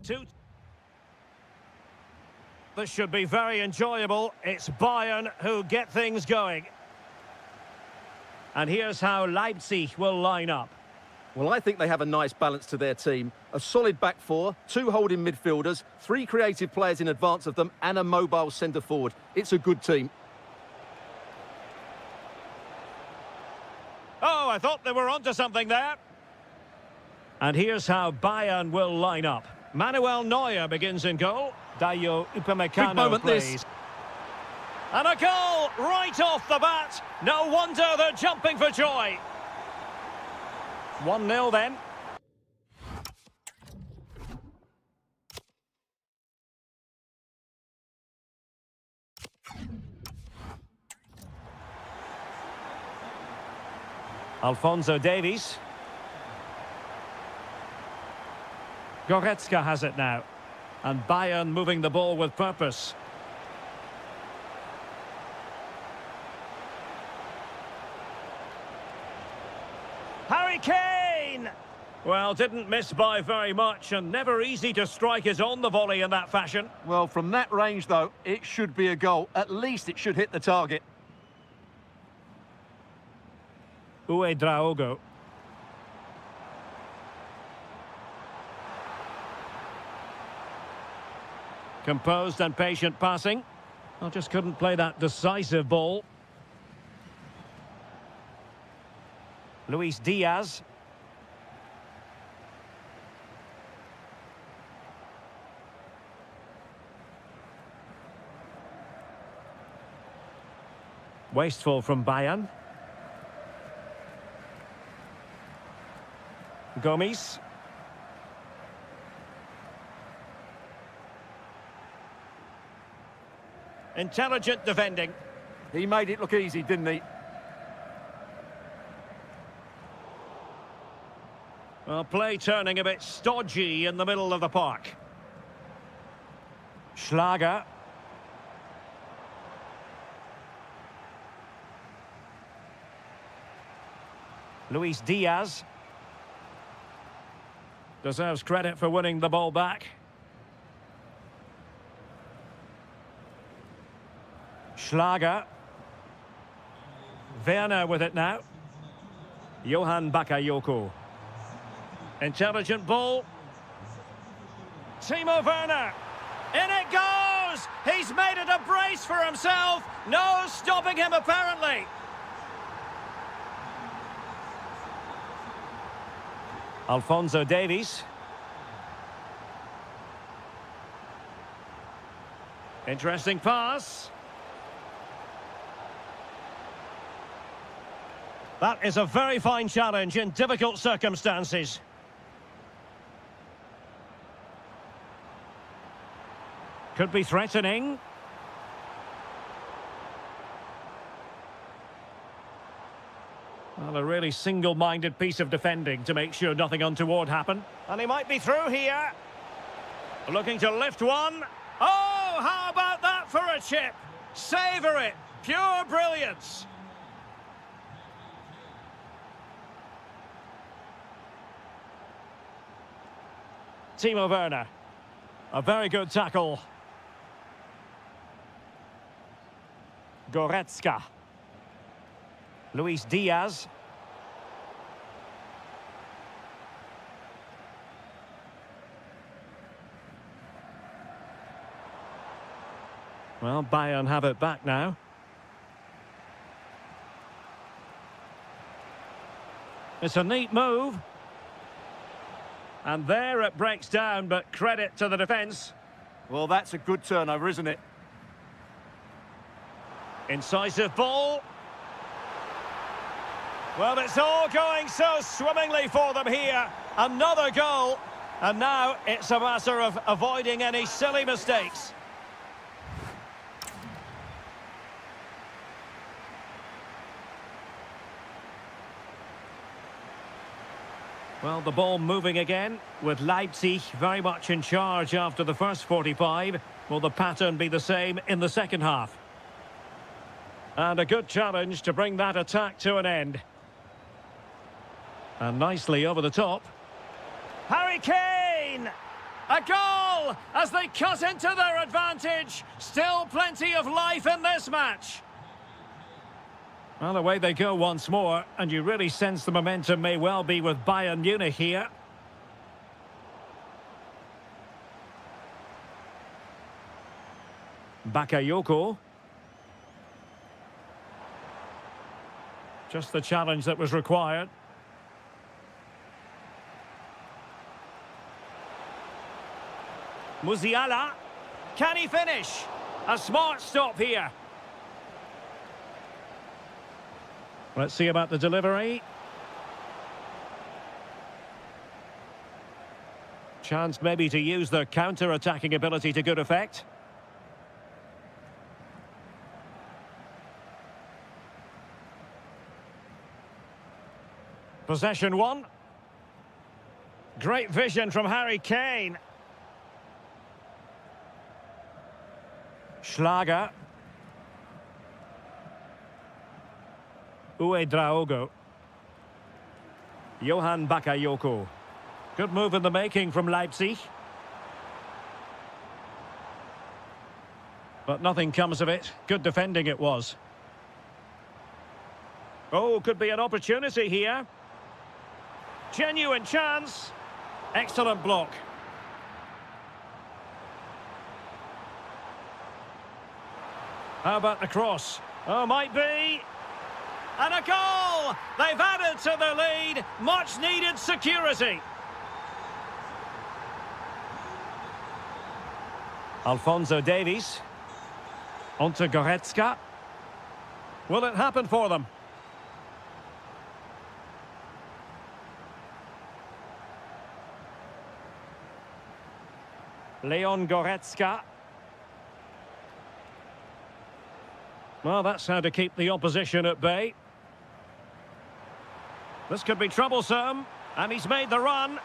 Two. This should be very enjoyable. It's Bayern who get things going. And here's how Leipzig will line up. Well, I think they have a nice balance to their team. A solid back four, two holding midfielders, three creative players in advance of them, and a mobile centre-forward. It's a good team. Oh, I thought they were onto something there. And here's how Bayern will line up. Manuel Neuer begins in goal. Dayo Upamecano plays. This. And a goal right off the bat. No wonder they're jumping for joy. 1-0 then. Alphonso Davies. Goretzka has it now. And Bayern moving the ball with purpose. Harry Kane! Well, didn't miss by very much, and never easy to strike it on the volley in that fashion. Well, from that range, though, it should be a goal. At least it should hit the target. Uedraogo. Composed and patient passing. I just couldn't play that decisive ball. Luis Diaz. Wasteful from Bayern. Gomes. Intelligent defending. He made it look easy, didn't he? Well, play turning a bit stodgy in the middle of the park. Schlager. Luis Diaz. Deserves credit for winning the ball back. Schlager. Werner with it now. Johan Bakayoko. Intelligent ball. Timo Werner. In it goes! He's made it a brace for himself. No stopping him, apparently. Alphonso Davies. Interesting pass. That is a very fine challenge in difficult circumstances. Could be threatening. Well, a really single-minded piece of defending to make sure nothing untoward happened. And he might be through here. Looking to lift one. Oh, how about that for a chip? Savour it. Pure brilliance. Timo Werner. A very good tackle. Goretzka. Luis Diaz. Well, Bayern have it back now. It's a neat move. And there it breaks down, but credit to the defence. Well, that's a good turnover, isn't it? Incisive ball. Well, it's all going so swimmingly for them here. Another goal. And now it's a matter of avoiding any silly mistakes. Well, the ball moving again, with Leipzig very much in charge after the first 45. Will the pattern be the same in the second half? And a good challenge to bring that attack to an end. And nicely over the top. Harry Kane! A goal as they cut into their advantage. Still plenty of life in this match. Well, away they go once more, and you really sense the momentum may well be with Bayern Munich here. Bakayoko. Just the challenge that was required. Musiala. Can he finish? A smart stop here. Let's see about the delivery. Chance maybe to use the counter-attacking ability to good effect. Possession one. Great vision from Harry Kane. Schlager. Uedraogo. Johan Bakayoko. Good move in the making from Leipzig. But nothing comes of it. Good defending it was. Oh, could be an opportunity here. Genuine chance. Excellent block. How about the cross? Oh, might be. And a goal! They've added to the lead. Much needed security. Alphonso Davies. Onto Goretzka. Will it happen for them? Leon Goretzka. Well, that's how to keep the opposition at bay. This could be troublesome, and he's made the run.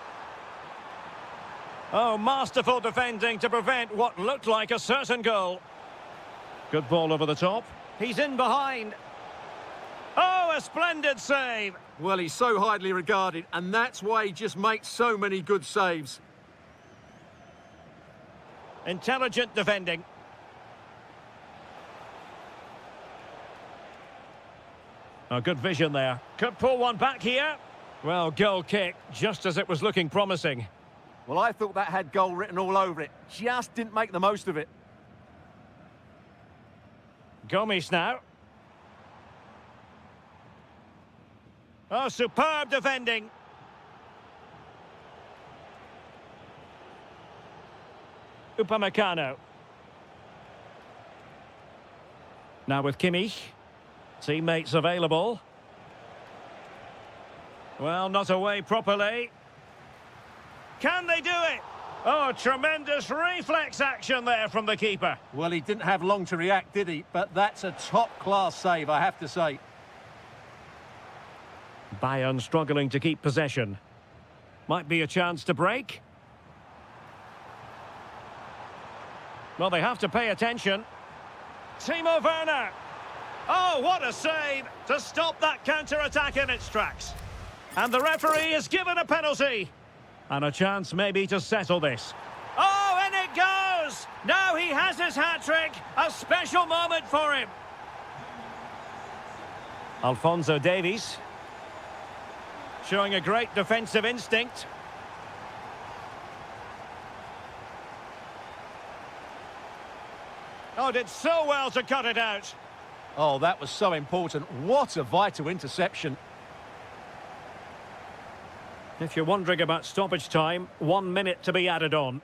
Oh, masterful defending to prevent what looked like a certain goal. Good ball over the top. He's in behind. Oh, a splendid save. Well, he's so highly regarded, and that's why he just makes so many good saves. Intelligent defending. A good vision there. Could pull one back here. Well, goal kick, just as it was looking promising. Well, I thought that had goal written all over it. Just didn't make the most of it. Gomes now. Oh, superb defending. Upamecano. Now with Kimmich. Teammates available. Well, not away properly. Can they do it? Oh, tremendous reflex action there from the keeper. Well, he didn't have long to react, did he? But that's a top-class save, I have to say. Bayern struggling to keep possession. Might be a chance to break. Well, they have to pay attention. Timo Werner. Oh, what a save to stop that counter-attack in its tracks. And the referee is given a penalty. And a chance maybe to settle this. Oh, and it goes! Now he has his hat-trick. A special moment for him. Alphonso Davies. Showing a great defensive instinct. Oh, did so well to cut it out. Oh, that was so important. What a vital interception. If you're wondering about stoppage time, 1 minute to be added on.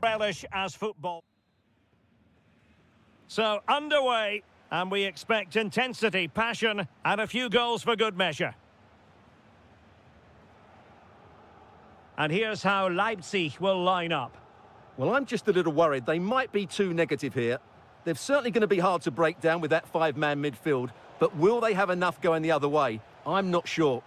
relish as football. So, underway, and we expect intensity, passion, and a few goals for good measure. And here's how Leipzig will line up. Well, I'm just a little worried. They might be too negative here. They're certainly going to be hard to break down with that five-man midfield, but will they have enough going the other way? I'm not sure.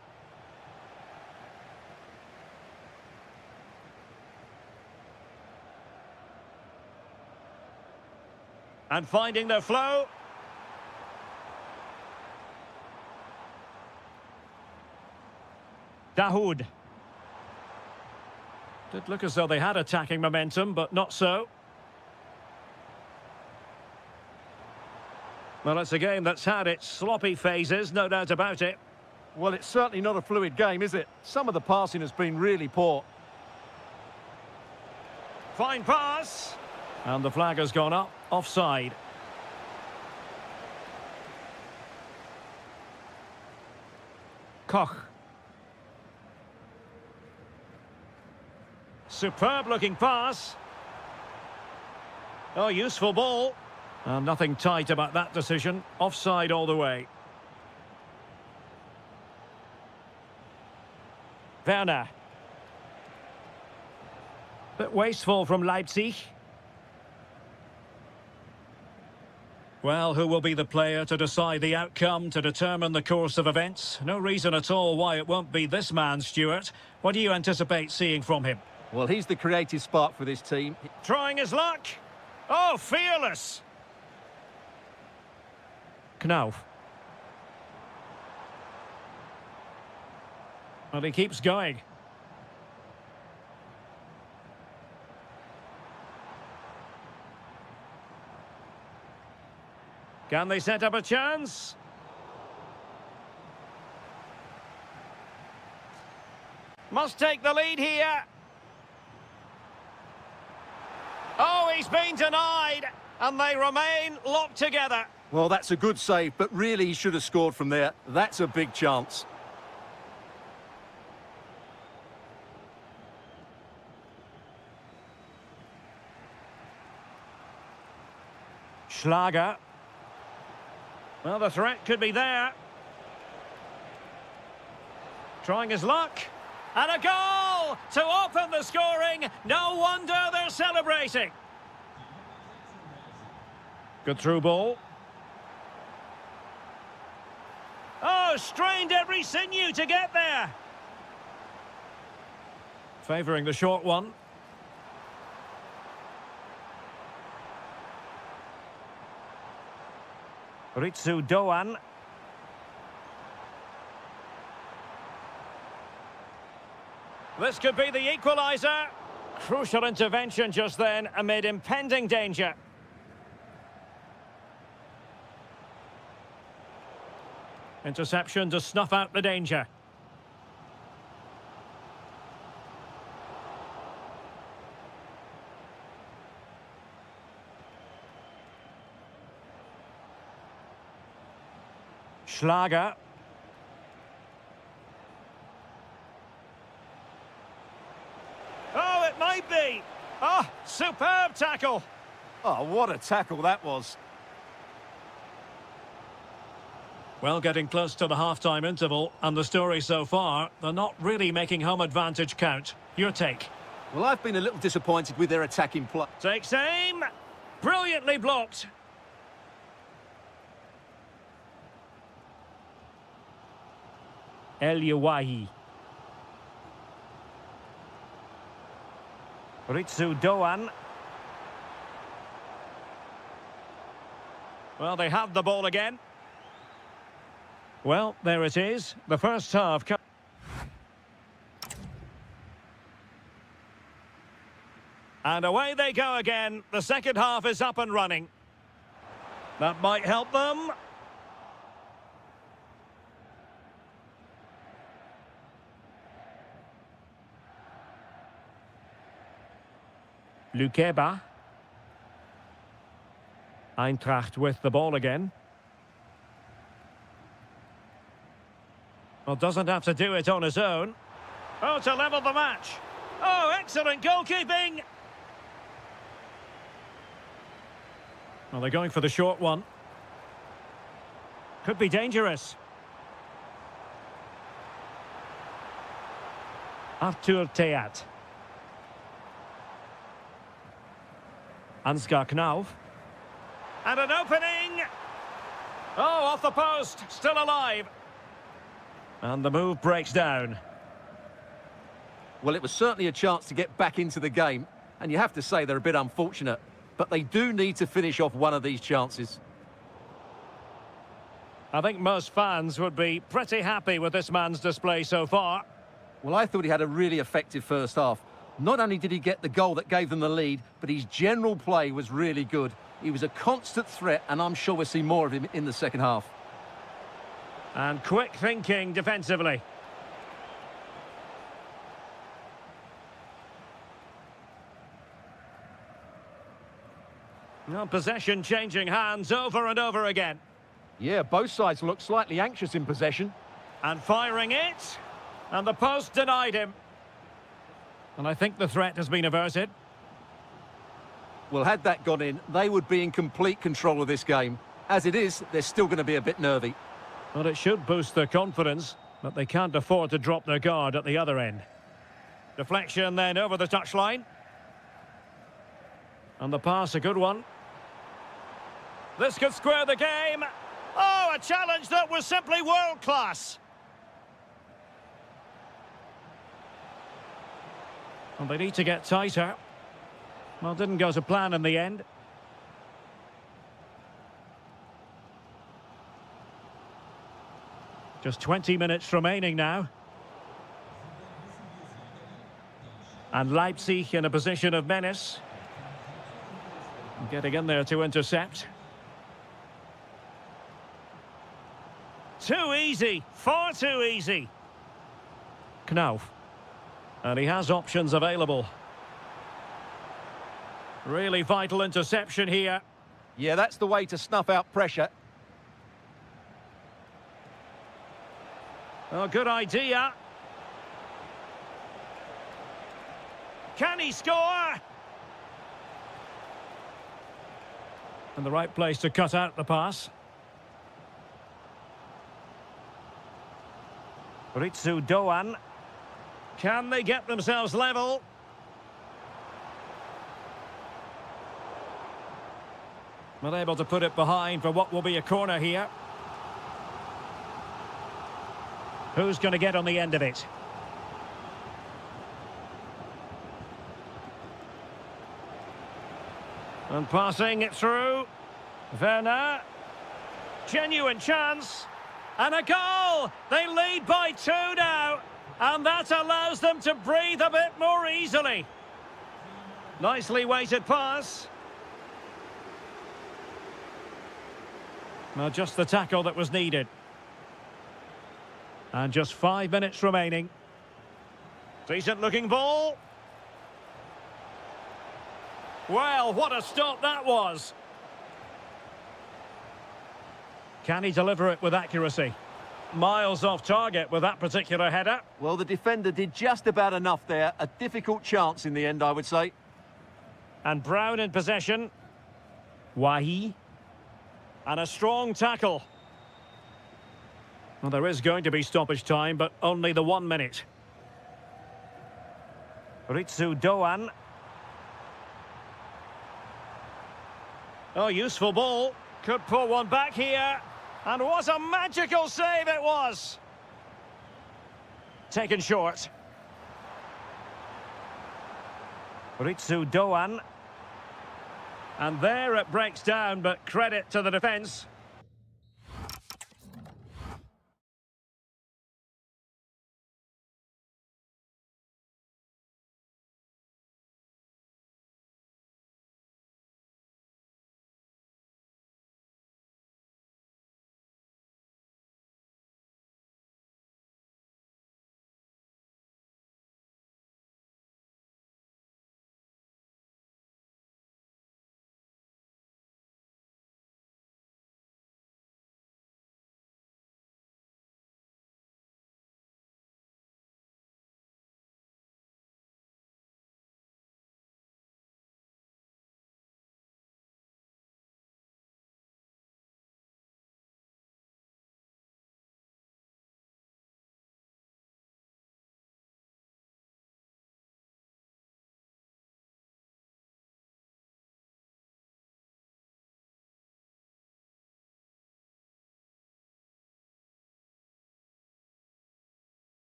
And finding their flow. Dahoud. Did look as though they had attacking momentum, but not so. Well, it's a game that's had its sloppy phases, no doubt about it. Well, it's certainly not a fluid game, is it? Some of the passing has been really poor. Fine pass. And the flag has gone up, offside. Koch. Superb looking pass. Oh, useful ball. And nothing tight about that decision. Offside all the way. Werner. Bit wasteful from Leipzig. Well, who will be the player to decide the outcome, to determine the course of events? No reason at all why it won't be this man, Stuart. What do you anticipate seeing from him? Well, he's the creative spark for this team. Trying his luck. Oh, fearless. Knauf. Well, he keeps going. Can they set up a chance? Must take the lead here. Oh, he's been denied, and they remain locked together. Well, that's a good save, but really he should have scored from there. That's a big chance. Schlager. Well, the threat could be there. Trying his luck. And a goal to open the scoring. No wonder they're celebrating. Good through ball. Oh, strained every sinew to get there. Favouring the short one. Ritsu Doan. This could be the equaliser. Crucial intervention just then amid impending danger. Interception to snuff out the danger. Schlager. Oh, it might be. Oh, superb tackle. Oh, what a tackle that was. Well, getting close to the half-time interval, and the story so far, they're not really making home advantage count. Your take? Well, I've been a little disappointed with their attacking play. Takes aim. Brilliantly blocked. El Yawahi. Ritsu Doan. Well, they have the ball again. Well, there it is. The first half. And away they go again. The second half is up and running. That might help them. Lukeba. Eintracht with the ball again. Well, doesn't have to do it on his own. Oh, to level the match. Oh, excellent goalkeeping. Well, they're going for the short one. Could be dangerous. Artur Teat. Ansgar Knauf. And an opening! Oh, off the post, still alive. And the move breaks down. Well, it was certainly a chance to get back into the game, and you have to say they're a bit unfortunate, but they do need to finish off one of these chances. I think most fans would be pretty happy with this man's display so far. Well, I thought he had a really effective first half. Not only did he get the goal that gave them the lead, but his general play was really good. He was a constant threat, and I'm sure we'll see more of him in the second half. And quick thinking defensively. Now possession changing hands over and over again. Yeah, both sides look slightly anxious in possession. And firing it. And the post denied him. And I think the threat has been averted. Well, had that gone in, they would be in complete control of this game. As it is, they're still going to be a bit nervy. Well, it should boost their confidence, but they can't afford to drop their guard at the other end. Deflection then over the touchline. And the pass, a good one. This could square the game. Oh, a challenge that was simply world-class. Well, they need to get tighter. Well, didn't go to plan in the end. Just 20 minutes remaining now. And Leipzig in a position of menace. Getting in there to intercept. Too easy, far too easy. Knauf. And he has options available. Really vital interception here. Yeah, that's the way to snuff out pressure. Oh, good idea. Can he score? And the right place to cut out the pass. Ritsu Doan. Can they get themselves level? Not able to put it behind for what will be a corner here. Who's going to get on the end of it? And passing it through. Werner. Genuine chance. And a goal! They lead by 2 now. And that allows them to breathe a bit more easily. Nicely weighted pass. Well, just the tackle that was needed. And just 5 minutes remaining. Decent looking ball. Well, what a stop that was. Can he deliver it with accuracy? Miles off target with that particular header. Well, the defender did just about enough there. A difficult chance in the end, I would say. And Brown in possession. Wahi. And a strong tackle. Well, there is going to be stoppage time, but only the 1 minute. Ritsu Doan. Oh, useful ball. Could pull one back here. And what a magical save it was. Taken short. Ritsu Doan. And there it breaks down, but credit to the defence.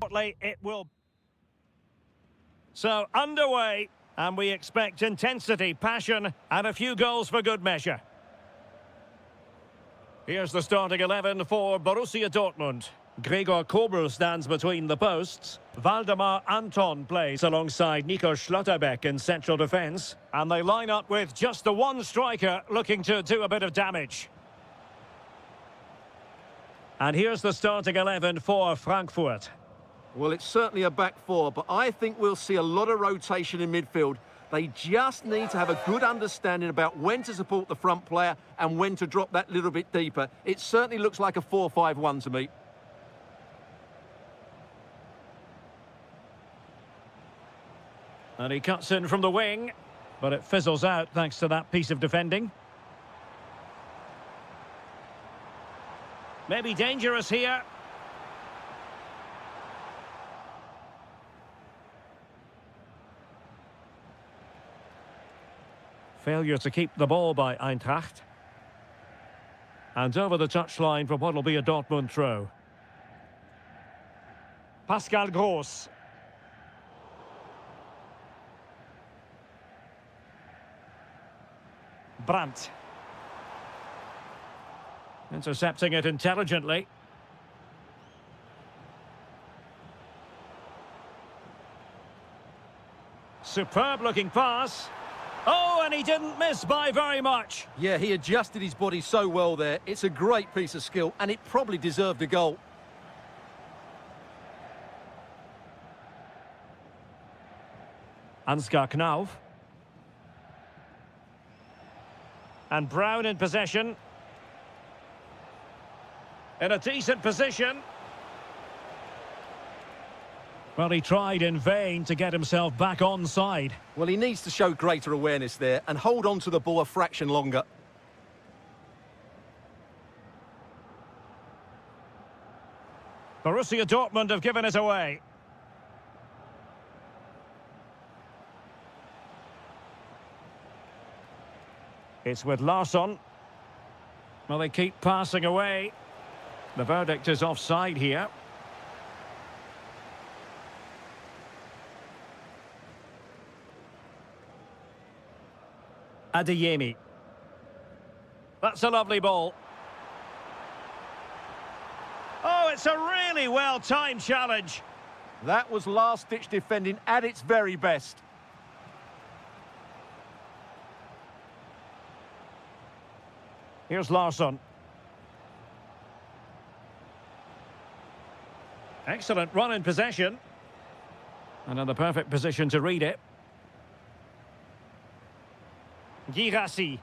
Shortly it will. So underway, and we expect intensity, passion, and a few goals for good measure. Here's the starting 11 for Borussia Dortmund. Gregor Kobel stands between the posts. Waldemar Anton plays alongside Nico Schlotterbeck in central defence. And they line up with just the one striker looking to do a bit of damage. And here's the starting 11 for Frankfurt. Well, it's certainly a back four, but I think we'll see a lot of rotation in midfield. They just need to have a good understanding about when to support the front player and when to drop that little bit deeper. It certainly looks like a 4-5-1 to me. And he cuts in from the wing, but it fizzles out thanks to that piece of defending. Maybe dangerous here. Failure to keep the ball by Eintracht. And over the touchline for what will be a Dortmund throw. Pascal Gross. Brandt. Intercepting it intelligently. Superb looking pass. Oh, and he didn't miss by very much. Yeah, he adjusted his body so well there. It's a great piece of skill, and it probably deserved a goal. Ansgar Knauf. And Brown in possession. In a decent position. Well, he tried in vain to get himself back onside. Well, he needs to show greater awareness there and hold on to the ball a fraction longer. Borussia Dortmund have given it away. It's with Larsson. Well, they keep passing away. The verdict is offside here. Adeyemi. That's a lovely ball. Oh, it's a really well-timed challenge. That was last-ditch defending at its very best. Here's Larsson. Excellent run in possession. And in the perfect position to read it. Girassi.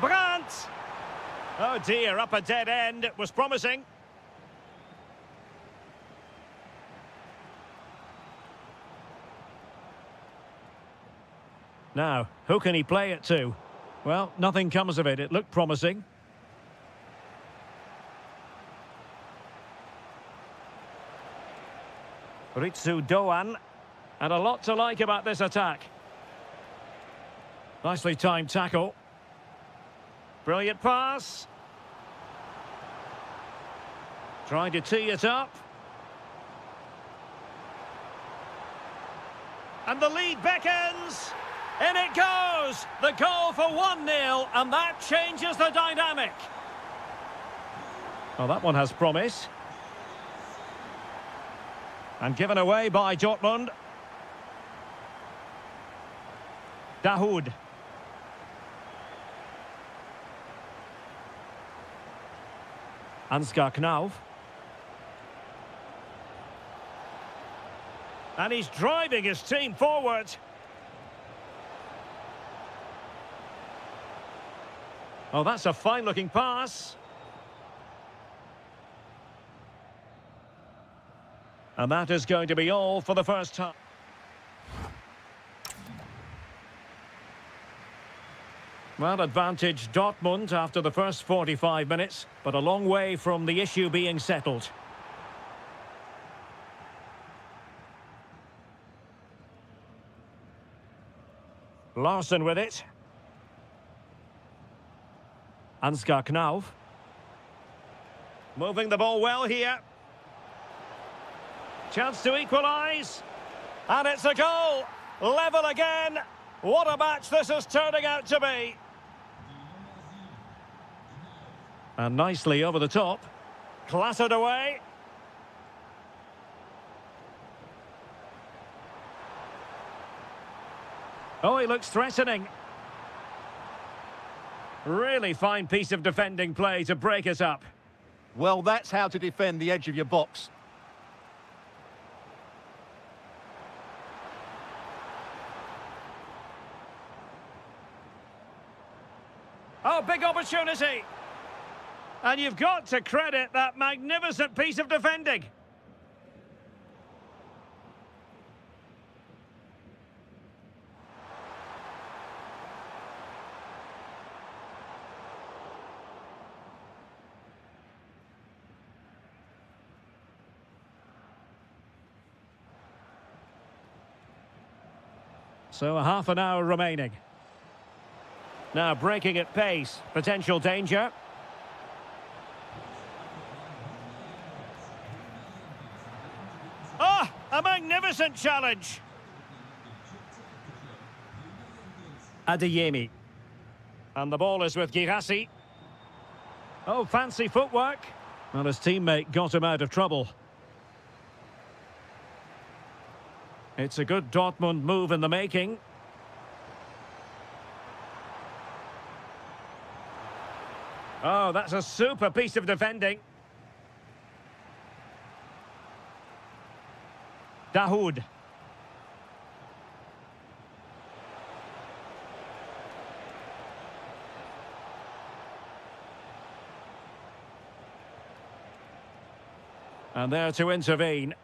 Brandt! Oh dear, up a dead end. It was promising. Now, who can he play it to? Well, nothing comes of it. It looked promising. Ritsu Doan. And a lot to like about this attack. Nicely timed tackle. Brilliant pass. Trying to tee it up. And the lead beckons. In it goes! The goal for 1-0, and that changes the dynamic. Well, that one has promise. And given away by Dortmund. Dahoud. Ansgar Knauf. And he's driving his team forward. Oh, that's a fine-looking pass. And that is going to be all for the first time. Well, advantage Dortmund after the first 45 minutes, but a long way from the issue being settled. Larsson with it. Ansgar Knauf. Moving the ball well here. Chance to equalise. And it's a goal. Level again. What a match this is turning out to be. And nicely over the top. Clattered away. Oh, he looks threatening. Really fine piece of defending play to break it up. Well, that's how to defend the edge of your box. Oh, big opportunity. And you've got to credit that magnificent piece of defending. So a half an hour remaining. Now breaking at pace, potential danger. Ah, a magnificent challenge. Adeyemi. And the ball is with Girassi. Oh, fancy footwork. Well, his teammate got him out of trouble. It's a good Dortmund move in the making. Oh, that's a super piece of defending. Dahoud. And there to intervene.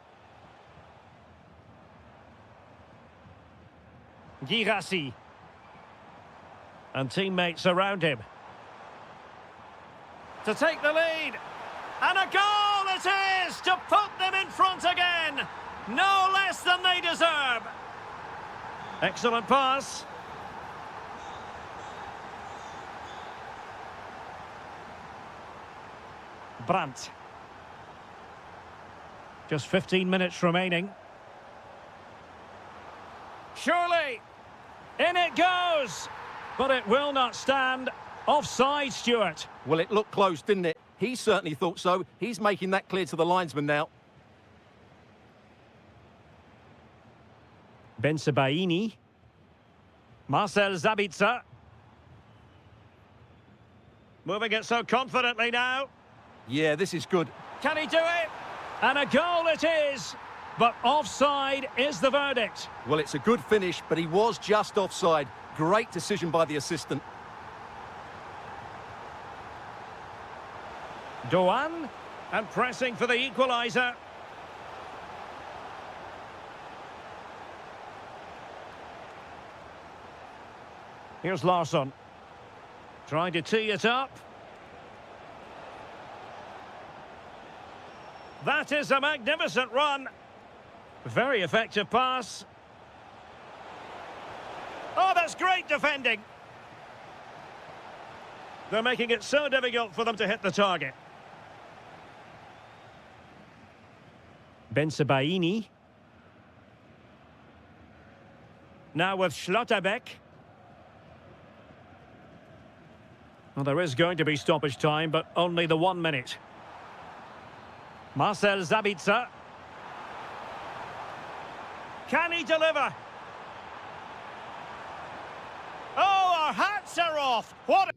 Girassi. And teammates around him. To take the lead. And a goal it is to put them in front again. No less than they deserve. Excellent pass. Brandt. Just 15 minutes remaining. Surely. In it goes. But it will not stand. Offside, Stuart. Well, it looked close, didn't it? He certainly thought so. He's making that clear to the linesman now. Bensebaini. Marcel Sabitzer. Moving it so confidently now. Yeah, this is good. Can he do it? And a goal it is. But offside is the verdict. Well, it's a good finish, but he was just offside. Great decision by the assistant. Doan. And pressing for the equaliser. Here's Larsson. Trying to tee it up. That is a magnificent run. Very effective pass. Oh, that's great defending. They're making it so difficult for them to hit the target. Bensebaini. Now with Schlotterbeck. Well, there is going to be stoppage time, but only the 1 minute. Marcel Sabitzer. Can he deliver? Oh, our hats are off. What a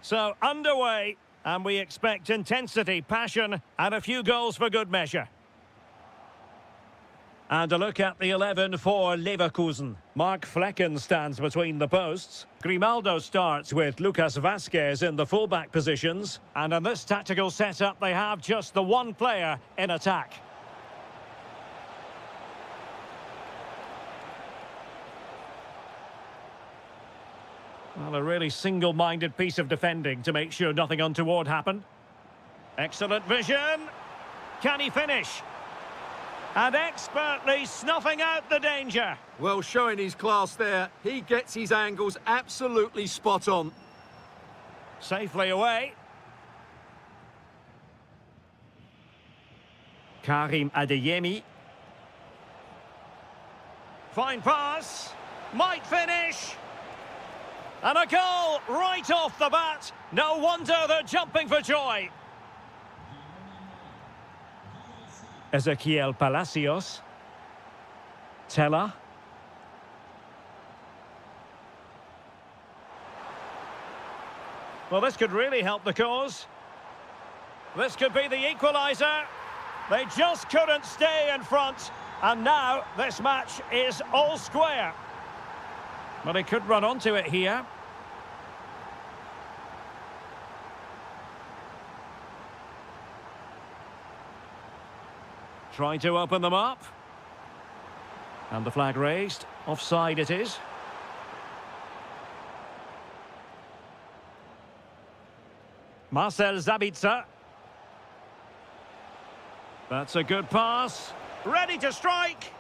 So, underway, and we expect intensity, passion, and a few goals for good measure. And a look at the 11 for Leverkusen. Mark Flecken stands between the posts. Grimaldo starts with Lucas Vazquez in the fullback positions. And in this tactical setup, they have just the one player in attack. Well, a really single-minded piece of defending to make sure nothing untoward happened. Excellent vision. Can he finish? And expertly snuffing out the danger. Well, showing his class there. He gets his angles absolutely spot on. Safely away. Karim Adeyemi. Fine pass. Might finish. And a goal right off the bat. No wonder they're jumping for joy. Ezequiel Palacios. Tella. Well, this could really help the cause. This could be the equaliser. They just couldn't stay in front. And now this match is all square. But he could run onto it here. Trying to open them up. And the flag raised. Offside it is. Marcel Sabitzer. That's a good pass. Ready to strike.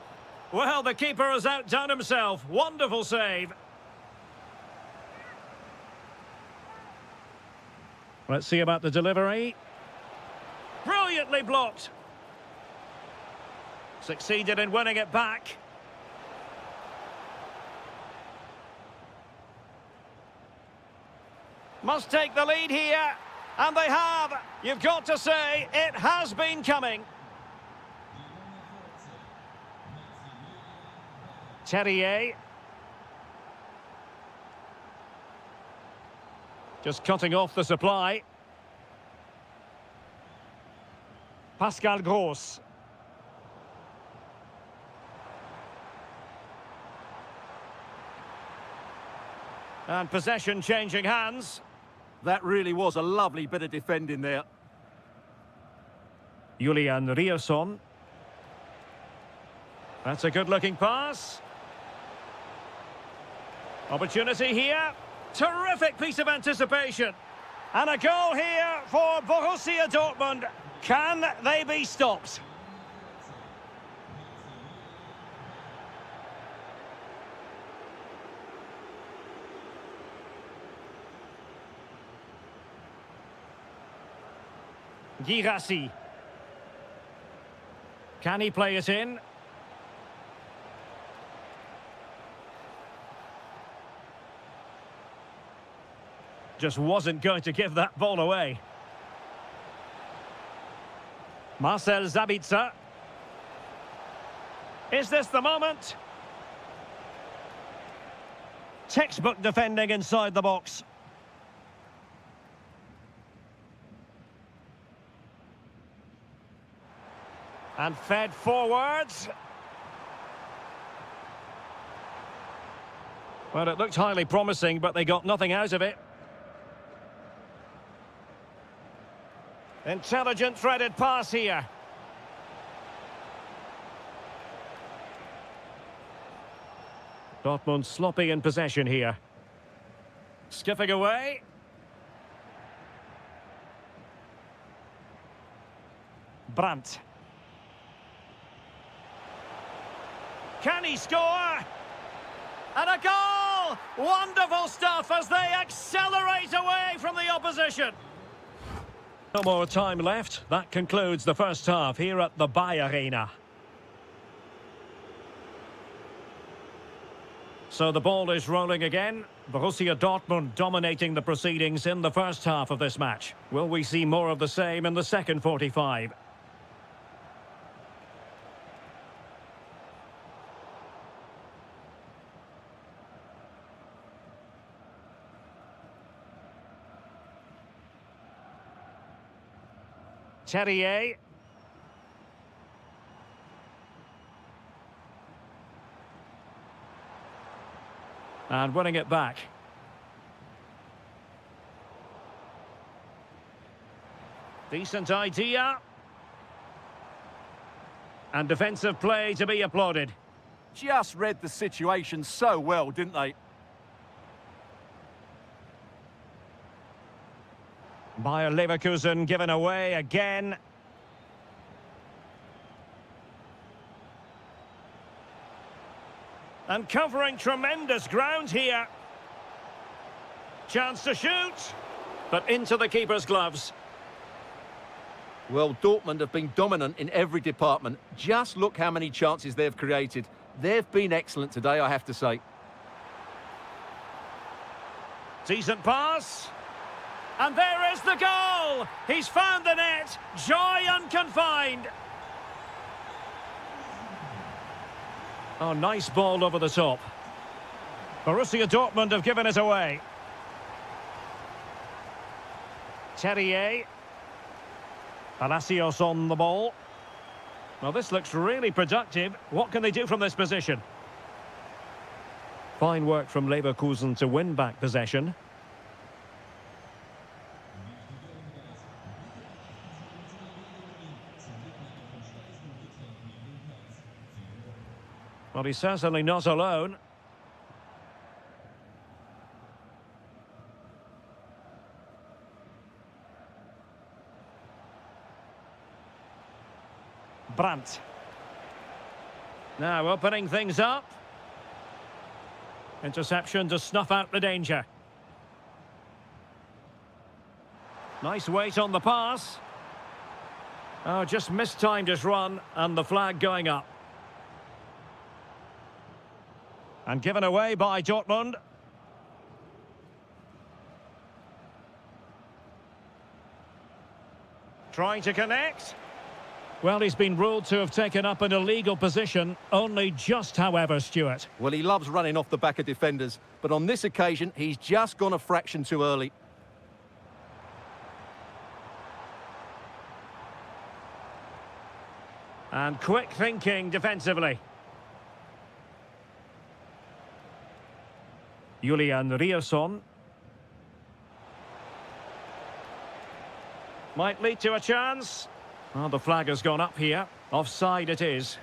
Well, the keeper has outdone himself. Wonderful save. Let's see about the delivery. Brilliantly blocked. Succeeded in winning it back. Must take the lead here. And they have. You've got to say, it has been coming. Terrier. Just cutting off the supply. Pascal Gross. And possession changing hands. That really was a lovely bit of defending there. Julian Rierson. That's a good-looking pass. Opportunity here. Terrific piece of anticipation. And a goal here for Borussia Dortmund. Can they be stopped? Girassi. Can he play it in? Just wasn't going to give that ball away. Marcel Sabitzer. Is this the moment? Textbook defending inside the box. And fed forwards. Well, it looked highly promising, but they got nothing out of it. Intelligent threaded pass here. Dortmund sloppy in possession here. Skipping away. Brandt. Can he score? And a goal! Wonderful stuff as they accelerate away from the opposition. No more time left. That concludes the first half here at the Bay Arena. So the ball is rolling again. Borussia Dortmund dominating the proceedings in the first half of this match. Will we see more of the same in the second 45? Terrier. And winning it back. Decent idea. And defensive play to be applauded. Just read the situation so well, didn't they? Bayer Leverkusen given away again. And covering tremendous ground here. Chance to shoot. But into the keeper's gloves. Well, Dortmund have been dominant in every department. Just look how many chances they've created. They've been excellent today, I have to say. Decent pass. And there is the goal! He's found the net. Joy unconfined. Oh, nice ball over the top. Borussia Dortmund have given it away. Terrier. Palacios on the ball. Well, this looks really productive. What can they do from this position? Fine work from Leverkusen to win back possession. Well, he's certainly not alone. Brandt. Now opening things up. Interception to snuff out the danger. Nice weight on the pass. Oh, just mistimed his run and the flag going up. And given away by Dortmund. Trying to connect. Well, he's been ruled to have taken up an illegal position, only just, however, Stuart. Well, he loves running off the back of defenders, but on this occasion, he's just gone a fraction too early. And quick thinking defensively. Julian Rierson. Might lead to a chance. Oh, the flag has gone up here. Offside it is.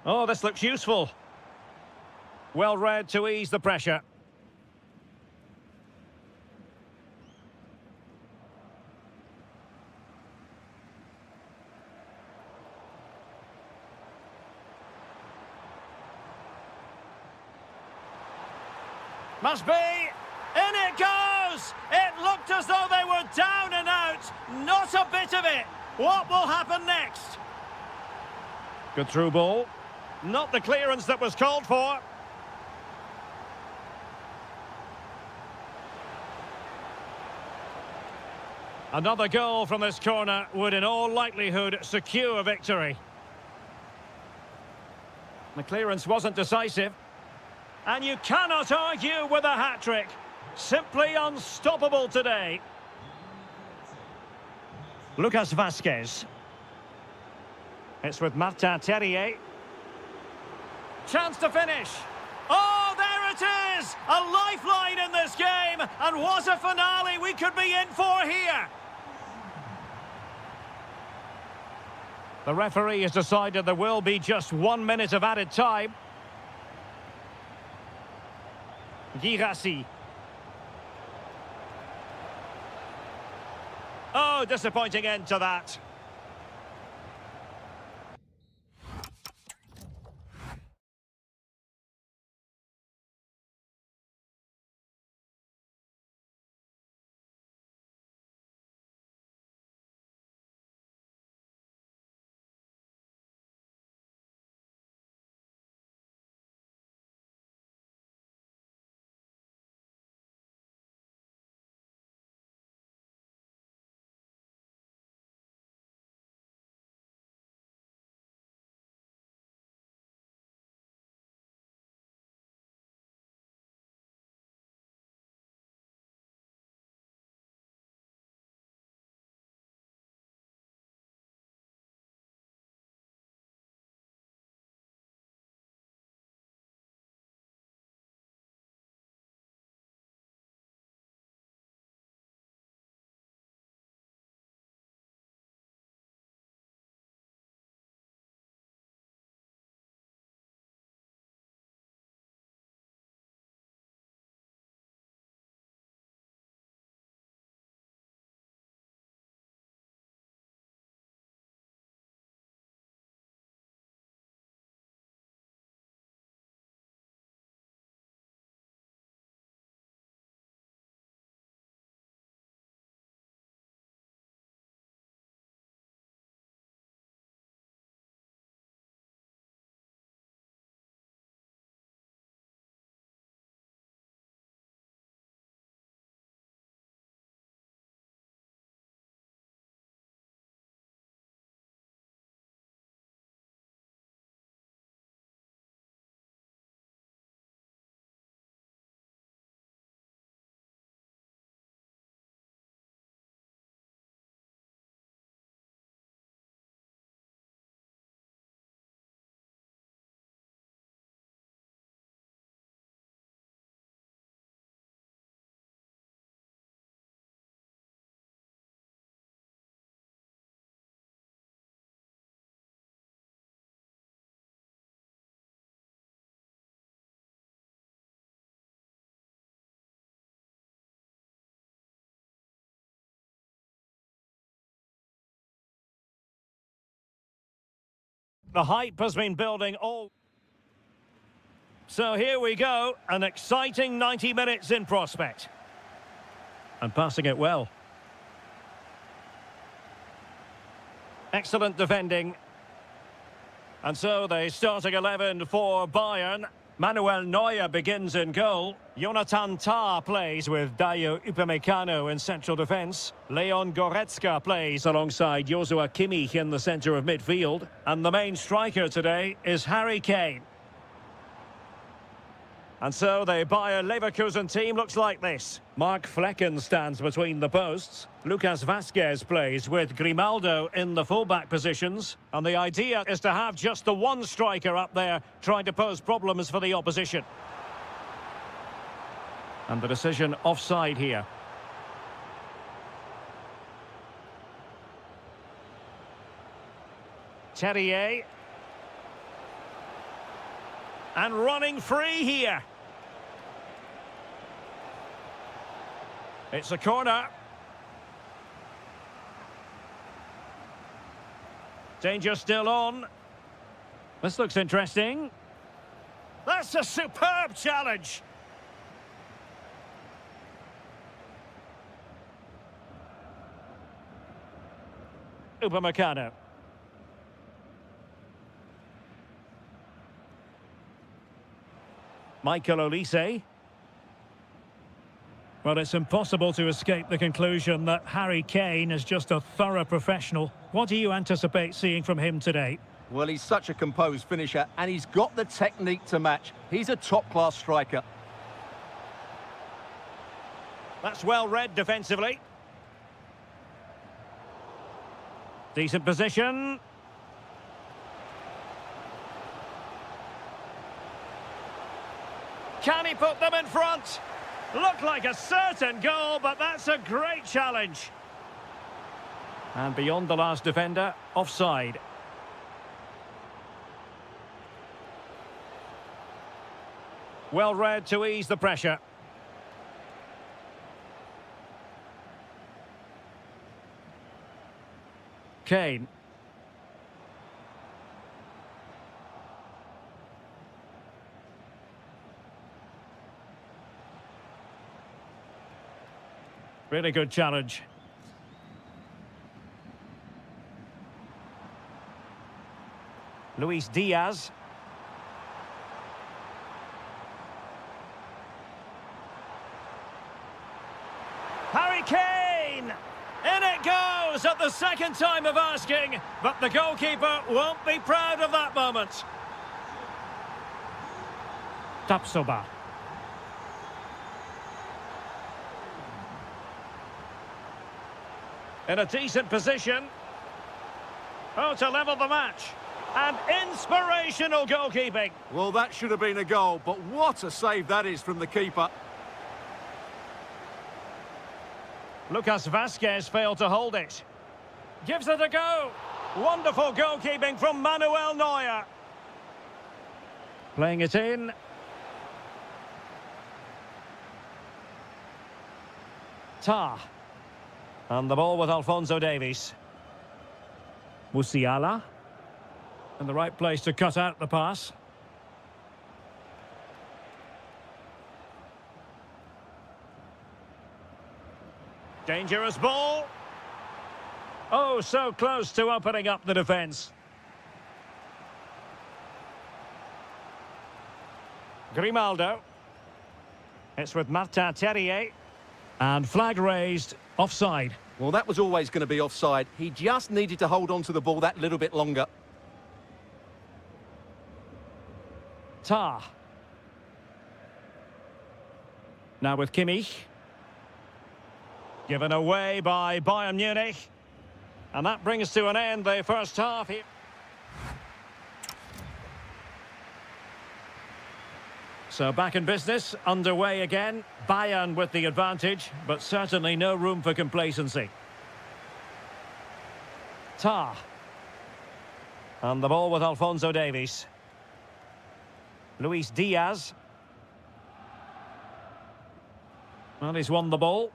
Oh, this looks useful. Well read to ease the pressure. Must be. In it goes! It looked as though they were down and out. Not a bit of it. What will happen next? Good through ball. Not the clearance that was called for. Another goal from this corner would in all likelihood secure victory. The clearance wasn't decisive. And you cannot argue with a hat-trick. Simply unstoppable today. Lucas Vazquez. It's with Martin Terrier. Chance to finish. Oh, there it is! A lifeline in this game. And what a finale we could be in for here. The referee has decided there will be just 1 minute of added time. Girassi. Oh, disappointing end to that. The hype has been building all... So here we go, an exciting 90 minutes in prospect. And passing it well. Excellent defending. And so the starting 11 for Bayern. Manuel Neuer begins in goal. Jonathan Tah plays with Dayo Upamecano in central defence. Leon Goretzka plays alongside Joshua Kimmich in the centre of midfield. And the main striker today is Harry Kane. And so the Bayer Leverkusen team looks like this. Mark Flecken stands between the posts. Lucas Vazquez plays with Grimaldo in the fullback positions. And the idea is to have just the one striker up there trying to pose problems for the opposition. And the decision offside here. Terrier. And running free here. It's a corner. Danger still on. This looks interesting. That's a superb challenge. Upamecano. Michael Olise. Well, it's impossible to escape the conclusion that Harry Kane is just a thorough professional. What do you anticipate seeing from him today? Well, he's such a composed finisher, and he's got the technique to match. He's a top-class striker. That's well read defensively. Decent position. Can he put them in front? Looked like a certain goal, but that's a great challenge. And beyond the last defender, offside. Well read to ease the pressure. Kane. Really good challenge. Luis Diaz. Harry Kane! In it goes at the second time of asking, but the goalkeeper won't be proud of that moment. Tapsoba. In a decent position. Oh, to level the match. And inspirational goalkeeping. Well, that should have been a goal, but what a save that is from the keeper. Lucas Vazquez failed to hold it. Gives it a go. Wonderful goalkeeping from Manuel Neuer. Playing it in. Tah. And the ball with Alphonso Davies. Musiala. In the right place to cut out the pass. Dangerous ball. Oh, so close to opening up the defence. Grimaldo. It's with Martin Terrier. And flag raised, offside. Well, that was always going to be offside. He just needed to hold on to the ball that little bit longer. Tah. Now with Kimmich. Given away by Bayern Munich. And that brings to an end the first half here. So back in business, underway again. Bayern with the advantage, but certainly no room for complacency. Tah. And the ball with Alphonso Davies. Luis Diaz. Well, he's won the ball.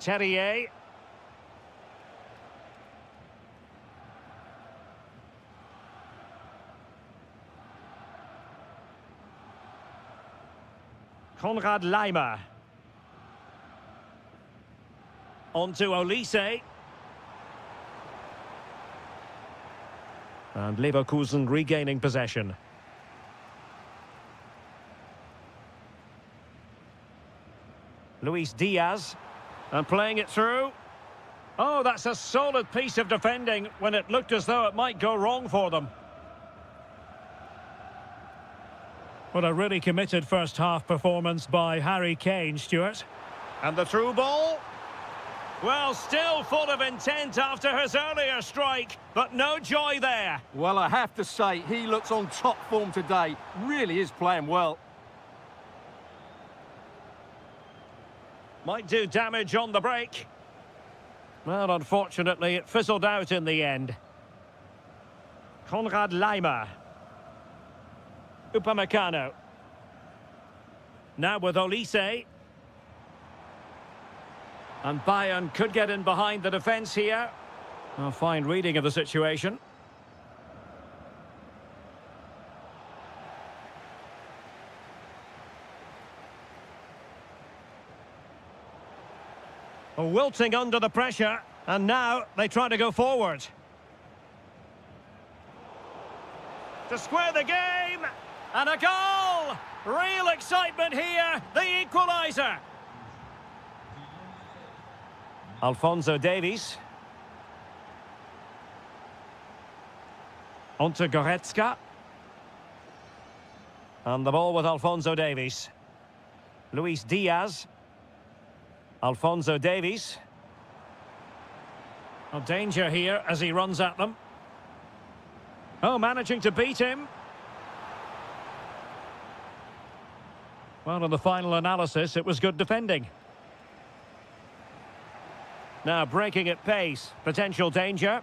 Terrier. Konrad Leimer. On to Olise. And Leverkusen regaining possession. Luis Diaz. And playing it through. Oh, that's a solid piece of defending when it looked as though it might go wrong for them. What a really committed first-half performance by Harry Kane, Stuart. And the through ball. Well, still full of intent after his earlier strike, but no joy there. Well, I have to say, he looks on top form today. Really is playing well. Might do damage on the break. Well, unfortunately, it fizzled out in the end. Konrad Leimer. Upamecano. Now with Olise. And Bayern could get in behind the defence here. A fine reading of the situation. Wilting under the pressure, and now they try to go forward. To square the game, and a goal! Real excitement here, the equaliser. Alphonso Davies. On to Goretzka. And the ball with Alphonso Davies. Luis Diaz. Alphonso Davies. A danger here as he runs at them. Oh, managing to beat him. Well, in the final analysis, it was good defending. Now breaking at pace, potential danger.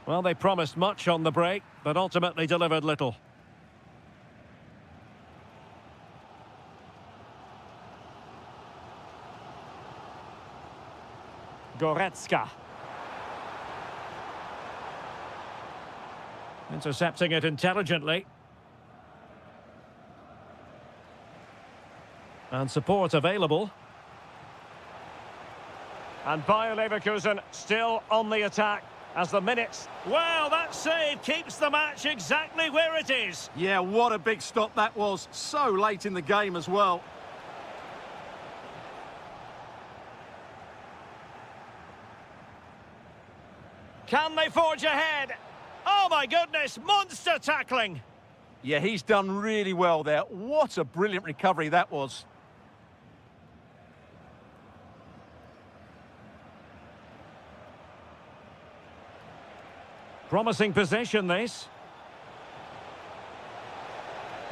Well, they promised much on the break, but ultimately delivered little. Goretzka. Intercepting it intelligently. And support available. And Bayer Leverkusen still on the attack as the minutes... Well, that save keeps the match exactly where it is. Yeah, what a big stop that was. So late in the game as well. Can they forge ahead? Oh my goodness, monster tackling! Yeah, he's done really well there. What a brilliant recovery that was. Promising position, this.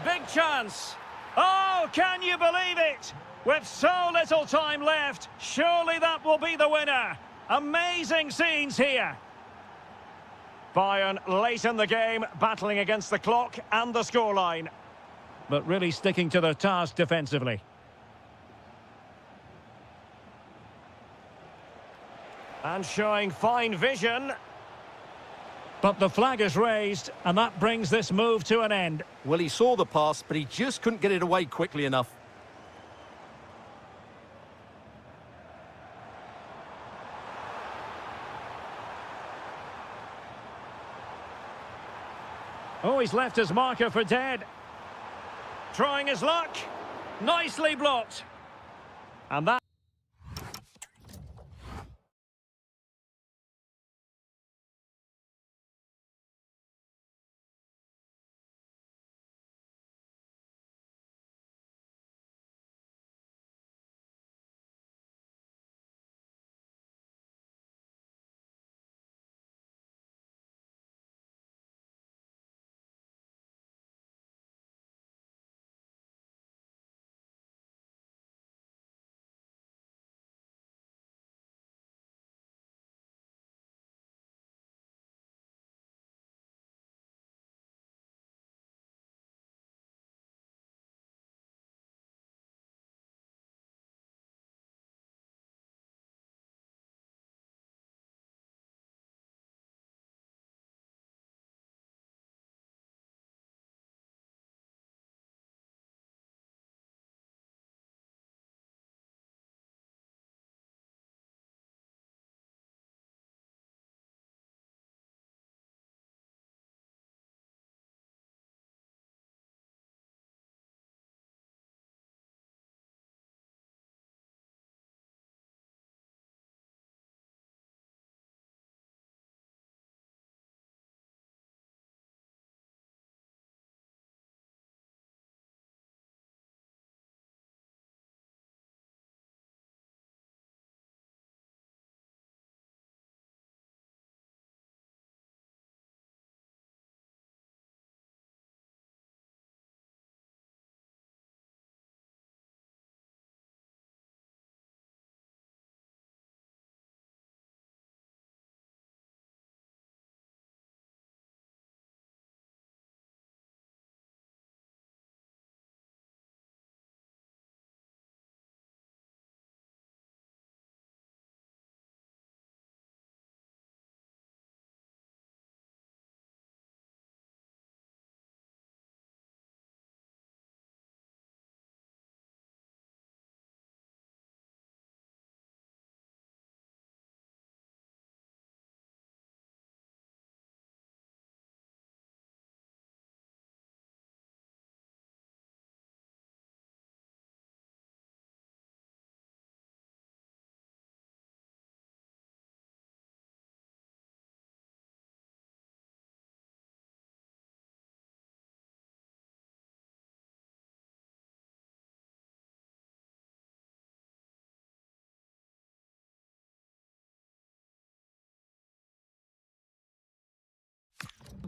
Big chance. Oh, can you believe it? With so little time left, surely that will be the winner. Amazing scenes here. Bayern late in the game, battling against the clock and the scoreline. But really sticking to their task defensively. And showing fine vision. But the flag is raised, and that brings this move to an end. Well, he saw the pass, but he just couldn't get it away quickly enough. Oh, he's left his marker for dead. Trying his luck. Nicely blocked. And that...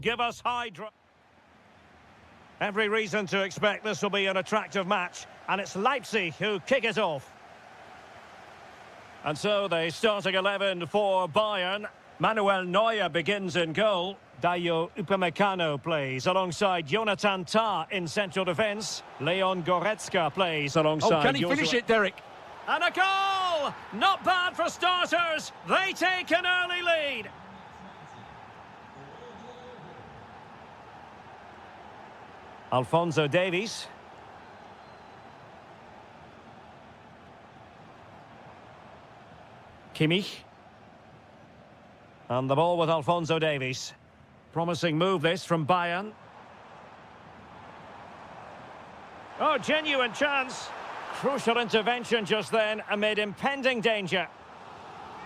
give us high drive. Every reason to expect this will be an attractive match, and it's Leipzig who kick it off. And so the starting 11 for Bayern. Manuel Neuer begins in goal. Dayo Upamecano plays alongside Jonathan Tah in central defence. Leon Goretzka plays alongside... Oh, can he finish it, Derek? And a goal! Not bad for starters. They take an early lead. Alphonso Davies. Kimmich. And the ball with Alphonso Davies. Promising move this from Bayern. Oh, genuine chance. Crucial intervention just then amid impending danger.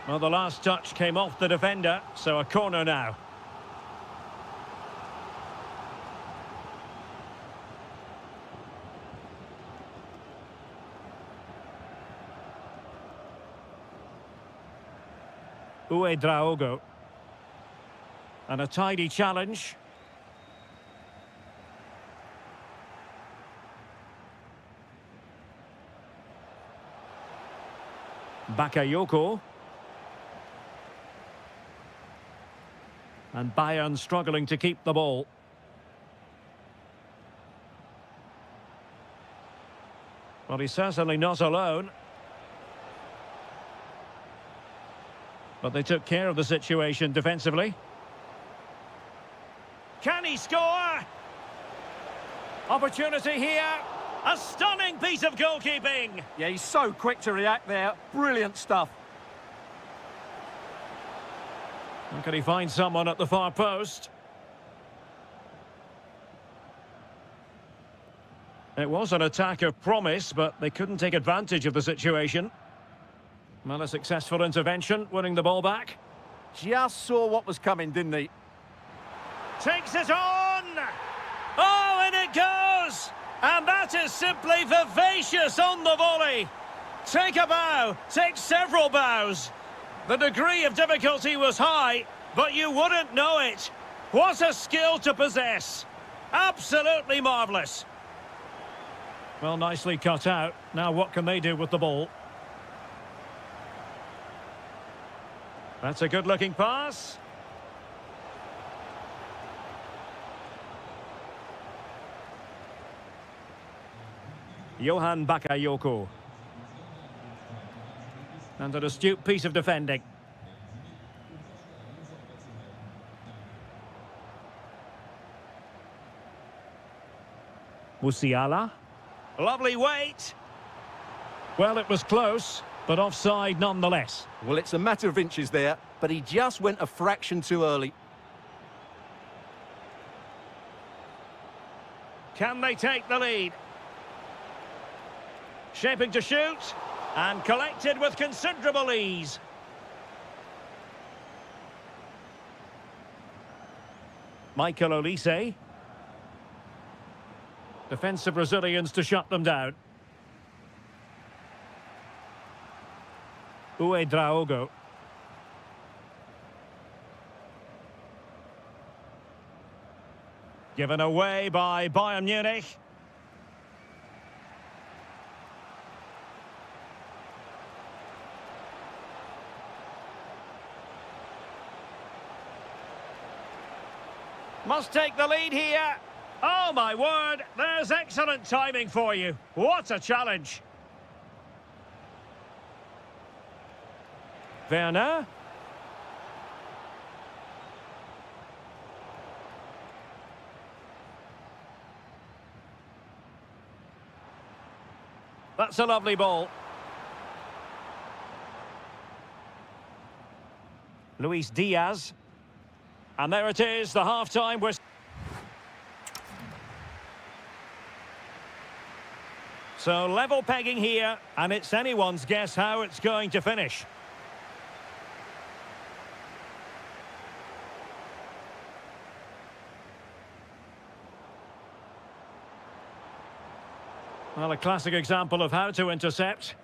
Well, the last touch came off the defender, so a corner now. Draogo. And a tidy challenge. Bakayoko. And Bayern struggling to keep the ball. Well, he's certainly not alone. But they took care of the situation defensively. Can he score? Opportunity here. A stunning piece of goalkeeping. Yeah, he's so quick to react there. Brilliant stuff. And can he find someone at the far post? It was an attack of promise, but they couldn't take advantage of the situation. Well, a successful intervention, winning the ball back. Just saw what was coming, didn't he? Takes it on! Oh, and it goes! And that is simply vivacious on the volley. Take a bow, take several bows. The degree of difficulty was high, but you wouldn't know it. What a skill to possess. Absolutely marvellous. Well, nicely cut out. Now what can they do with the ball? That's a good-looking pass. Johan Bakayoko. And an astute piece of defending. Musiala. Lovely weight. Well, it was close, but offside nonetheless. Well, it's a matter of inches there, but he just went a fraction too early. Can they take the lead? Shaping to shoot, and collected with considerable ease. Michael Olise. Defensive Brazilians to shut them down. Draogo. Given away by Bayern Munich. Must take the lead here. Oh, my word. There's excellent timing for you. What a challenge. Werner. That's a lovely ball. Luis Diaz. And there it is, the half-time whistle. So level pegging here, and it's anyone's guess how it's going to finish. Well, a classic example of how to intercept.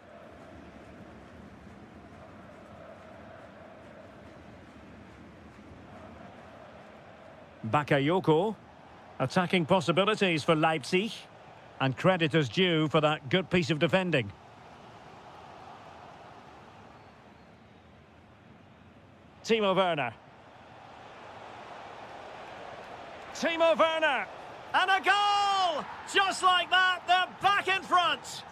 Bakayoko. Attacking possibilities for Leipzig. And credit is due for that good piece of defending. Timo Werner. Timo Werner. And a goal! Just like that, they're back in front.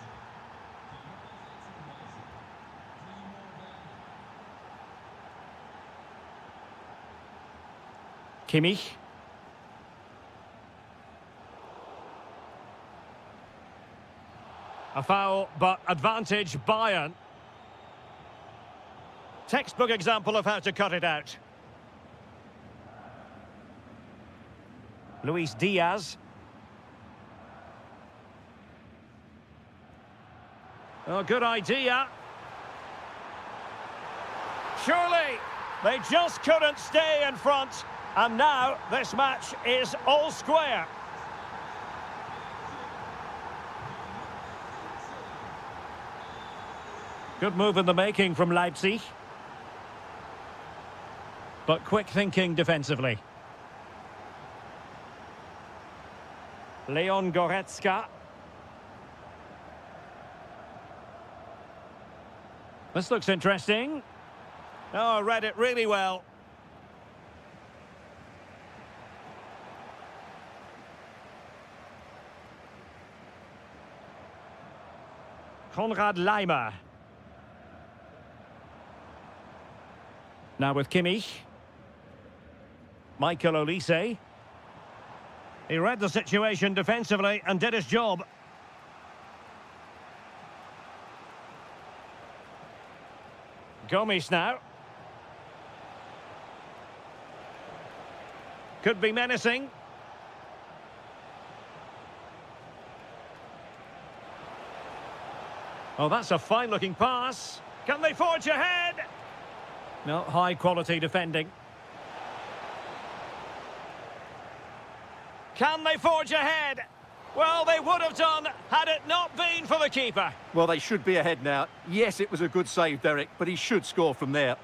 Kimmich. A foul, but advantage Bayern. Textbook example of how to cut it out. Luis Diaz. Oh, good idea. Surely, they just couldn't stay in front. And now, this match is all square. Good move in the making from Leipzig. But quick thinking defensively. Leon Goretzka. This looks interesting. Oh, read it really well. Konrad Laimer. Now with Kimmich. Michael Olise. He read the situation defensively and did his job. Gomes now. Could be menacing. Oh, that's a fine-looking pass. Can they forge ahead? No, high-quality defending. Can they forge ahead? Well, they would have done had it not been for the keeper. Well, they should be ahead now. Yes, it was a good save, Derek, but he should score from there.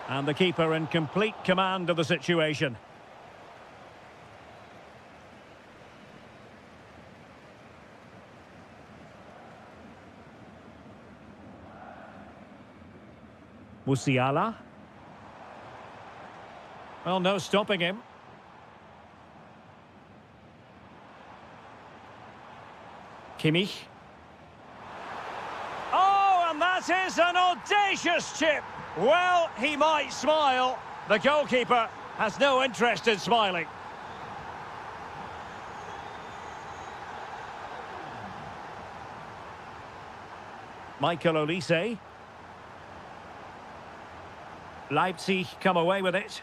And the keeper in complete command of the situation. Musiala. Well, no stopping him. Kimmich. Oh, and that is an audacious chip. Well, he might smile. The goalkeeper has no interest in smiling. Michael Olise. Leipzig come away with it.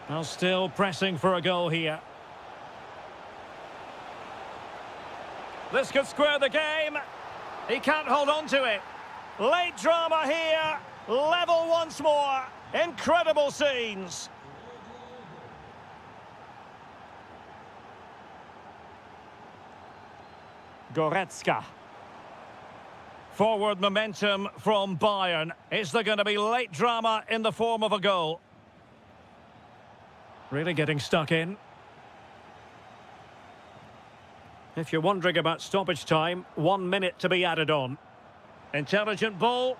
Well, still pressing for a goal here. This could square the game. He can't hold on to it. Late drama here. Level once more. Incredible scenes. Goretzka. Forward momentum from Bayern. Is there going to be late drama in the form of a goal? Really getting stuck in. If you're wondering about stoppage time, 1 minute to be added on. Intelligent ball.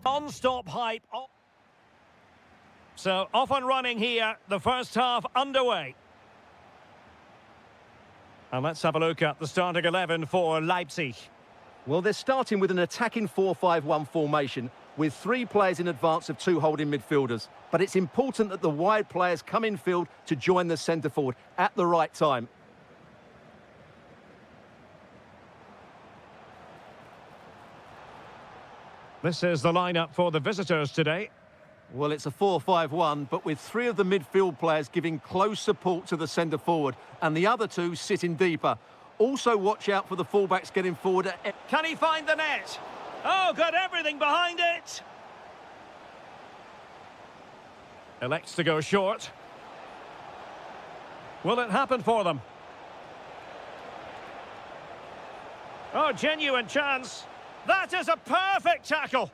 Non-stop hype. So, off and running here, the first half underway. And let's have a look at the starting 11 for Leipzig. Well, they're starting with an attacking 4-5-1 formation with 3 players in advance of 2 holding midfielders. But it's important that the wide players come in field to join the centre forward at the right time. This is the lineup for the visitors today. Well, it's a 4-5-1, but with 3 of the midfield players giving close support to the centre forward and the other 2 sitting deeper. Also watch out for the fullbacks getting forward. Can he find the net? Oh, got everything behind it. Elects to go short. Will it happen for them? Oh, genuine chance. That is a perfect tackle.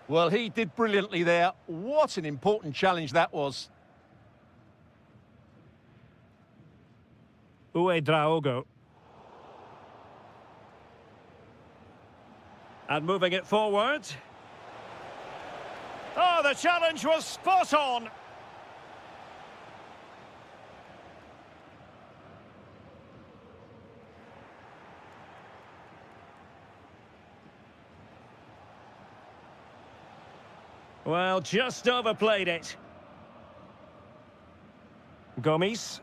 Well, he did brilliantly there. What an important challenge that was. Draogo. And moving it forward. Oh, the challenge was spot on. Well, just overplayed it. Gomes.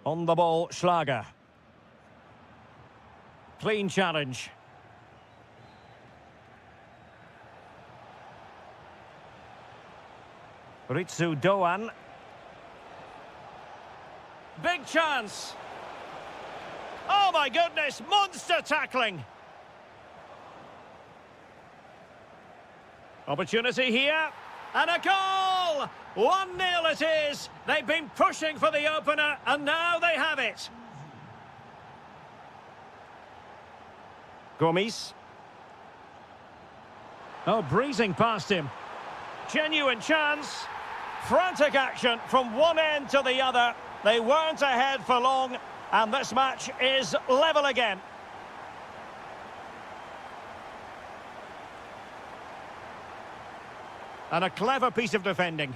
On the ball, Schlager. Clean challenge. Ritsu Doan. Big chance. Oh my goodness, monster tackling. Opportunity here, and a goal! 1-0 it is. They've been pushing for the opener, and now they have it. Gomes. Oh, breezing past him. Genuine chance. Frantic action from one end to the other. They weren't ahead for long, and this match is level again. And a clever piece of defending.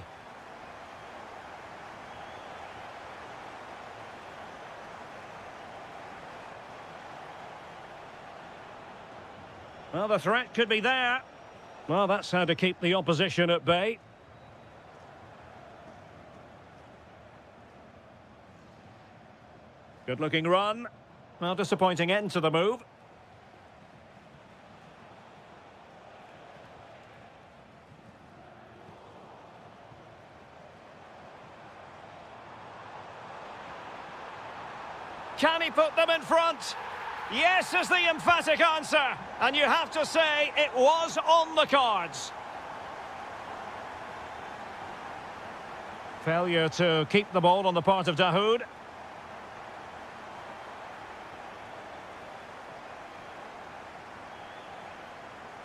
Well, the threat could be there. Well, that's how to keep the opposition at bay. Good-looking run. Well, disappointing end to the move. Can he put them in front? Yes is the emphatic answer. And you have to say it was on the cards. Failure to keep the ball on the part of Dahoud.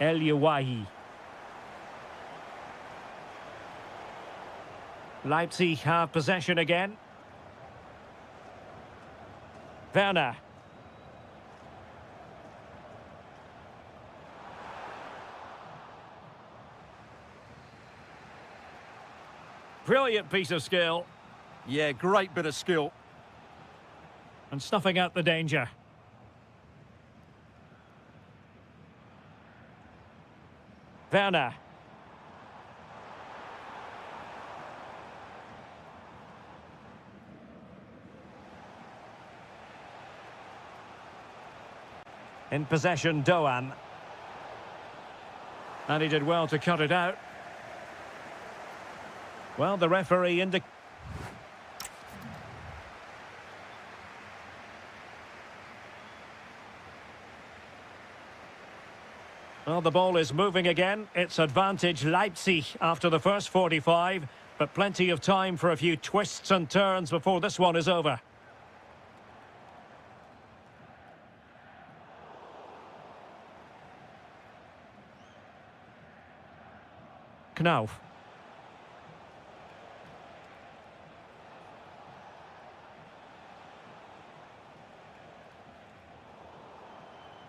El Yawahi. Leipzig have possession again. Werner. Brilliant piece of skill. Yeah, great bit of skill. And snuffing out the danger. Werner. In possession, Doan. And he did well to cut it out. Well, the referee indicates... Well, the ball is moving again. It's advantage Leipzig after the first 45, but plenty of time for a few twists and turns before this one is over. Knauf.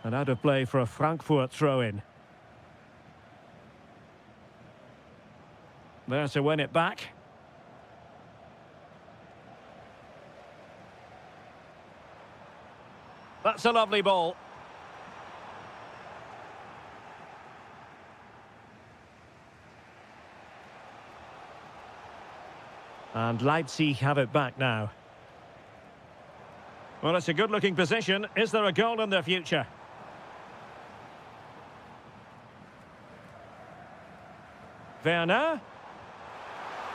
And out of play for a Frankfurt throw-in. There to win it back. That's a lovely ball. And Leipzig have it back now. Well, it's a good-looking position. Is there a goal in their future? Werner.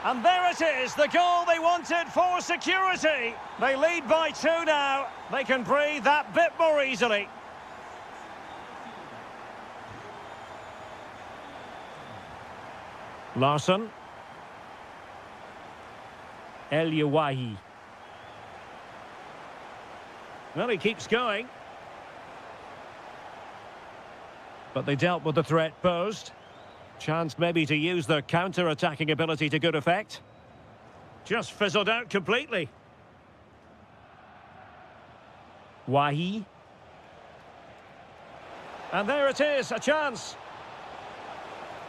And there it is, the goal they wanted for security. They lead by 2 now. They can breathe that bit more easily. Larsson. El Yawahi. Well, he keeps going. But they dealt with the threat posed. Chance maybe to use their counter-attacking ability to good effect. Just fizzled out completely. Wahi. And there it is, a chance.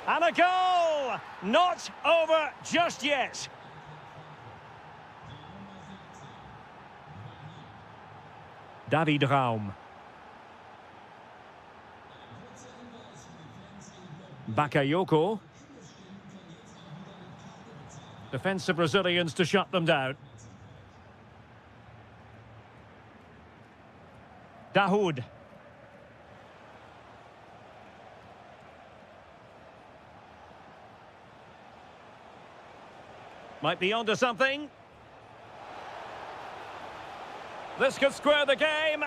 And a goal! Not over just yet. David Raum. Bakayoko. Defensive Brazilians to shut them down. Dahoud. Might be onto something. This could square the game,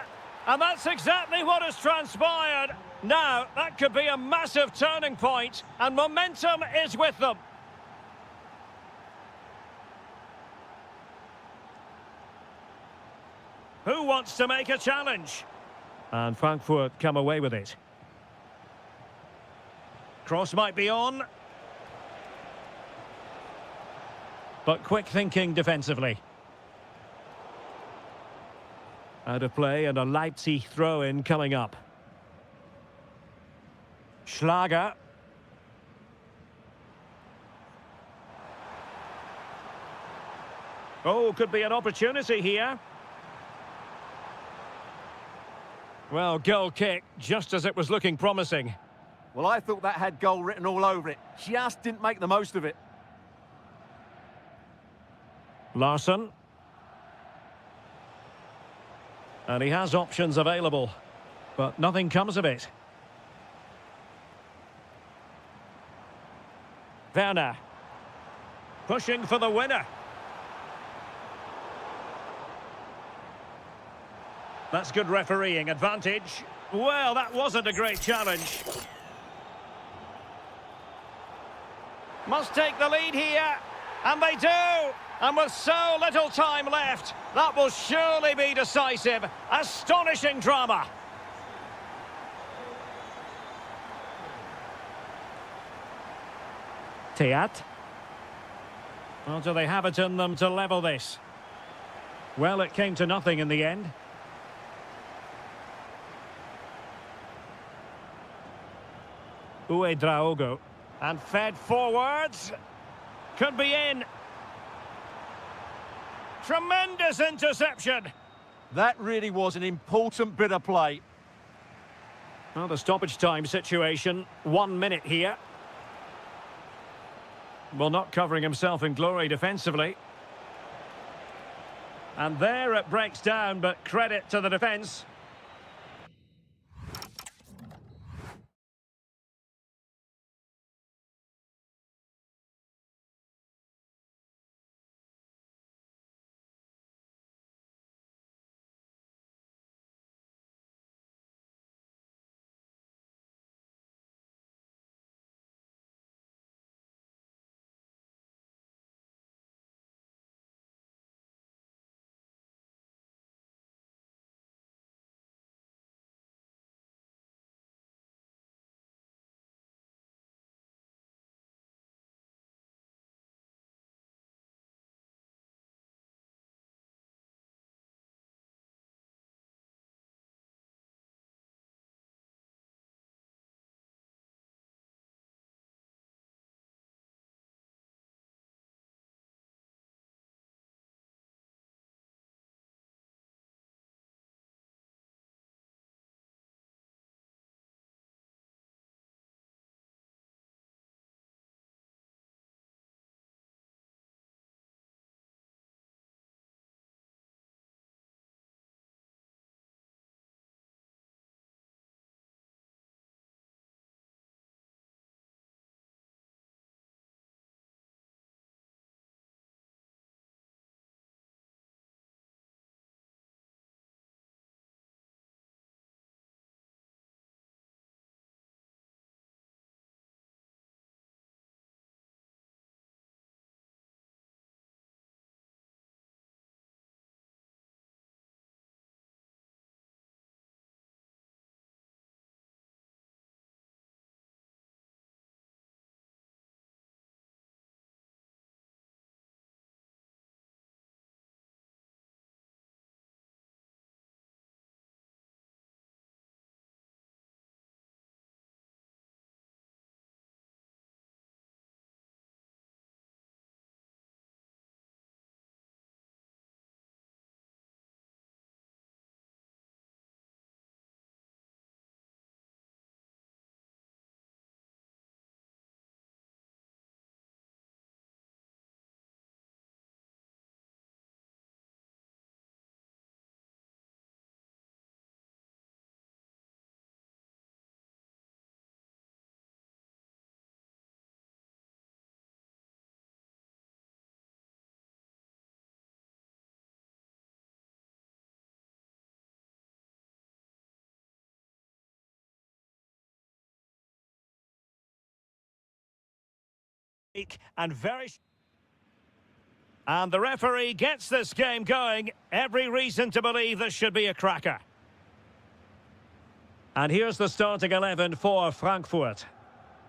and that's exactly what has transpired. Now, that could be a massive turning point, and momentum is with them. Who wants to make a challenge? And Frankfurt come away with it. Cross might be on. But quick thinking defensively. Out of play and a Leipzig throw-in coming up. Schlager. Oh, could be an opportunity here. Well, goal kick, just as it was looking promising. Well, I thought that had goal written all over it. Just didn't make the most of it. Larsson. And he has options available, but nothing comes of it. Werner. Pushing for the winner. That's good refereeing advantage. Well, that wasn't a great challenge. Must take the lead here, and they do. And with so little time left, that will surely be decisive. Astonishing drama. Teat. Well, do they have it in them to level this? Well, it came to nothing in the end. Draogo. And fed forwards. Could be in. Tremendous interception. That really was an important bit of play. Well, the stoppage time situation, 1 minute here. Well, not covering himself in glory defensively. And there it breaks down, but credit to the defence. And and the referee gets this game going. Every reason to believe this should be a cracker. And here's the starting 11 for Frankfurt.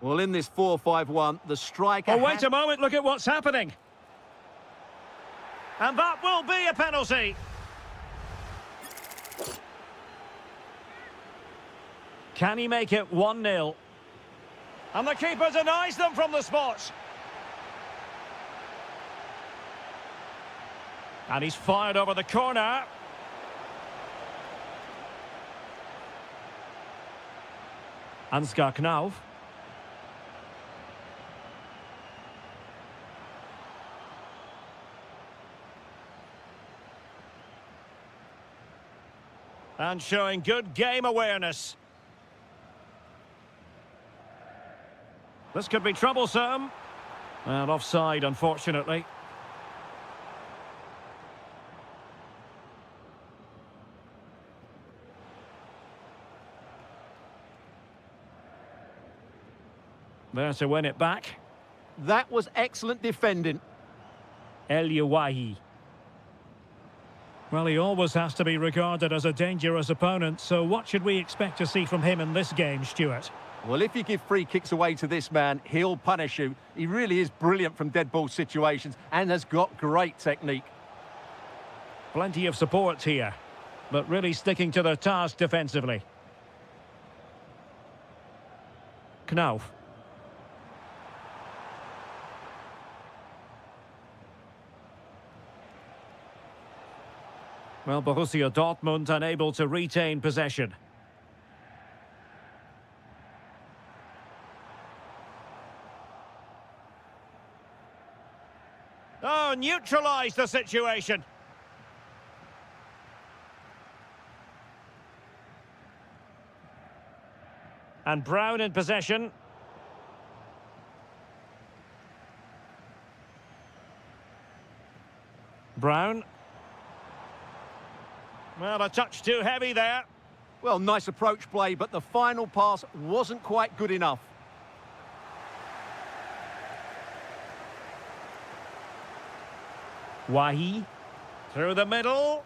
Well, in this 4-5-1, the striker... Oh, wait a moment, look at what's happening. And that will be a penalty. Can he make it 1-0? And the keeper denies them from the spot. And he's fired over the corner. Ansgar Knauf. And showing good game awareness. This could be troublesome. And offside, unfortunately. There to win it back. That was excellent defending. El Yawahi. Well, he always has to be regarded as a dangerous opponent, so what should we expect to see from him in this game, Stuart? Well, if you give free kicks away to this man, he'll punish you. He really is brilliant from dead ball situations and has got great technique. Plenty of support here, but really sticking to their task defensively. Knauf. Well, Borussia Dortmund unable to retain possession. Oh, neutralise the situation. And Brown in possession. Brown. Well, a touch too heavy there. Well, nice approach play, but the final pass wasn't quite good enough. Wahi. Through the middle.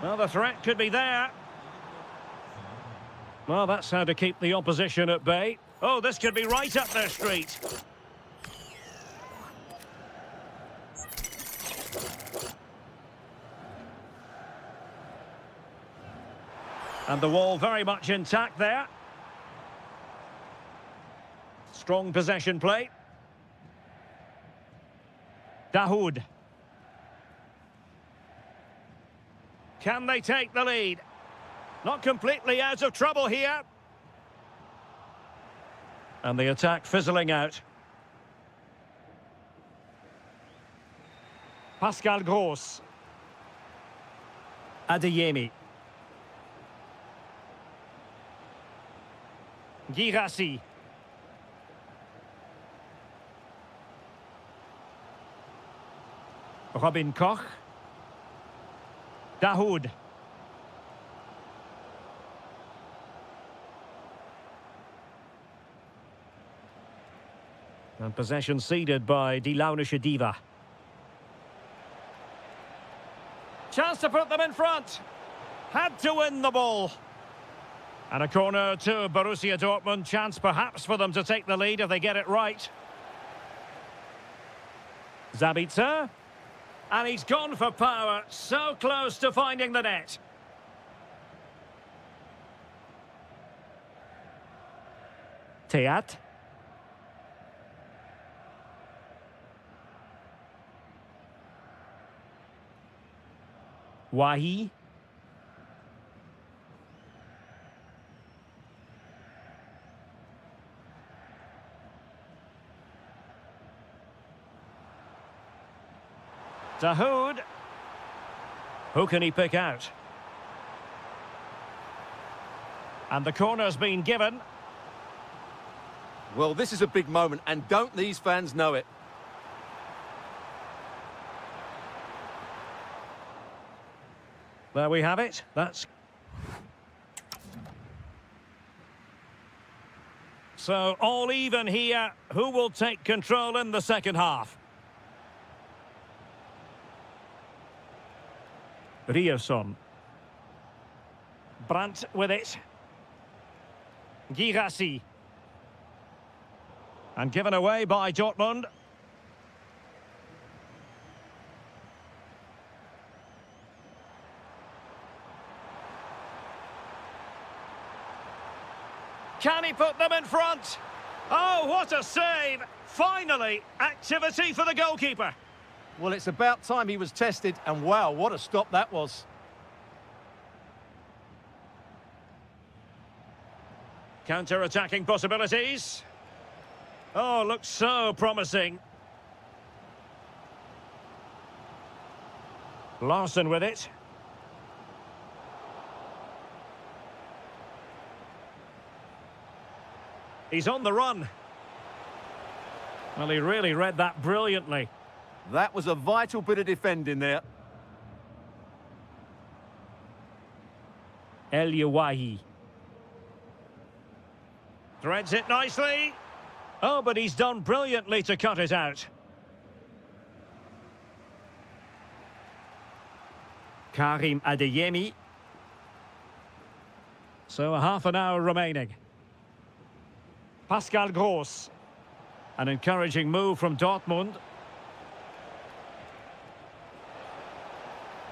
Well, the threat could be there. Well, that's how to keep the opposition at bay. Oh, this could be right up their street. And the wall very much intact there. Strong possession play. Dahoud. Can they take the lead? Not completely out of trouble here. And the attack fizzling out. Pascal Gross. Adeyemi. Girassi. Robin Koch. Dahoud. And possession ceded by Die Launische Diva. Chance to put them in front. Had to win the ball. And a corner to Borussia Dortmund. Chance perhaps for them to take the lead if they get it right. Zabitzer. And he's gone for power. So close to finding the net. Teat. Wahi. Dahoud. Who can he pick out? And the corner's been given. Well, this is a big moment, and don't these fans know it? There we have it. That's... So, all even here. Who will take control in the second half? Rierson. Brandt with it. Girassi. And given away by Dortmund. Can he put them in front? Oh, what a save! Finally, activity for the goalkeeper. Well, it's about time he was tested, and wow, what a stop that was. Counter-attacking possibilities. Oh, looks so promising. Larson with it. He's on the run. Well, he really read that brilliantly. That was a vital bit of defending there. El Yawahi. Threads it nicely. Oh, but he's done brilliantly to cut it out. Karim Adeyemi. So a half an hour remaining. Pascal Gross. An encouraging move from Dortmund.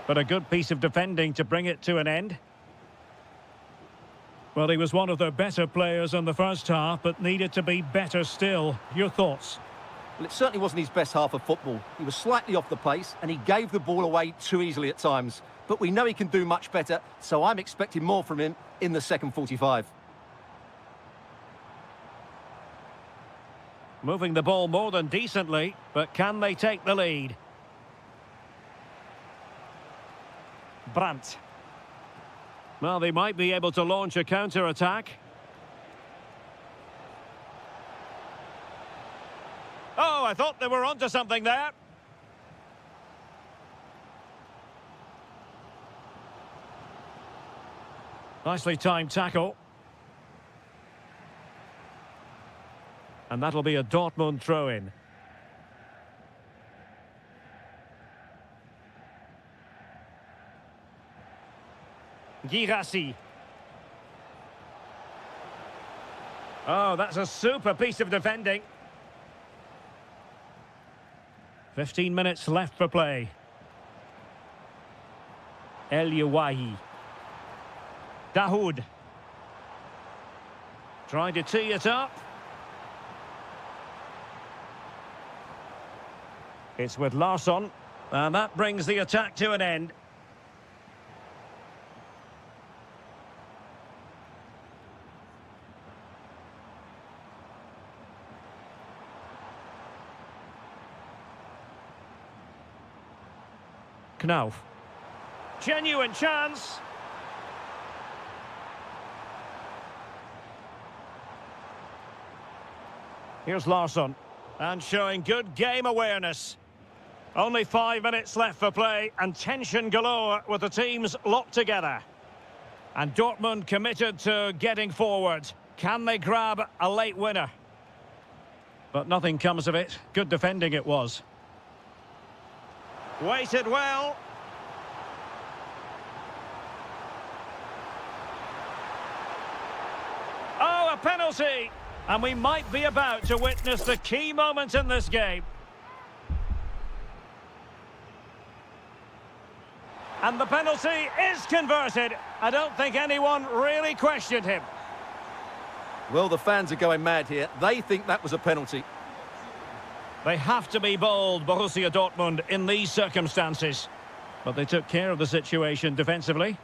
But a good piece of defending to bring it to an end. Well, he was one of the better players in the first half, but needed to be better still. Your thoughts? Well, it certainly wasn't his best half of football. He was slightly off the pace, and he gave the ball away too easily at times. But we know he can do much better, so I'm expecting more from him in the second 45. Moving the ball more than decently, but can they take the lead? Brandt. Well, they might be able to launch a counter-attack. Oh, I thought they were onto something there. Nicely timed tackle. And that'll be a Dortmund throw-in. Girassi. Oh, that's a super piece of defending. 15 minutes left for play. El Yawahi. Dahoud. Trying to tee it up. It's with Larsson. And that brings the attack to an end. Knauf. Genuine chance. Here's Larsson. And showing good game awareness. Only 5 minutes left for play and tension galore with the teams locked together. And Dortmund committed to getting forward. Can they grab a late winner? But nothing comes of it. Good defending it was. Waited well. Oh, a penalty! And we might be about to witness the key moment in this game. And the penalty is converted. I don't think anyone really questioned him. Well, the fans are going mad here. They think that was a penalty. They have to be bold, Borussia Dortmund, in these circumstances. But they took care of the situation defensively.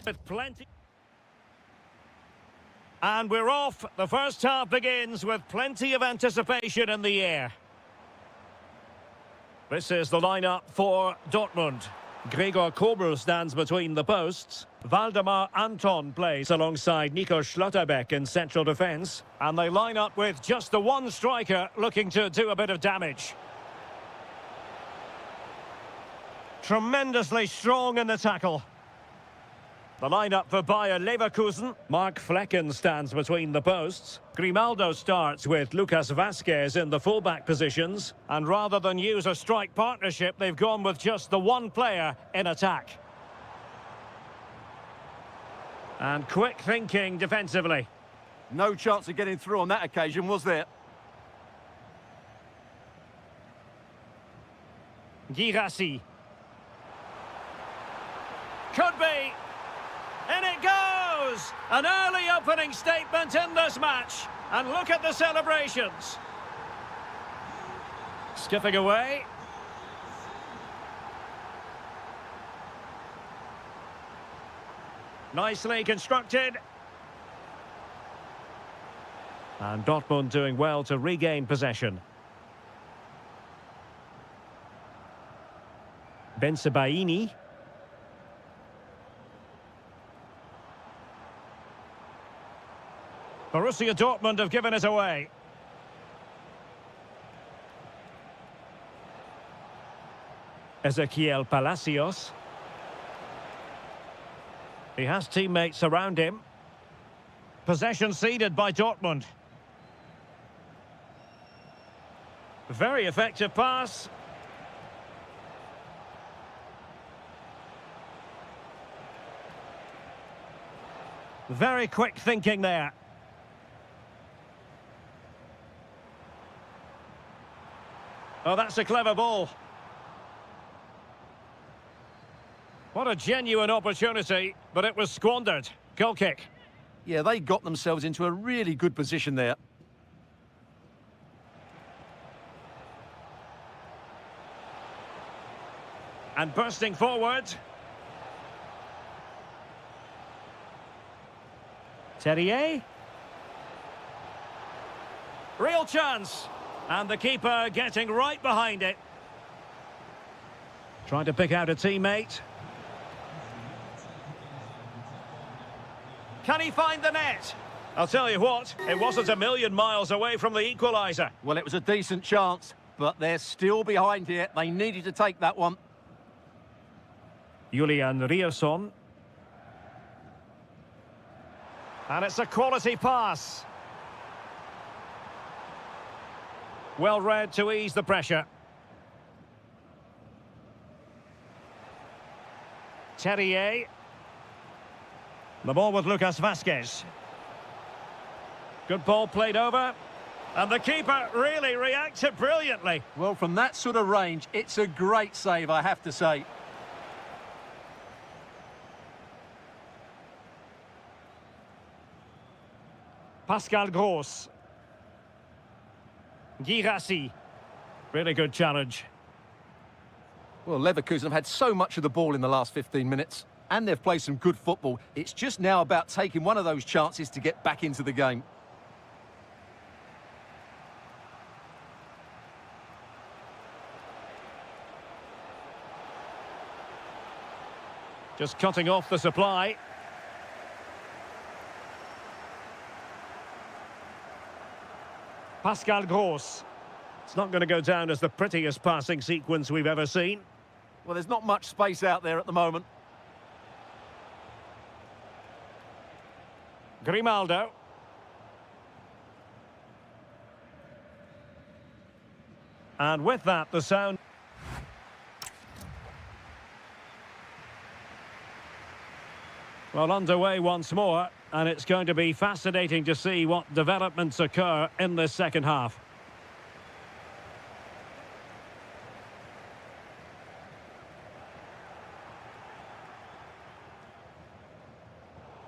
With plenty. And we're off. The first half begins with plenty of anticipation in the air. This is the lineup for Dortmund. Gregor Kobel stands between the posts. Waldemar Anton plays alongside Nico Schlotterbeck in central defence. And they line up with just the one striker looking to do a bit of damage. Tremendously strong in the tackle. The lineup for Bayer Leverkusen. Mark Flecken stands between the posts. Grimaldo starts with Lucas Vasquez in the fullback positions. And rather than use a strike partnership, they've gone with just the one player in attack. And quick thinking defensively. No chance of getting through on that occasion, was there? Girassi. Could be. In it goes! An early opening statement in this match. And look at the celebrations. Skipping away. Nicely constructed. And Dortmund doing well to regain possession. Bensebaini. Borussia Dortmund have given it away. Ezequiel Palacios. He has teammates around him. Possession ceded by Dortmund. Very effective pass. Very quick thinking there. Oh, that's a clever ball. What a genuine opportunity, but it was squandered. Goal kick. Yeah, they got themselves into a really good position there. And bursting forward. Terrier. Real chance. And the keeper getting right behind it. Trying to pick out a teammate. Can he find the net? I'll tell you what, it wasn't a million miles away from the equaliser. Well, it was a decent chance, but they're still behind here. They needed to take that one. Julian Rierson. And it's a quality pass. Well read to ease the pressure. Terrier. The ball with Lucas Vasquez. Good ball played over. And the keeper really reacted brilliantly. Well, from that sort of range, it's a great save, I have to say. Pascal Gross. Girassi. Really good challenge. Well, Leverkusen have had so much of the ball in the last 15 minutes, and they've played some good football. It's just now about taking one of those chances to get back into the game. Just cutting off the supply. Pascal Gross. It's not going to go down as the prettiest passing sequence we've ever seen. Well, there's not much space out there at the moment. Grimaldo. And with that, the sound... Well, underway once more, and it's going to be fascinating to see what developments occur in this second half.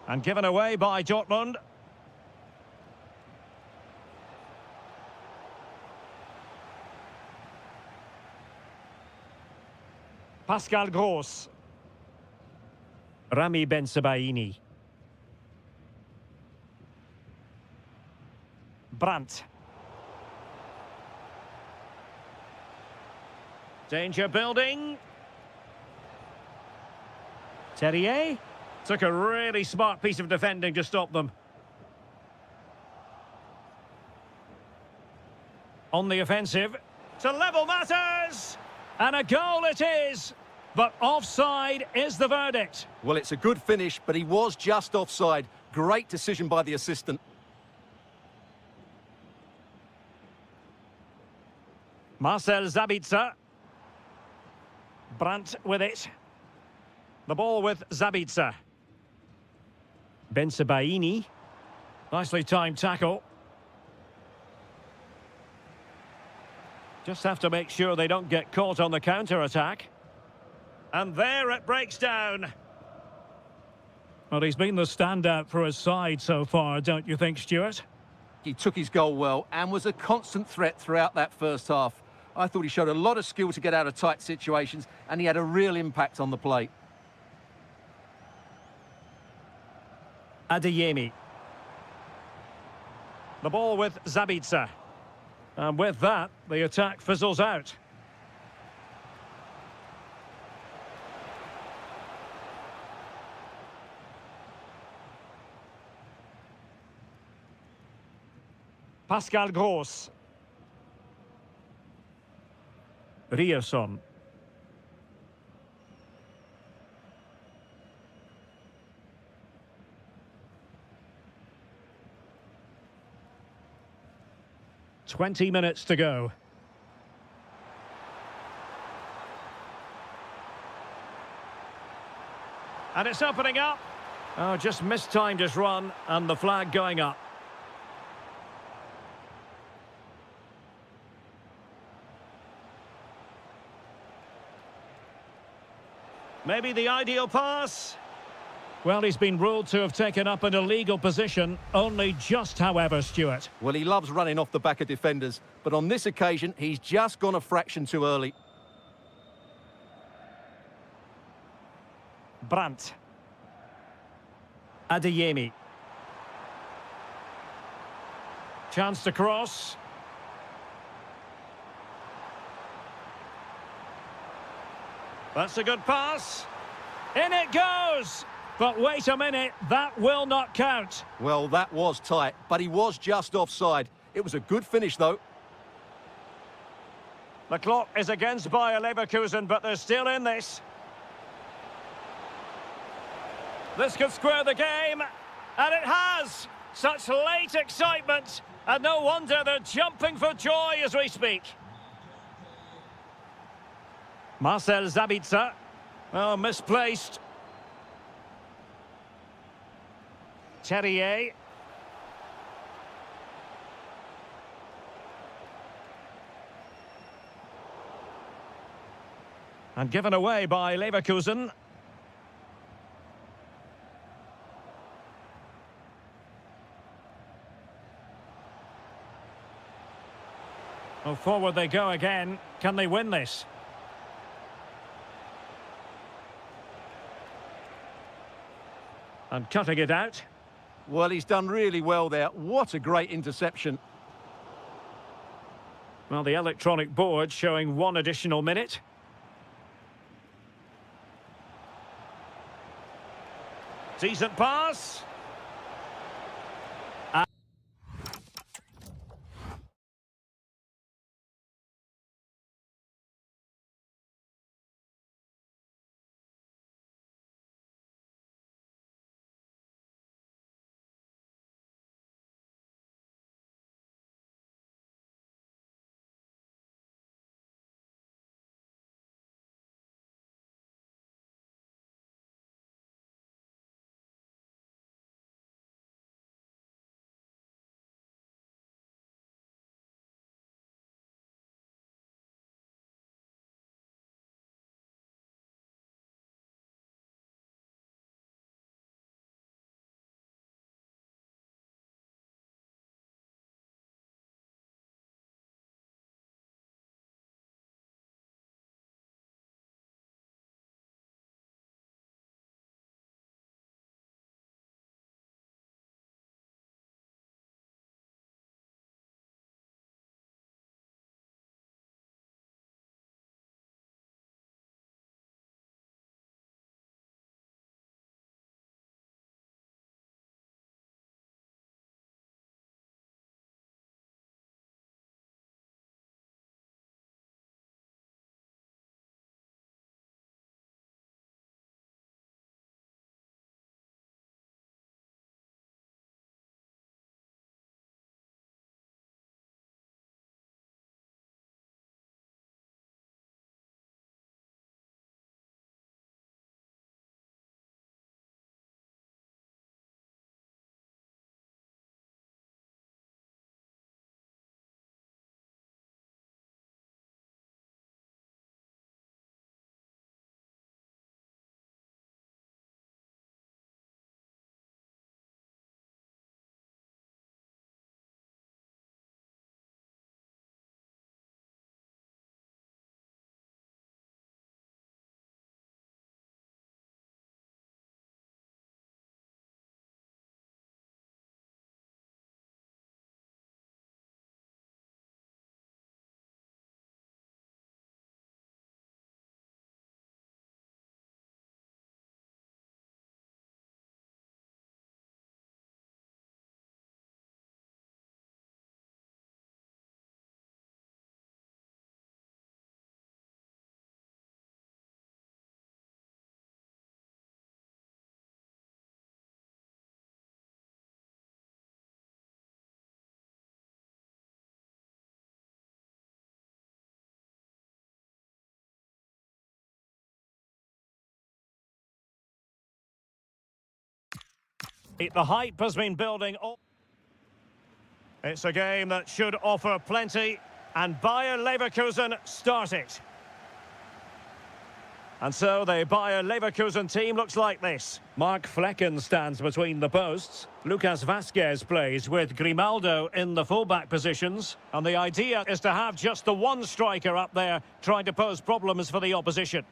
And given away by Dortmund. Pascal Gross. Rami Bensebaini. Brandt. Danger building. Terrier took a really smart piece of defending to stop them. On the offensive, to level matters! And a goal it is! But offside is the verdict. Well, it's a good finish, but he was just offside. Great decision by the assistant. Marcel Zabitzer. Brandt with it. The ball with Zabitzer. Bensebaini. Nicely timed tackle. Just have to make sure they don't get caught on the counter-attack. And there it breaks down. Well, he's been the standout for his side so far, don't you think, Stuart? He took his goal well and was a constant threat throughout that first half. I thought he showed a lot of skill to get out of tight situations, and he had a real impact on the play. Adeyemi. The ball with Zabitzer. And with that, the attack fizzles out. Pascal Gross. Rierson. "20 minutes to go. And it's opening up. Oh, just mistimed his run, and the flag going up. Maybe the ideal pass. Well, he's been ruled to have taken up an illegal position, only just, however, Stuart. Well, he loves running off the back of defenders, but on this occasion, he's just gone a fraction too early. Brandt. Adeyemi. Chance to cross. That's a good pass. In it goes! But wait a minute, that will not count. Well, that was tight, but he was just offside. It was a good finish, though. The clock is against Bayer Leverkusen, but they're still in this. This could square the game, and it has! Such late excitement, and no wonder they're jumping for joy as we speak. Marcel Zabitzer. Oh, misplaced. Terrier. And given away by Leverkusen. Oh, forward they go again. Can they win this? And cutting it out. Well, he's done really well there. What a great interception. Well, the electronic board showing 1 additional minute. Decent pass. The hype has been building. It's a game that should offer plenty, and Bayer Leverkusen start it. And so the Bayer Leverkusen team looks like this. Mark Flecken stands between the posts. Lucas Vazquez plays with Grimaldo in the fullback positions. And the idea is to have just the one striker up there trying to pose problems for the opposition.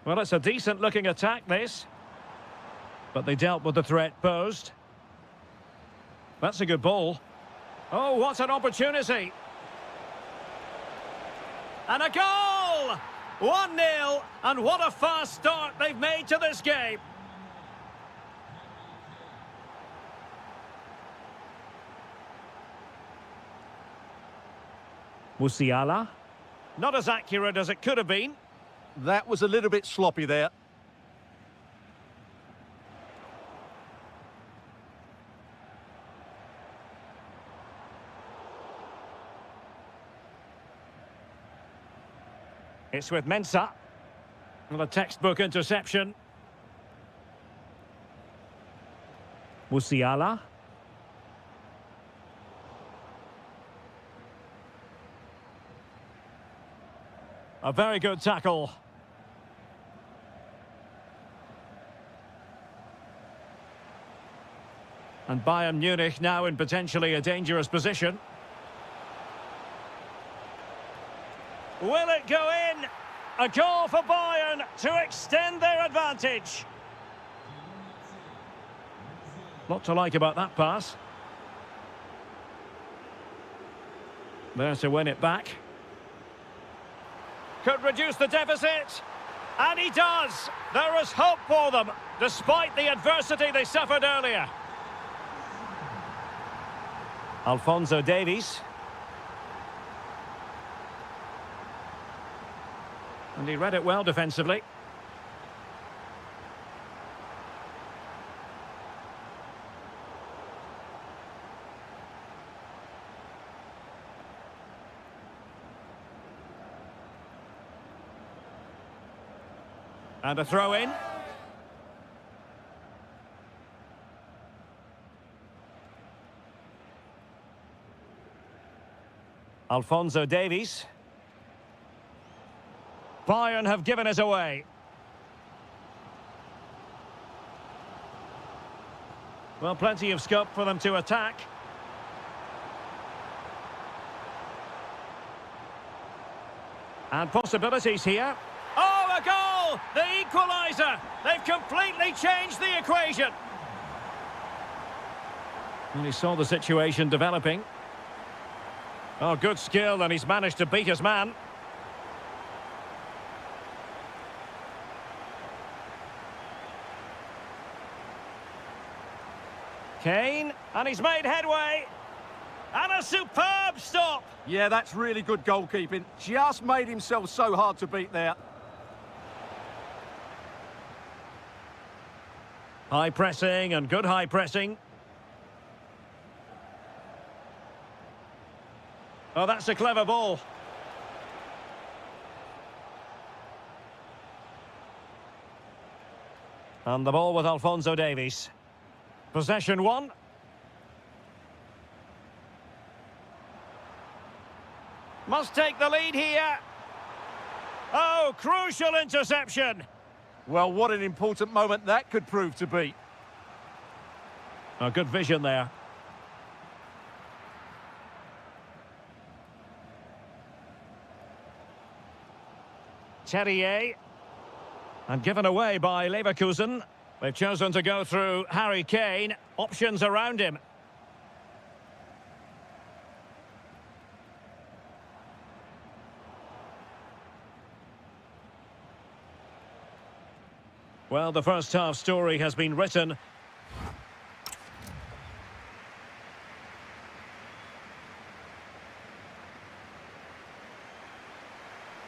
Well, it's a decent-looking attack, this. But they dealt with the threat posed. That's a good ball. Oh, what an opportunity. And a goal! 1-0, and what a fast start they've made to this game. Musiala. Not as accurate as it could have been. That was a little bit sloppy there. It's with Mensah. With a textbook interception. Musiala. A very good tackle. And Bayern Munich now in potentially a dangerous position. Will it go in? A goal for Bayern to extend their advantage. Lot to like about that pass. There to win it back. Could reduce the deficit. And he does. There is hope for them, despite the adversity they suffered earlier. Alphonso Davies. And he read it well defensively. And a throw in. Alphonso Davies. Bayern have given it away. Well, plenty of scope for them to attack. And possibilities here. Oh, a goal! The equaliser! They've completely changed the equation. And he saw the situation developing. Oh, good skill, and he's managed to beat his man. Kane, and he's made headway. And a superb stop. Yeah, that's really good goalkeeping. Just made himself so hard to beat there. High pressing and good high pressing. Oh, that's a clever ball. And the ball with Alphonso Davies. Possession one. Must take the lead here. Oh, crucial interception. Well, what an important moment that could prove to be. Oh, good vision there. Terrier. And given away by Leverkusen. They've chosen to go through Harry Kane. Options around him. Well, the first half story has been written.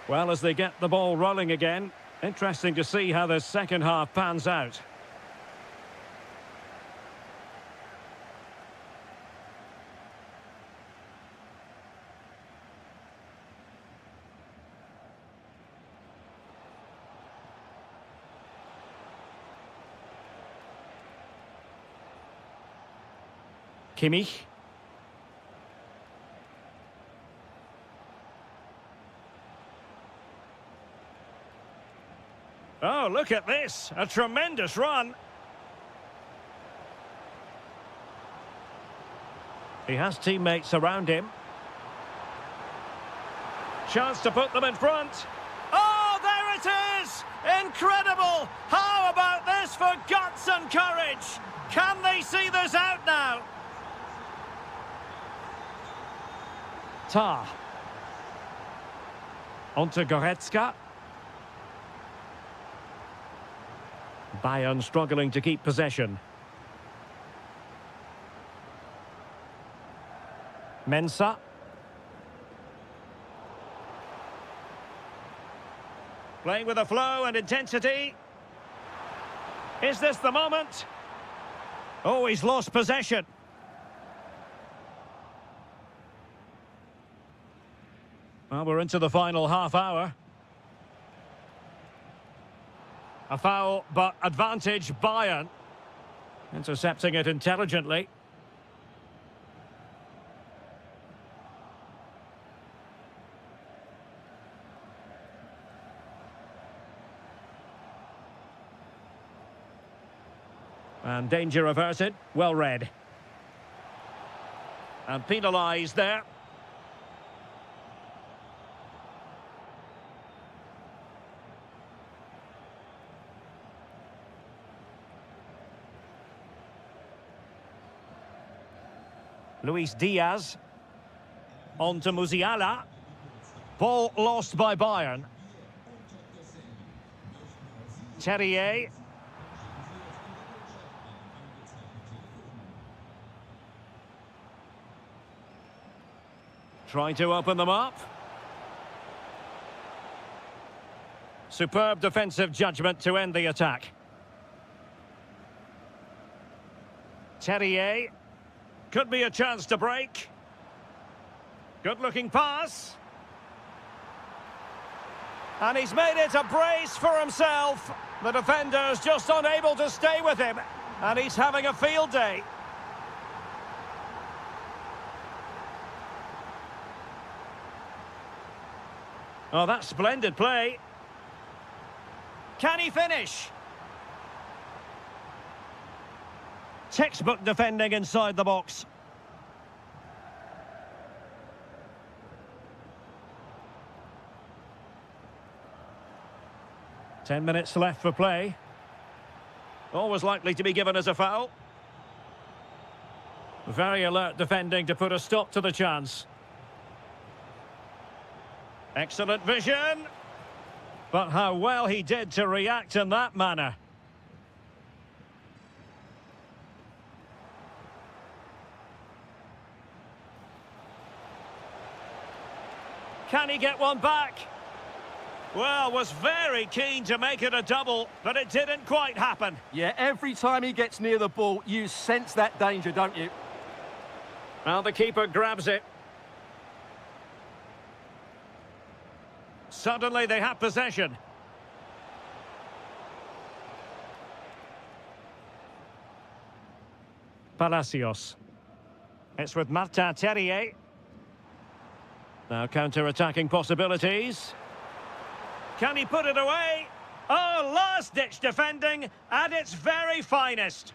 Well, as they get the ball rolling again, interesting to see how the second half pans out. Kimmich. Oh, look at this. A tremendous run. He has teammates around him. Chance to put them in front. Oh, there it is! Incredible! How about this for guts and courage? Can they see this out now? Tar. Onto Goretzka. Bayern struggling to keep possession. Mensah. Playing with a flow and intensity. Is this the moment? Oh, he's lost possession. Well, we're into the final half hour. A foul, but advantage Bayern. Intercepting it intelligently. And danger averted. Well read. And penalised there. Luis Diaz. On to Musiala. Ball lost by Bayern. Terrier. Trying to open them up. Superb defensive judgment to end the attack. Terrier. Could be a chance to break. Good-looking pass. And he's made it a brace for himself. The defender's just unable to stay with him. And he's having a field day. Oh, that's splendid play. Can he finish? Textbook defending inside the box. Ten minutes left for play. Always likely to be given as a foul. Very alert defending to put a stop to the chance. Excellent vision. But how well he did to react in that manner. Can he get one back? Well, was very keen to make it a double, but it didn't quite happen. Yeah, every time he gets near the ball, you sense that danger, don't you? Well, the keeper grabs it. Suddenly they have possession. Palacios. It's with Martin Terrier. Now counter-attacking possibilities. Can he put it away? Oh, last-ditch defending at its very finest.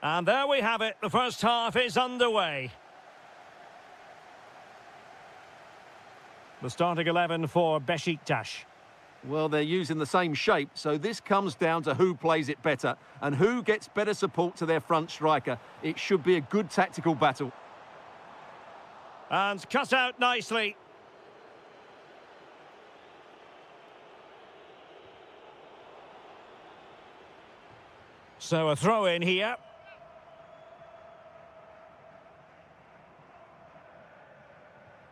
And there we have it. The first half is underway. The starting 11 for Besiktas. Well, they're using the same shape, so this comes down to who plays it better and who gets better support to their front striker. It should be a good tactical battle. And cut out nicely. So a throw in here.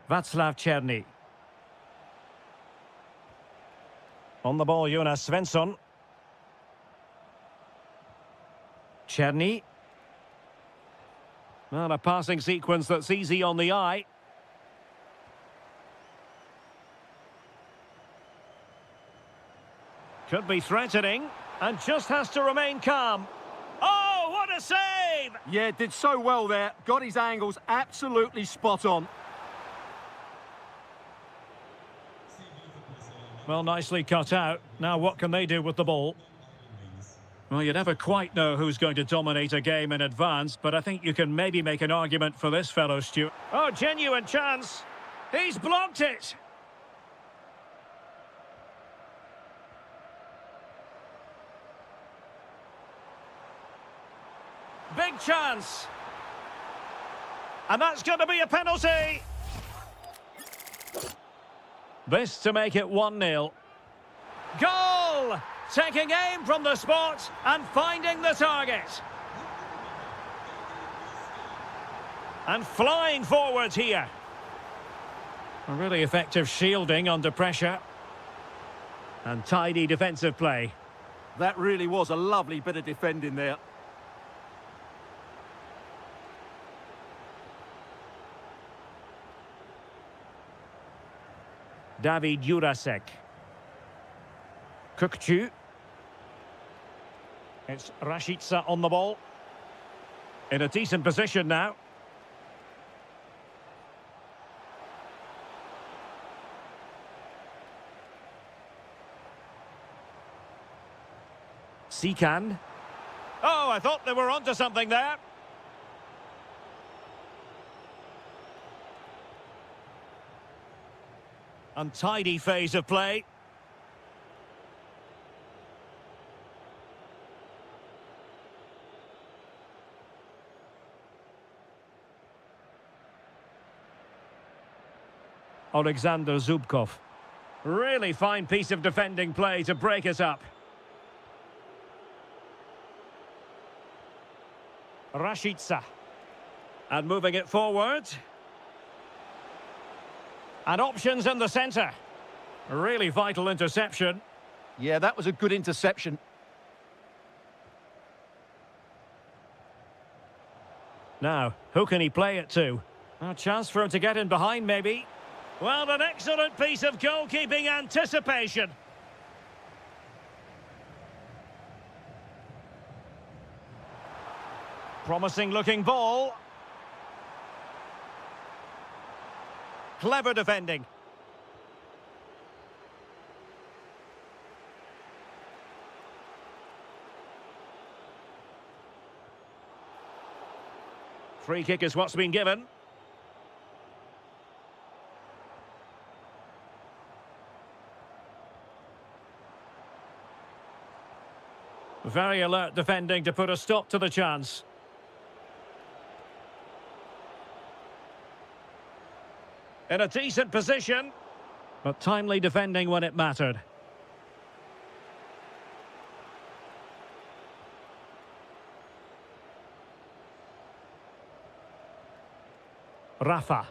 Václav Černý. On the ball, Jonas Svensson. Černý. Well, a passing sequence that's easy on the eye. Could be threatening, and just has to remain calm. Oh, what a save! Yeah, did so well there. Got his angles absolutely spot on. Well, nicely cut out. Now what can they do with the ball? Well, you never quite know who's going to dominate a game in advance, but I think you can maybe make an argument for this fellow, Stuart. Oh, genuine chance. He's blocked it. Big chance. And that's going to be a penalty. This to make it 1-0. Goal! Taking aim from the spot and finding the target. And flying forwards here. A really effective shielding under pressure. And tidy defensive play. That really was a lovely bit of defending there. David Jurasek. Kukcu. It's Rashica on the ball. In a decent position now. Sikan. Oh, I thought they were onto something there. Untidy phase of play. Alexander Zubkov. Really fine piece of defending play to break us up. Rashica. And moving it forward. And options in the centre. Really vital interception. Yeah, that was a good interception. Now, who can he play it to? A chance for him to get in behind, maybe. Well, an excellent piece of goalkeeping anticipation. Promising looking ball. Clever defending. Free kick is what's been given. Very alert defending to put a stop to the chance. In a decent position, but timely defending when it mattered. Rafa.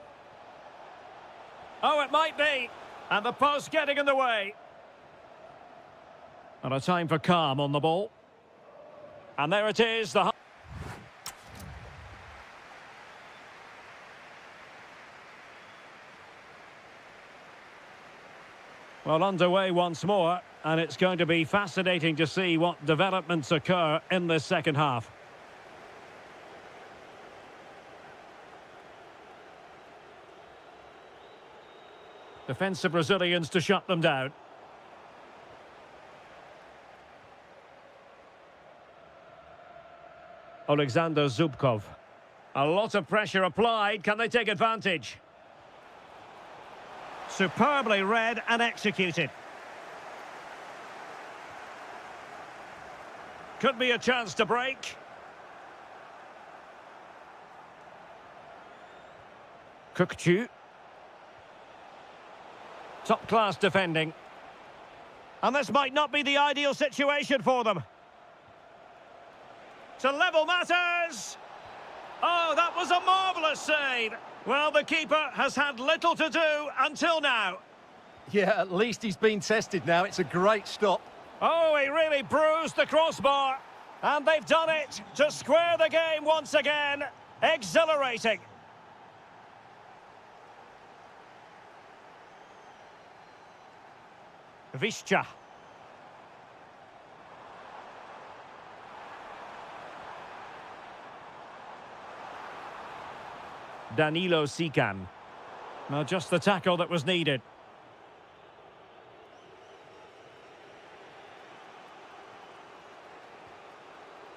Oh, it might be. And the post getting in the way. And a time for calm on the ball. And there it is. Well, underway once more. And it's going to be fascinating to see what developments occur in this second half. Defensive Brazilians to shut them down. Alexander Zubkov. A lot of pressure applied. Can they take advantage? Superbly read and executed. Could be a chance to break. Croatia II. Top-class defending. And this might not be the ideal situation for them. To level matters! Oh, that was a marvellous save! Well, the keeper has had little to do until now. Yeah, at least he's been tested now. It's a great stop. Oh, he really bruised the crossbar. And they've done it to square the game once again. Exhilarating. Bільше. Danilo Sikan. Well, just the tackle that was needed.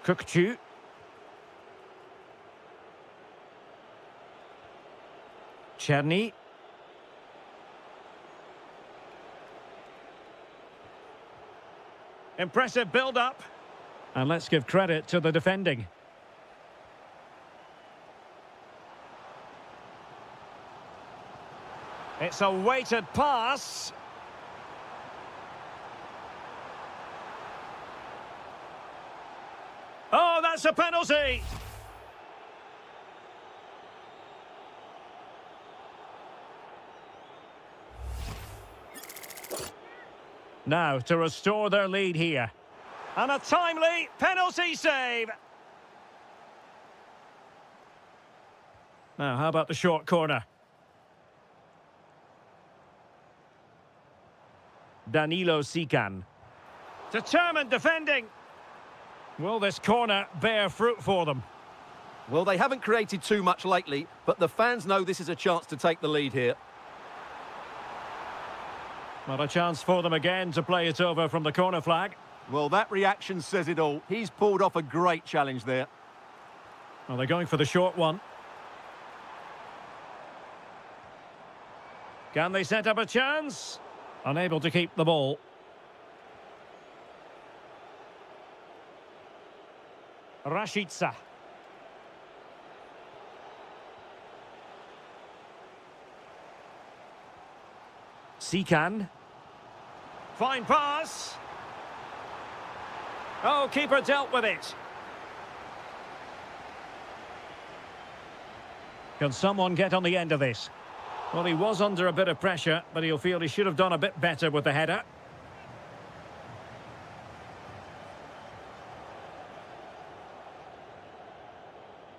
Croatia II. Czerny. Impressive build-up. And let's give credit to the defending. It's a weighted pass. Oh, that's a penalty! Now, to restore their lead here. And a timely penalty save! Now, how about the short corner? Danilo Sikan. Determined defending. Will this corner bear fruit for them? Well, they haven't created too much lately, but the fans know this is a chance to take the lead here. Not a chance for them again to play it over from the corner flag. Well, that reaction says it all. He's pulled off a great challenge there. Well, they're going for the short one. Can they set up a chance? Unable to keep the ball. Rashica. Sikan. Fine pass. Oh, keeper dealt with it. Can someone get on the end of this? Well, he was under a bit of pressure, but he'll feel he should have done a bit better with the header.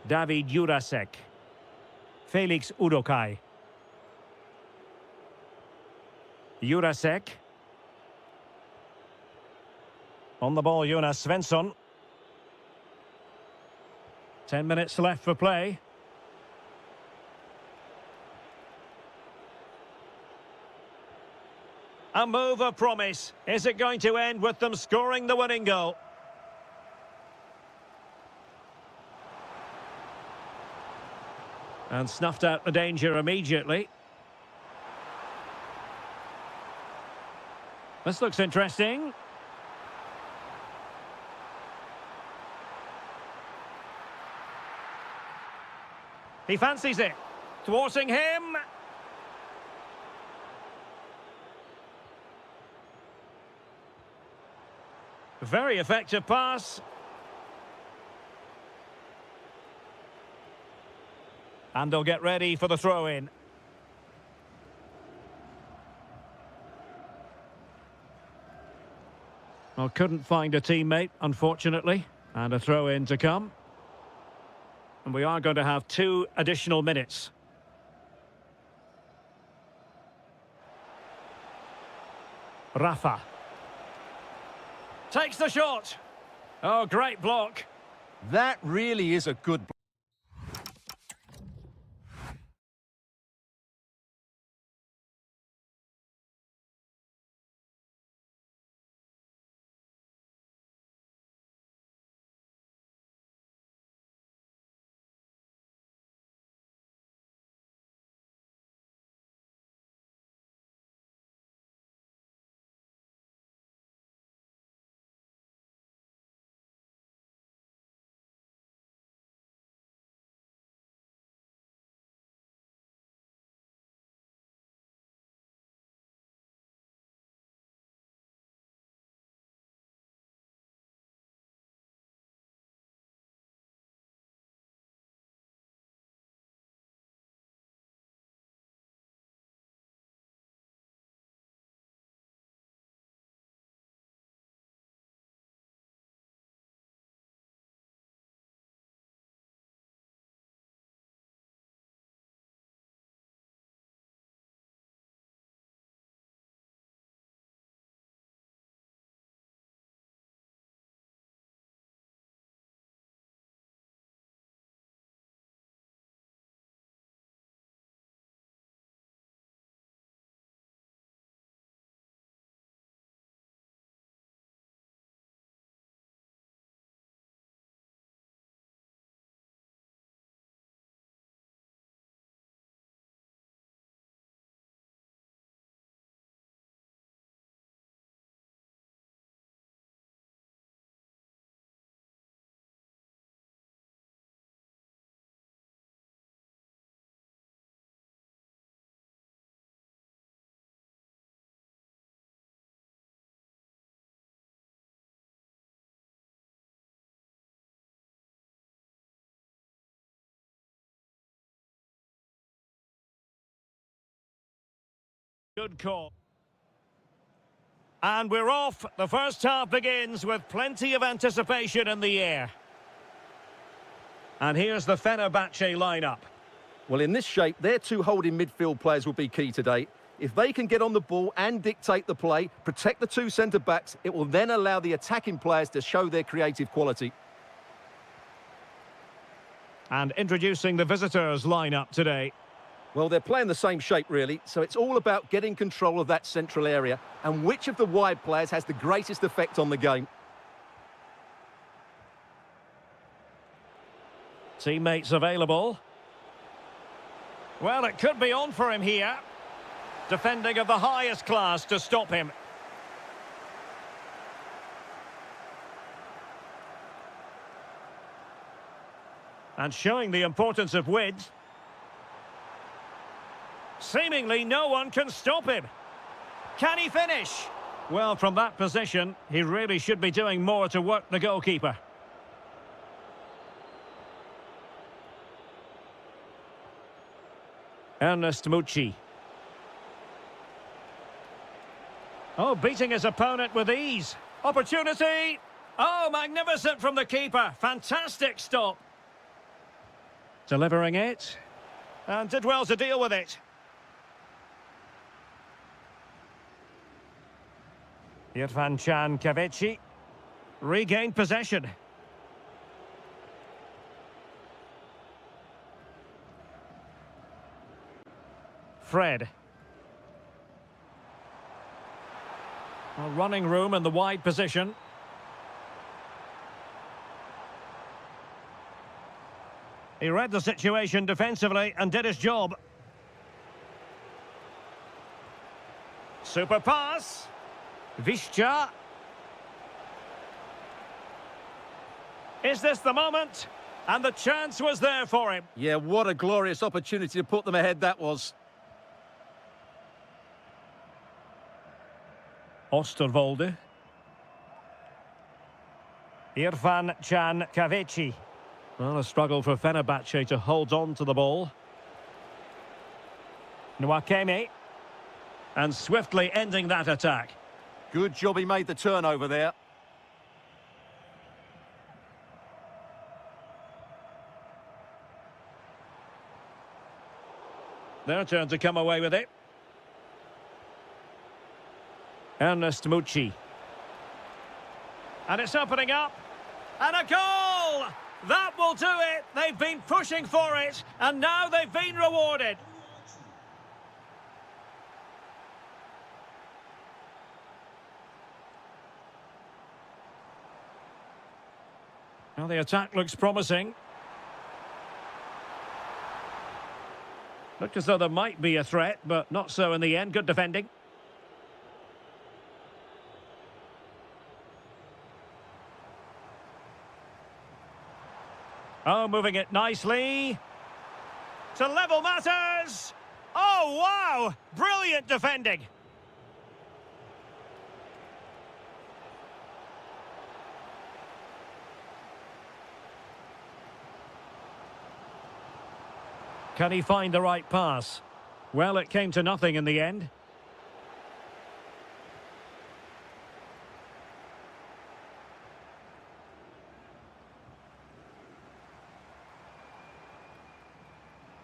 David Jurasek. Felix Udokai. Jurasek. On the ball, Jonas Svensson. 10 minutes left for play. A move of promise. Is it going to end with them scoring the winning goal? And snuffed out the danger immediately. This looks interesting. He fancies it. Thwarting him. Very effective pass. And they'll get ready for the throw-in. Well, couldn't find a teammate, unfortunately. And a throw-in to come. And we are going to have 2 additional minutes. Rafa. Takes the shot. Oh, great block. That really is a good block. Good call. And we're off. The first half begins with plenty of anticipation in the air. And here's the Fenerbahce lineup. Well, in this shape, their two holding midfield players will be key today. If they can get on the ball and dictate the play, protect the two centre-backs, it will then allow the attacking players to show their creative quality. And introducing the visitors' lineup today. Well, they're playing the same shape, really, so it's all about getting control of that central area and which of the wide players has the greatest effect on the game. Teammates available. Well, it could be on for him here. Defending of the highest class to stop him. And showing the importance of width. Seemingly no one can stop him. Can he finish? Well, from that position, he really should be doing more to work the goalkeeper. Ernest Mucci. Oh, beating his opponent with ease. Opportunity! Oh, magnificent from the keeper. Fantastic stop. Delivering it. And did well to deal with it. Irfan Can Kavici. Regained possession. Fred. Well, running room in the wide position. He read the situation defensively and did his job. Super pass. Vishcha. Is this the moment? And the chance was there for him. Yeah, what a glorious opportunity to put them ahead that was. Osterwolde. Irfan Can Kavici. Well, a struggle for Fenerbahce to hold on to the ball. Nwakeme. And swiftly ending that attack. Good job he made the turnover there. Their turn to come away with it. Ernest Mucci. And it's opening up. And a goal! That will do it. They've been pushing for it, and now they've been rewarded. Well, the attack looks promising. Looked as though there might be a threat, but not so in the end. Good defending. Oh, moving it nicely. To level matters. Oh, wow. Brilliant defending. Can he find the right pass? Well, it came to nothing in the end.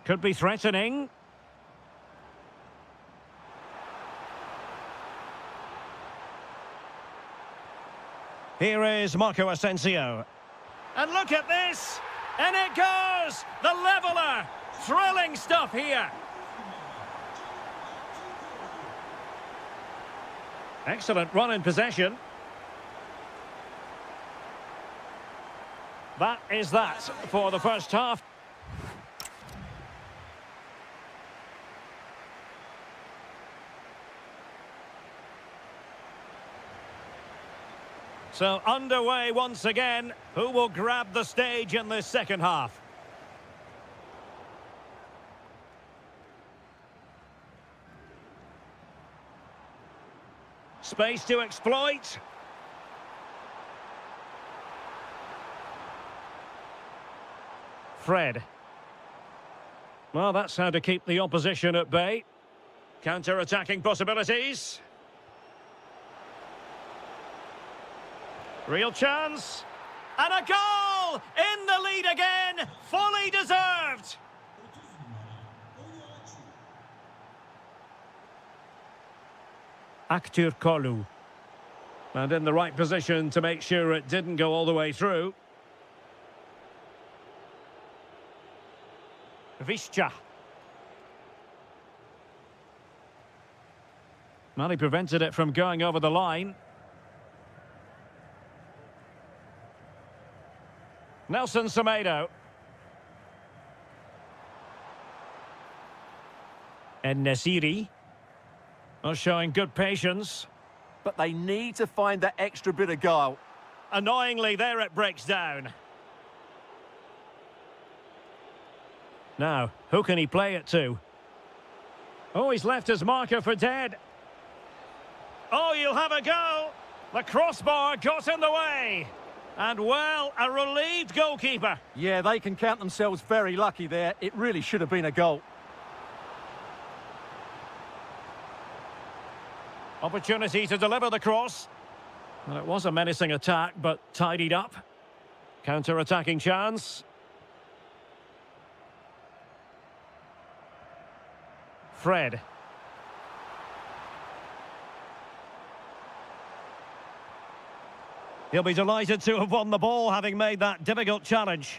Could be threatening. Here is Marco Asensio. And look at this! And it goes! The leveller! Thrilling stuff here. Excellent run in possession. That is that for the first half. So underway once again. Who will grab the stage in this second half? Space to exploit. Fred. Well, that's how to keep the opposition at bay. Counter-attacking possibilities. Real chance. And a goal! In the lead again! Fully deserved! Kolu. And in the right position to make sure it didn't go all the way through. Vizca. Well, he prevented it from going over the line. Nelson Semedo. And Nesiri. Well, showing good patience. But they need to find that extra bit of guile. Annoyingly, there it breaks down. Now, who can he play it to? Oh, he's left his marker for dead. Oh, you'll have a go. The crossbar got in the way. And, well, a relieved goalkeeper. Yeah, they can count themselves very lucky there. It really should have been a goal. Opportunity to deliver the cross. Well, it was a menacing attack, but tidied up. Counter-attacking chance. Fred. He'll be delighted to have won the ball, having made that difficult challenge.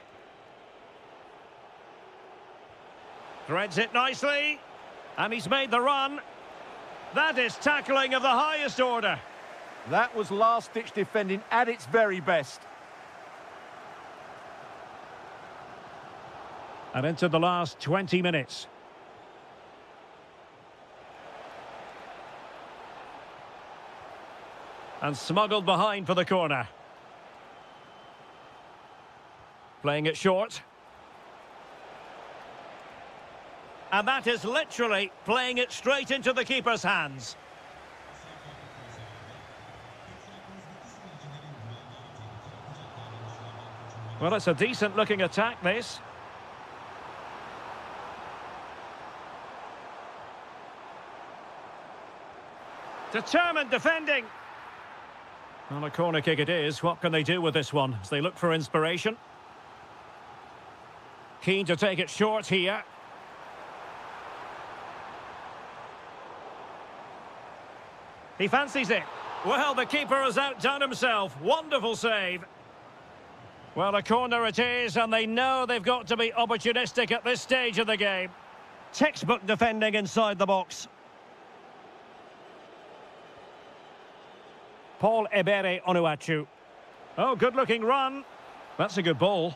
Threads it nicely. And he's made the run. That is tackling of the highest order. That was last-ditch defending at its very best. And into the last 20 minutes. And smuggled behind for the corner. Playing it short. And that is literally playing it straight into the keeper's hands. Well, it's a decent-looking attack, this. Determined defending. Well, a corner kick it is. What can they do with this one as they look for inspiration? Keen to take it short here. He fancies it. Well, the keeper has outdone himself. Wonderful save. Well, a corner it is, and they know they've got to be opportunistic at this stage of the game. Textbook defending inside the box. Paul Ebere Onuachu. Oh, good-looking run. That's a good ball.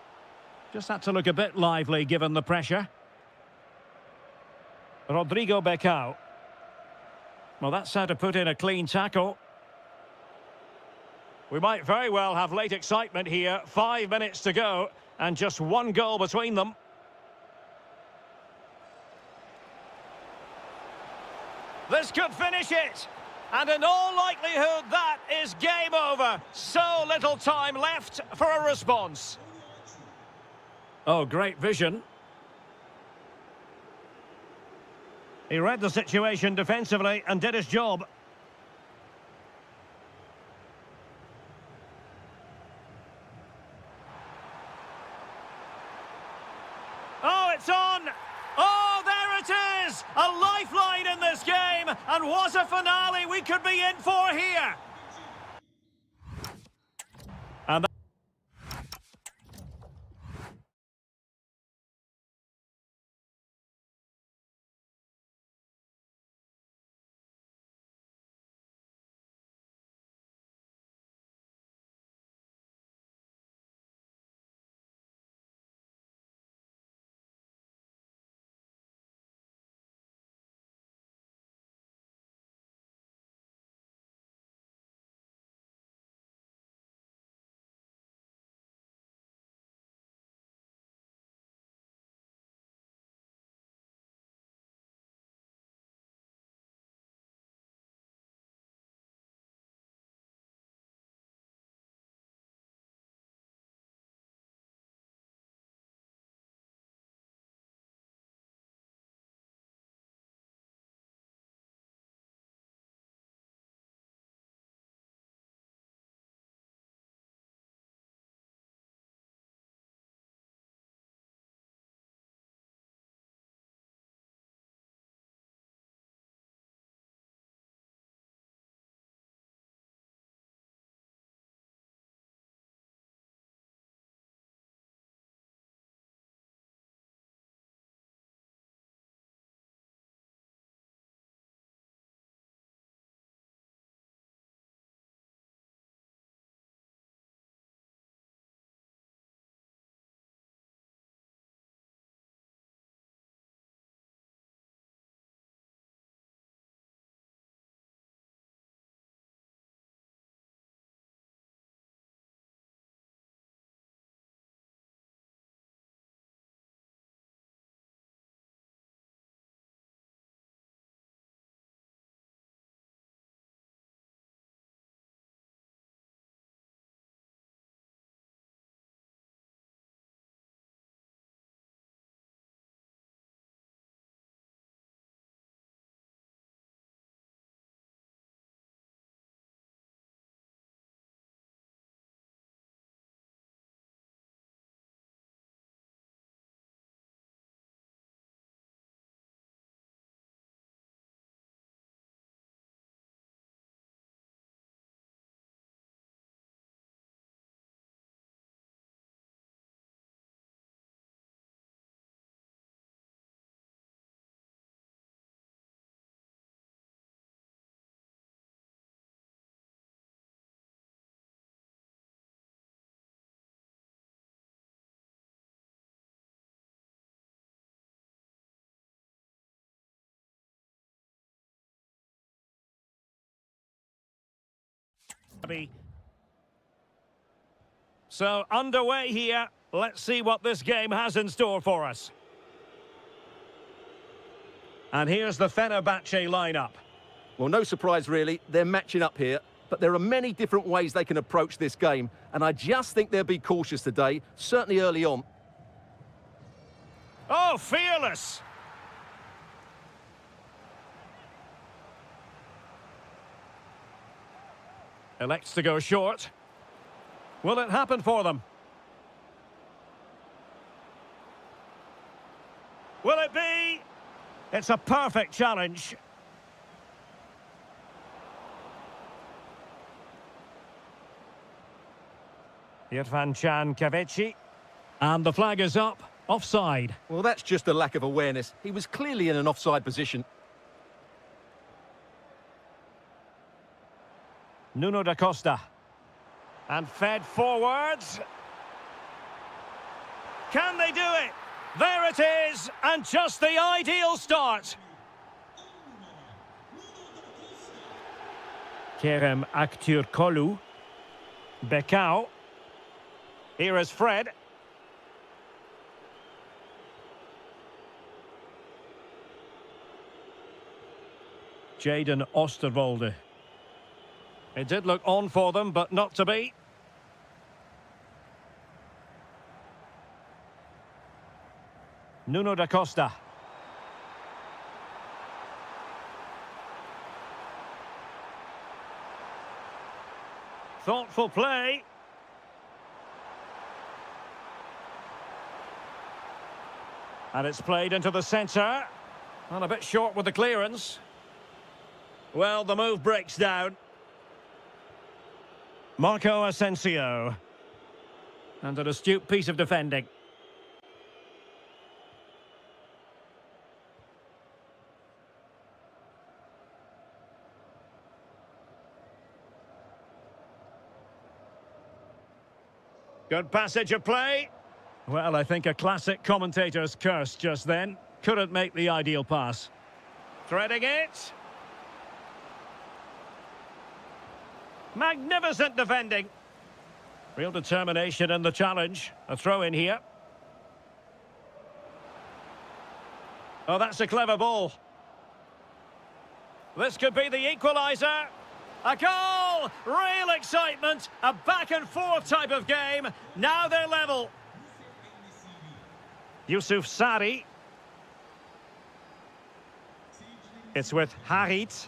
Just had to look a bit lively given the pressure. Rodrigo Becao. Well, that's how to put in a clean tackle. We might very well have late excitement here. 5 minutes to go, and just one goal between them. This could finish it. And in all likelihood, that is game over. So little time left for a response. Oh, great vision. He read the situation defensively and did his job. Oh, it's on! Oh, there it is! A lifeline in this game, and what a finale we could be in for here! And So, underway here. Let's see what this game has in store for us. And here's the Fenerbahce lineup. Well, no surprise, really. They're matching up here. But there are many different ways they can approach this game. And I just think they'll be cautious today, certainly early on. Oh, fearless! Elects to go short. Will it happen for them? Will it be? It's a perfect challenge. Irfan Can Kavechi. And the flag is up. Offside. Well, that's just a lack of awareness. He was clearly in an offside position. Nuno da Costa. And fed forwards. Can they do it? There it is, and just the ideal start. Kerem Aktürkoğlu. Bekao. Here is Fred. Jaden Osterwolde. It did look on for them, but not to be. Nuno da Costa. Thoughtful play. And it's played into the centre. And a bit short with the clearance. Well, the move breaks down. Marco Asensio. And an astute piece of defending. Good passage of play. Well, I think a classic commentator's curse just then. Couldn't make the ideal pass. Threading it. Magnificent defending. Real determination in the challenge. A throw in here. Oh, that's a clever ball. This could be the equaliser. A goal! Real excitement. A back and forth type of game. Now they're level. Yusuf Sari. It's with Harit.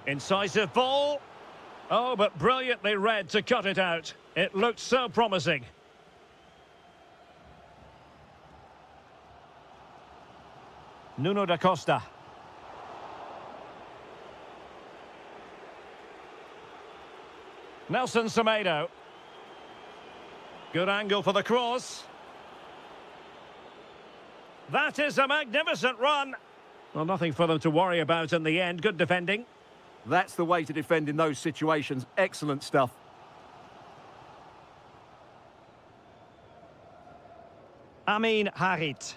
Incisive ball. Oh, but brilliantly read to cut it out. It looked so promising. Nuno da Costa. Nelson Semedo. Good angle for the cross. That is a magnificent run. Well, nothing for them to worry about in the end. Good defending. That's the way to defend in those situations. Excellent stuff. Amin Harit.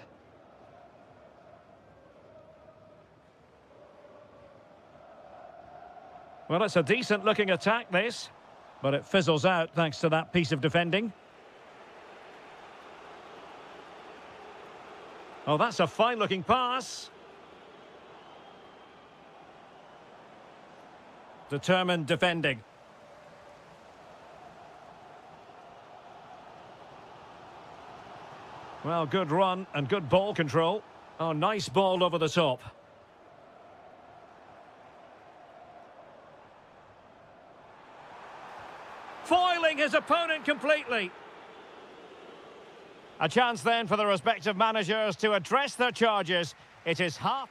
Well, it's a decent-looking attack, this. But it fizzles out thanks to that piece of defending. Oh, that's a fine-looking pass. Determined defending. Well, good run and good ball control. Oh, nice ball over the top. Foiling his opponent completely. A chance then for the respective managers to address their charges. It is half.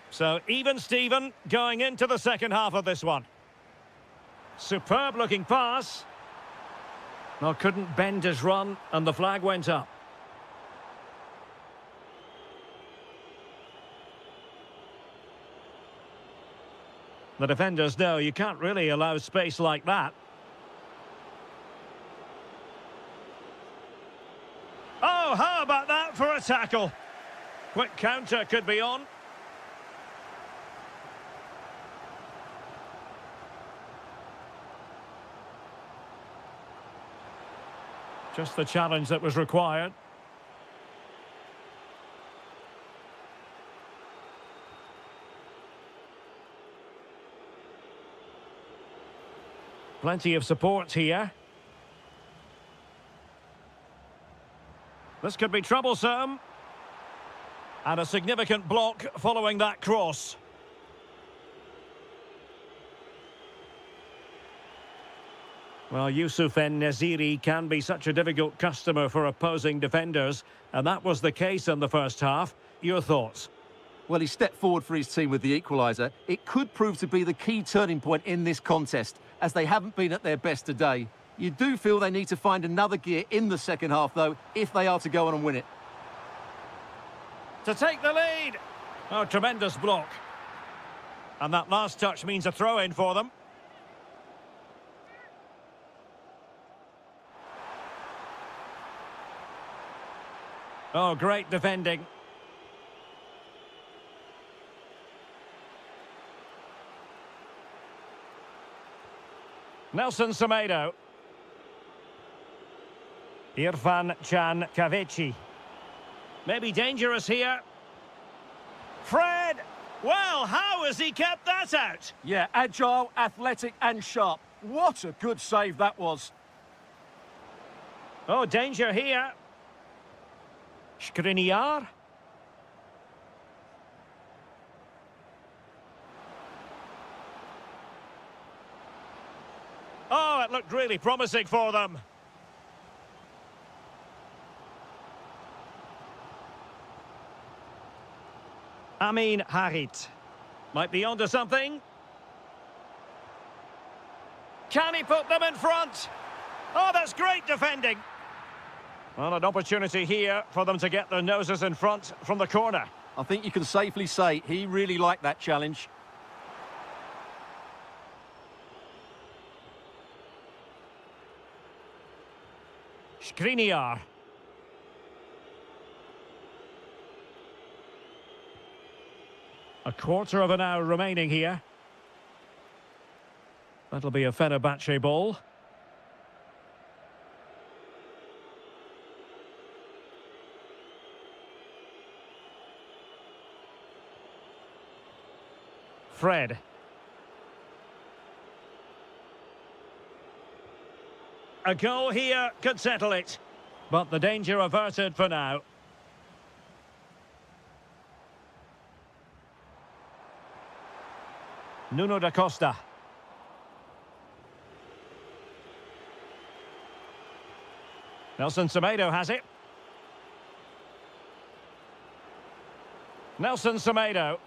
So, even Steven going into the second half of this one. Superb looking pass. Well, couldn't bend his run and the flag went up. The defenders know you can't really allow space like that. how about that for a tackle? Quick counter could be on. Just the challenge that was required. Plenty of support here. This could be troublesome. And a significant block following that cross. Well, Yusuf En-Neziri can be such a difficult customer for opposing defenders, and that was the case in the first half. Your thoughts? Well, he stepped forward for his team with the equaliser. It could prove to be the key turning point in this contest, as they haven't been at their best today. You do feel they need to find another gear in the second half, though, if they are to go on and win it. To take the lead. Oh, tremendous block. And that last touch means a throw-in for them. Oh, great defending. Nelson Semedo. Irfan Can Kavici. Maybe dangerous here. Fred! Well, how has he kept that out? Yeah, agile, athletic and sharp. What a good save that was. Oh, danger here. Skriniar. Oh, it looked really promising for them. Amin Harit. Might be onto something. Can he put them in front? Oh, that's great defending. Well, an opportunity here for them to get their noses in front from the corner. I think you can safely say he really liked that challenge. Skriniar. A quarter of an hour remaining here. That'll be a Fenerbahce ball. Fred. A goal here could settle it, but the danger averted for now. Nuno da Costa. Nelson Semedo has it. Nelson Semedo.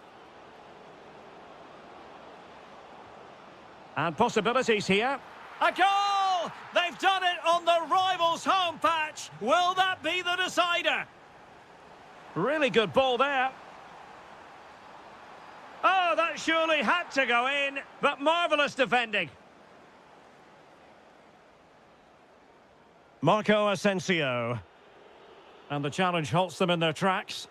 And possibilities here. A goal! They've done it on the rivals' home patch. Will that be the decider? Really good ball there. Oh, that surely had to go in, but marvellous defending. Marco Asensio. And the challenge halts them in their tracks.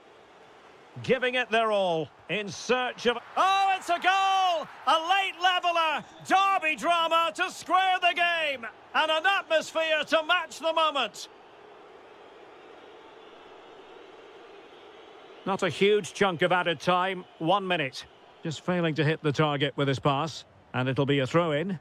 Giving it their all in search of... Oh, it's a goal! A late leveller! Derby drama to square the game! And an atmosphere to match the moment. Not a huge chunk of added time. 1 minute. Just failing to hit the target with his pass. And it'll be a throw-in.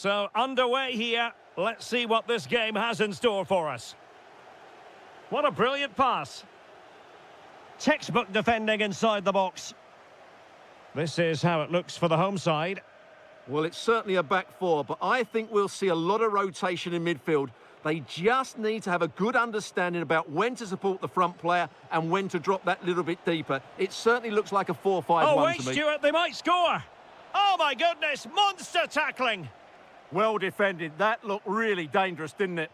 So, underway here. Let's see what this game has in store for us. What a brilliant pass. Textbook defending inside the box. This is how it looks for the home side. Well, it's certainly a back four, but I think we'll see a lot of rotation in midfield. They just need to have a good understanding about when to support the front player and when to drop that little bit deeper. It certainly looks like a 4-5-1 oh, wait, to me. Stuart, they might score. Oh, my goodness, monster tackling. Well defended. That looked really dangerous, didn't it?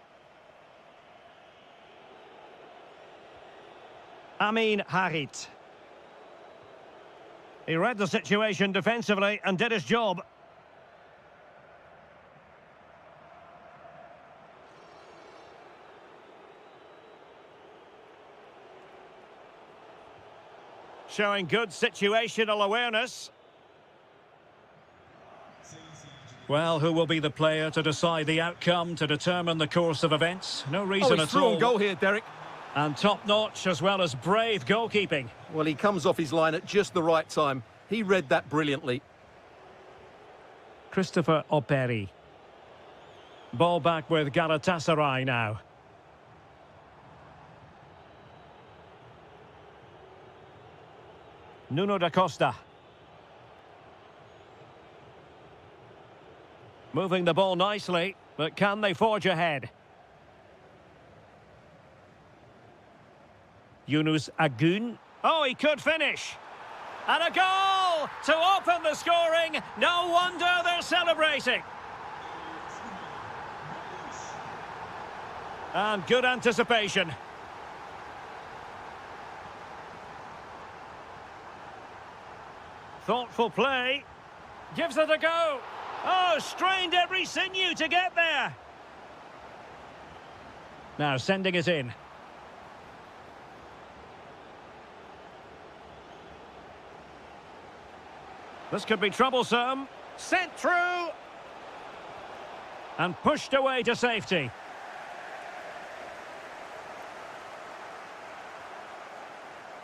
Amin Harit. He read the situation defensively and did his job. Showing good situational awareness. Well, who will be the player to decide the outcome, to determine the course of events? No reason he's at all. through on goal here, Derek. And top-notch as well as brave goalkeeping. Well, he comes off his line at just the right time. He read that brilliantly. Christopher Operi. Ball back with Galatasaray now. Nuno da Costa. Moving the ball nicely, but can they forge ahead? Yunus Agun. Oh, he could finish. And a goal to open the scoring. No wonder they're celebrating. And good anticipation. Thoughtful play. Gives it a go. Oh, strained every sinew to get there. Now sending it in. This could be troublesome. Sent through. And pushed away to safety.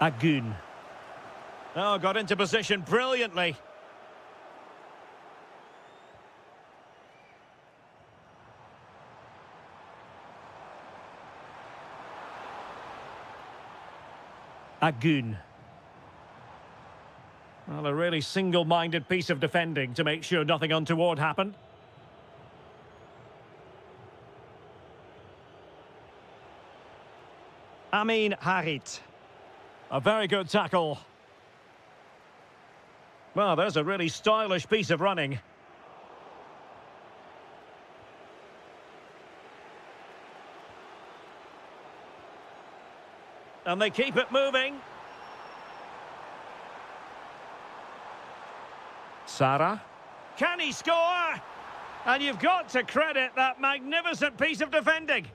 Agun. Oh, got into position brilliantly. Agun. Well, a really single-minded piece of defending to make sure nothing untoward happened. Amin Harit. A very good tackle. Well, there's a really stylish piece of running. And they keep it moving. Sara. Can he score? And you've got to credit that magnificent piece of defending.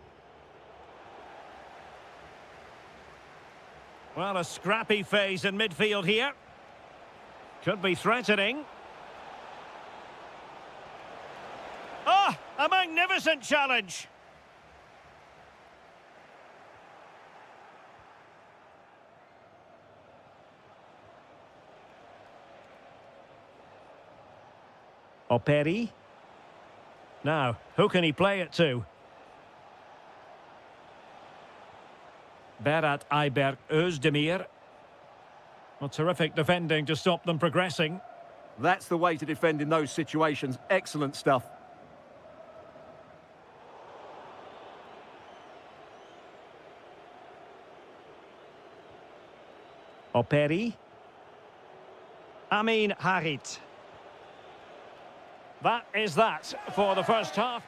Well, a scrappy phase in midfield here. Could be threatening. Oh, a magnificent challenge. Operi. Now, who can he play it to? Berat Ayberk Özdemir. Well, terrific defending to stop them progressing. That's the way to defend in those situations. Excellent stuff. Operi. Amin Harit. That is that for the first half.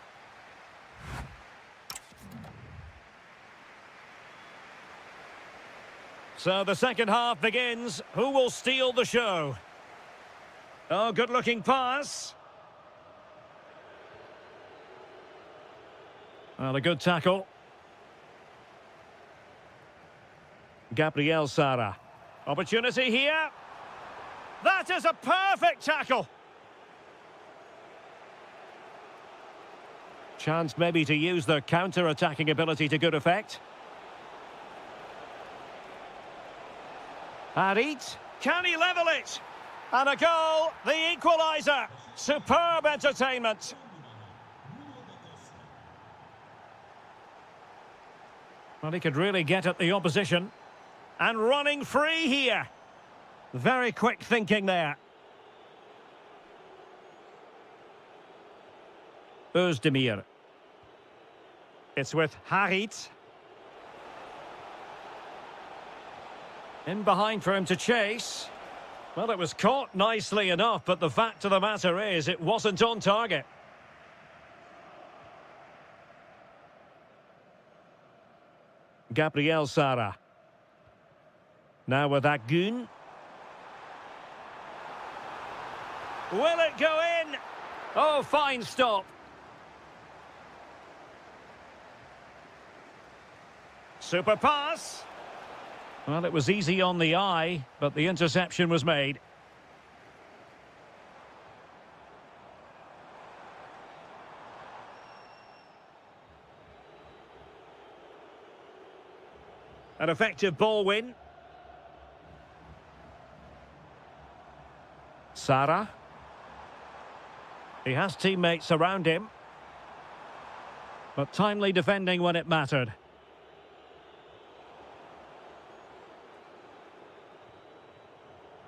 So the second half begins. Who will steal the show? Oh, good-looking pass. Well, a good tackle. Gabriel Sara. Opportunity here. That is a perfect tackle. Chance maybe to use their counter-attacking ability to good effect. Harit, can he level it? And a goal, the equaliser. Superb entertainment. Well, he could really get at the opposition. And running free here. Very quick thinking there. Özdemir. It's with Harit. In behind for him to chase. Well, it was caught nicely enough, but the fact of the matter is it wasn't on target. Gabriel Sara. Now with Agun. Will it go in? Oh, fine stop. Super pass. Well, it was easy on the eye, but the interception was made. An effective ball win. Sara. He has teammates around him, but timely defending when it mattered.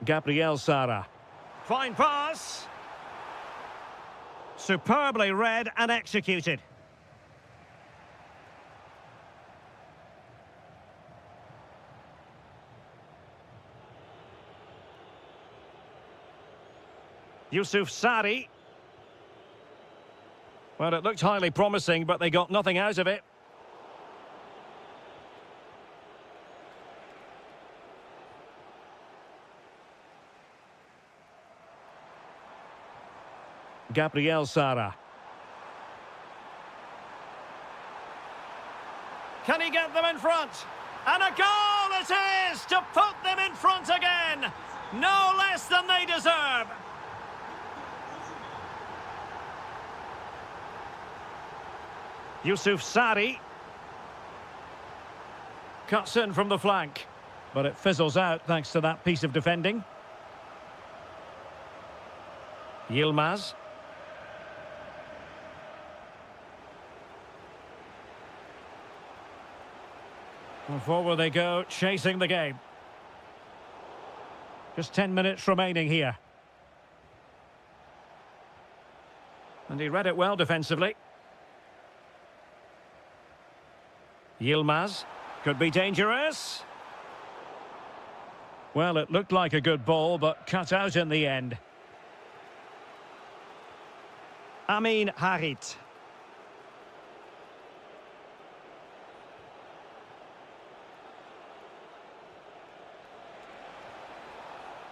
Gabriel Sara. Fine pass. Superbly read and executed. Yusuf Sari. Well, it looked highly promising, but they got nothing out of it. Gabriel Sara. Can he get them in front? And a goal it is to put them in front again. No less than they deserve. Yusuf Sari. Cuts in from the flank, but it fizzles out thanks to that piece of defending. Yilmaz. And forward they go, chasing the game. Just 10 minutes remaining here. And he read it well defensively. Yilmaz. Could be dangerous. Well, it looked like a good ball, but cut out in the end. Amin Harit.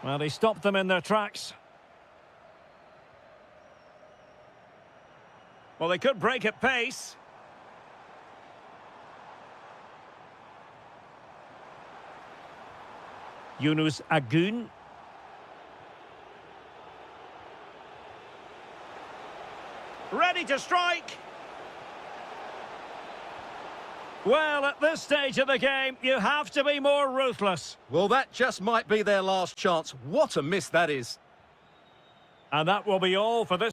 Well, he stopped them in their tracks. Well, they could break at pace. Yunus Agun. Ready to strike. Well, at this stage of the game, you have to be more ruthless. Well, that just might be their last chance. What a miss that is. And that will be all for this.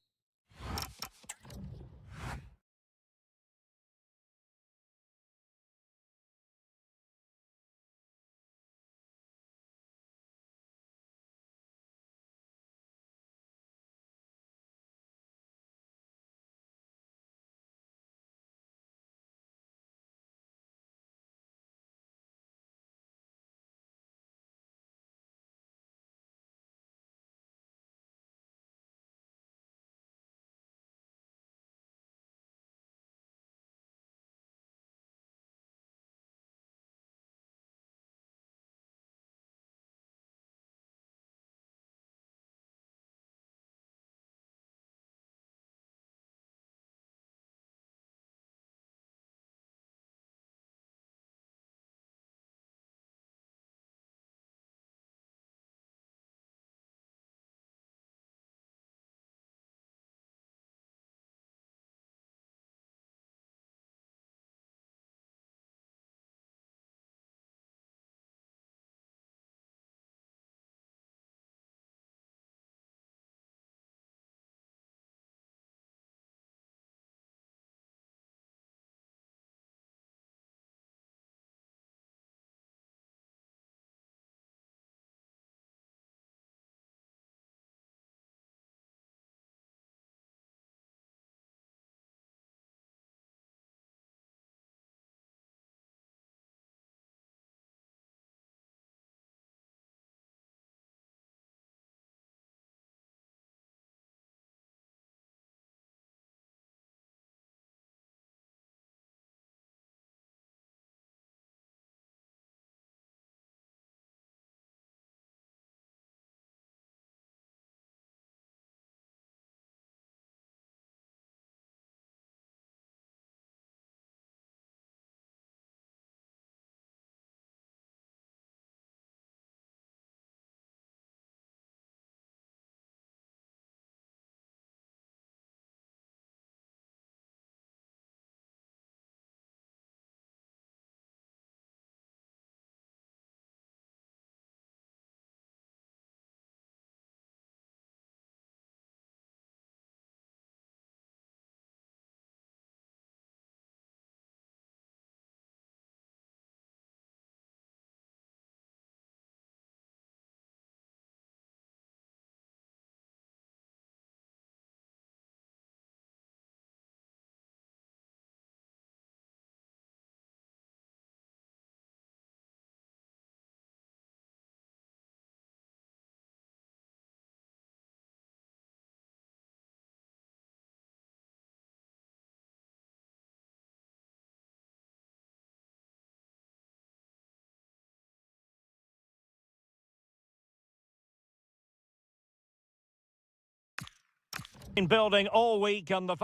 Been building all week on the...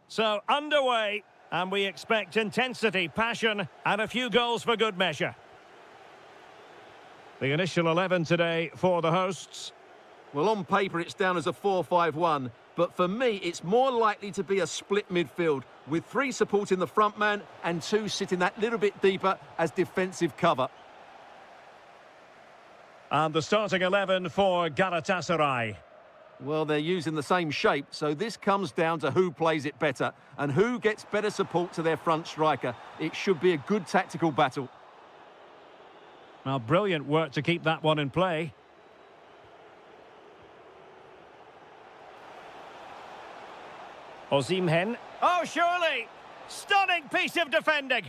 So, underway, and we expect intensity, passion, and a few goals for good measure. The initial 11 today for the hosts. Well, on paper, it's down as a 4-5-1, but for me, it's more likely to be a split midfield, with 3 supporting the front man and 2 sitting that little bit deeper as defensive cover. And the starting 11 for Galatasaray. Well, they're using the same shape, so this comes down to who plays it better and who gets better support to their front striker. It should be a good tactical battle. Well, brilliant work to keep that one in play. Osimhen. Oh, surely! Stunning piece of defending.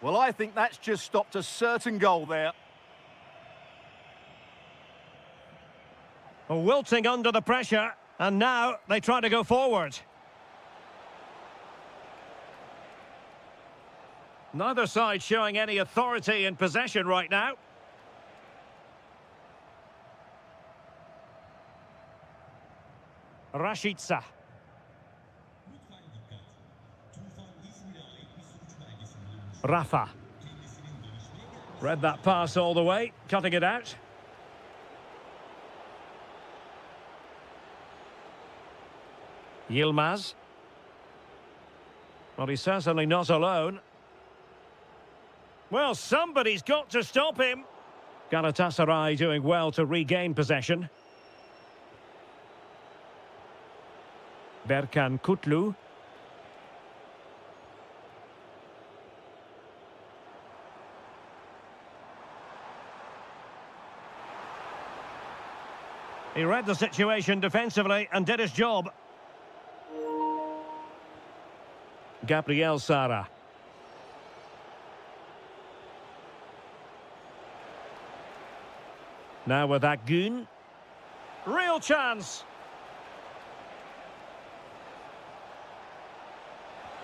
Well, I think that's just stopped a certain goal there. Wilting under the pressure, and now they try to go forward. Neither side showing any authority in possession right now. Rashica. Rafa. Read that pass all the way, cutting it out. Yilmaz. Well, he's certainly not alone. Well, somebody's got to stop him. Galatasaray doing well to regain possession. Berkan Kutlu. He read the situation defensively and did his job. Gabriel Sara. Now with Agun. Real chance.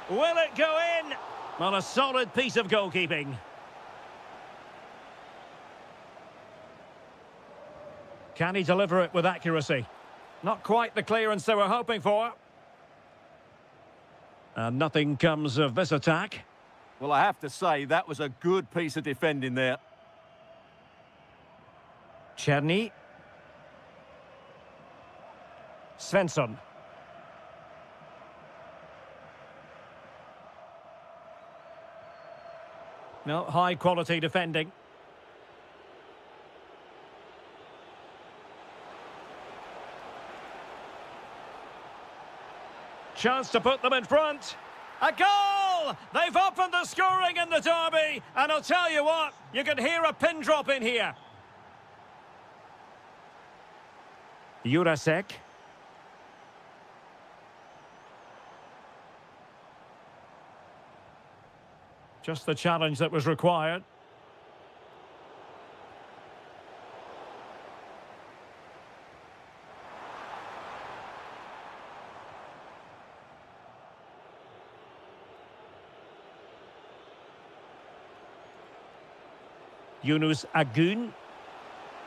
Will it go in? Well, a solid piece of goalkeeping. Can he deliver it with accuracy? Not quite the clearance they were hoping for. And nothing comes of this attack. Well, I have to say, that was a good piece of defending there. Czerny. Svensson. No, high quality defending. Chance to put them in front. A goal! They've opened the scoring in the derby, and I'll tell you what, you can hear a pin drop in here. Jurasek. Just the challenge that was required. Yunus Agun.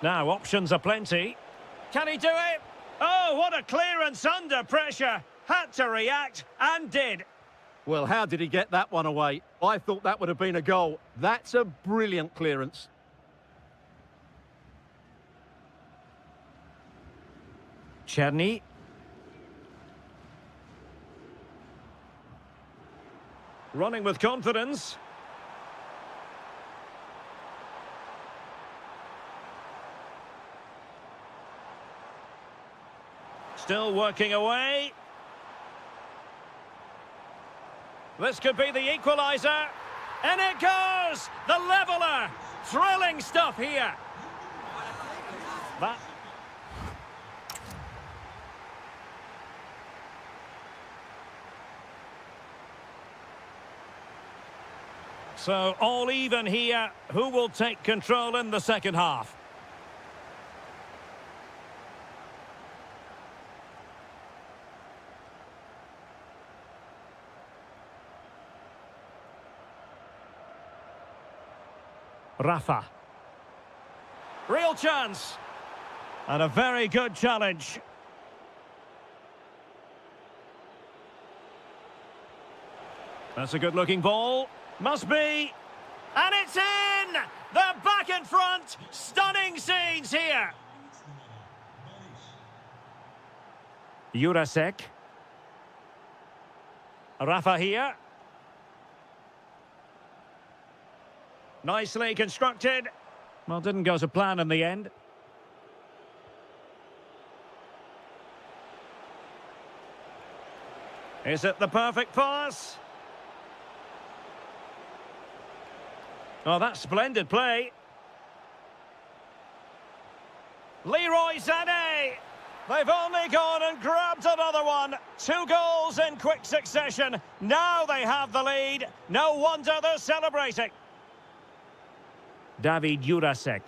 Now, options are plenty. Can he do it? Oh, what a clearance under pressure. Had to react, and did. Well, how did he get that one away? I thought that would have been a goal. That's a brilliant clearance. Czerny. Running with confidence. Still working away. This could be the equaliser. And it goes! The leveller! Thrilling stuff here. That... So, all even here. Who will take control in the second half? Rafa. Real chance. And a very good challenge. That's a good-looking ball. Must be. And it's in! They're back in front! Stunning scenes here! Jurasek. Rafa here. Nicely constructed. Well, didn't go to plan in the end. Is it the perfect pass? Oh, that's splendid play. Leroy Sané. They've only gone and grabbed another one. 2 goals in quick succession. Now they have the lead. No wonder they're celebrating. David Jurasek.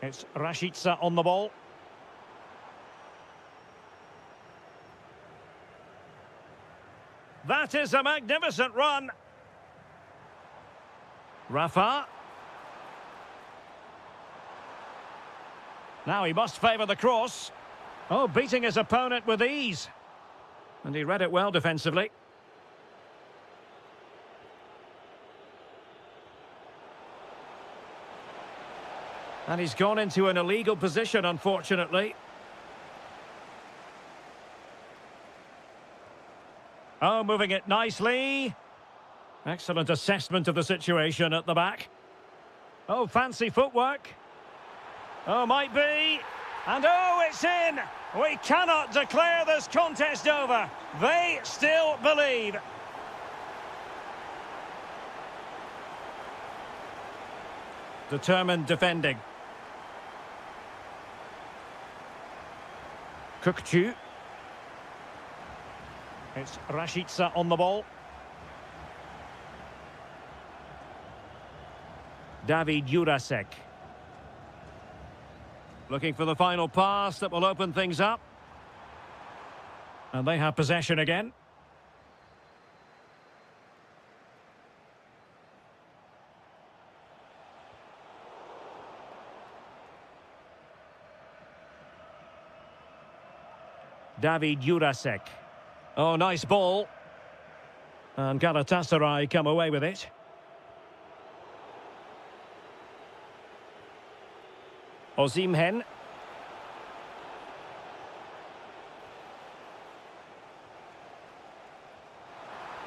It's Rashica on the ball. That is a magnificent run. Rafa. Now he must favour the cross. Oh, beating his opponent with ease. And he read it well defensively. And he's gone into an illegal position, unfortunately. Oh, moving it nicely. Excellent assessment of the situation at the back. Oh, fancy footwork. Oh, might be. And oh, it's in. We cannot declare this contest over. They still believe. Determined defending. Kukcu. It's Rashica on the ball. David Jurasek. Looking for the final pass that will open things up. And they have possession again. David Jurasek. Oh, nice ball. And Galatasaray come away with it. Osimhen.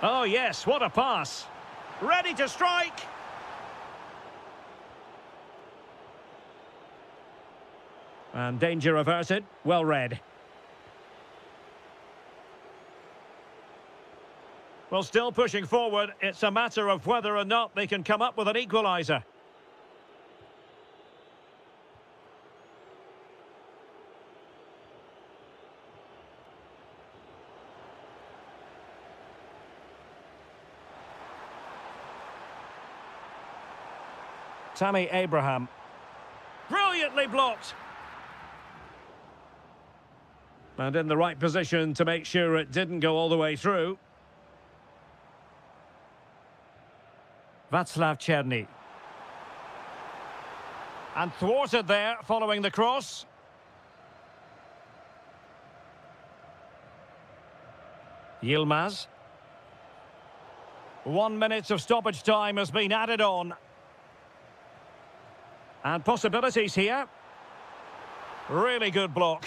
Oh, yes, what a pass. Ready to strike. And danger averted. Well read. Well, still pushing forward. It's a matter of whether or not they can come up with an equaliser. Tammy Abraham. Brilliantly blocked. And in the right position to make sure it didn't go all the way through. Václav Černý. And thwarted there following the cross. Yilmaz. 1 minute of stoppage time has been added on. And possibilities here. Really good block.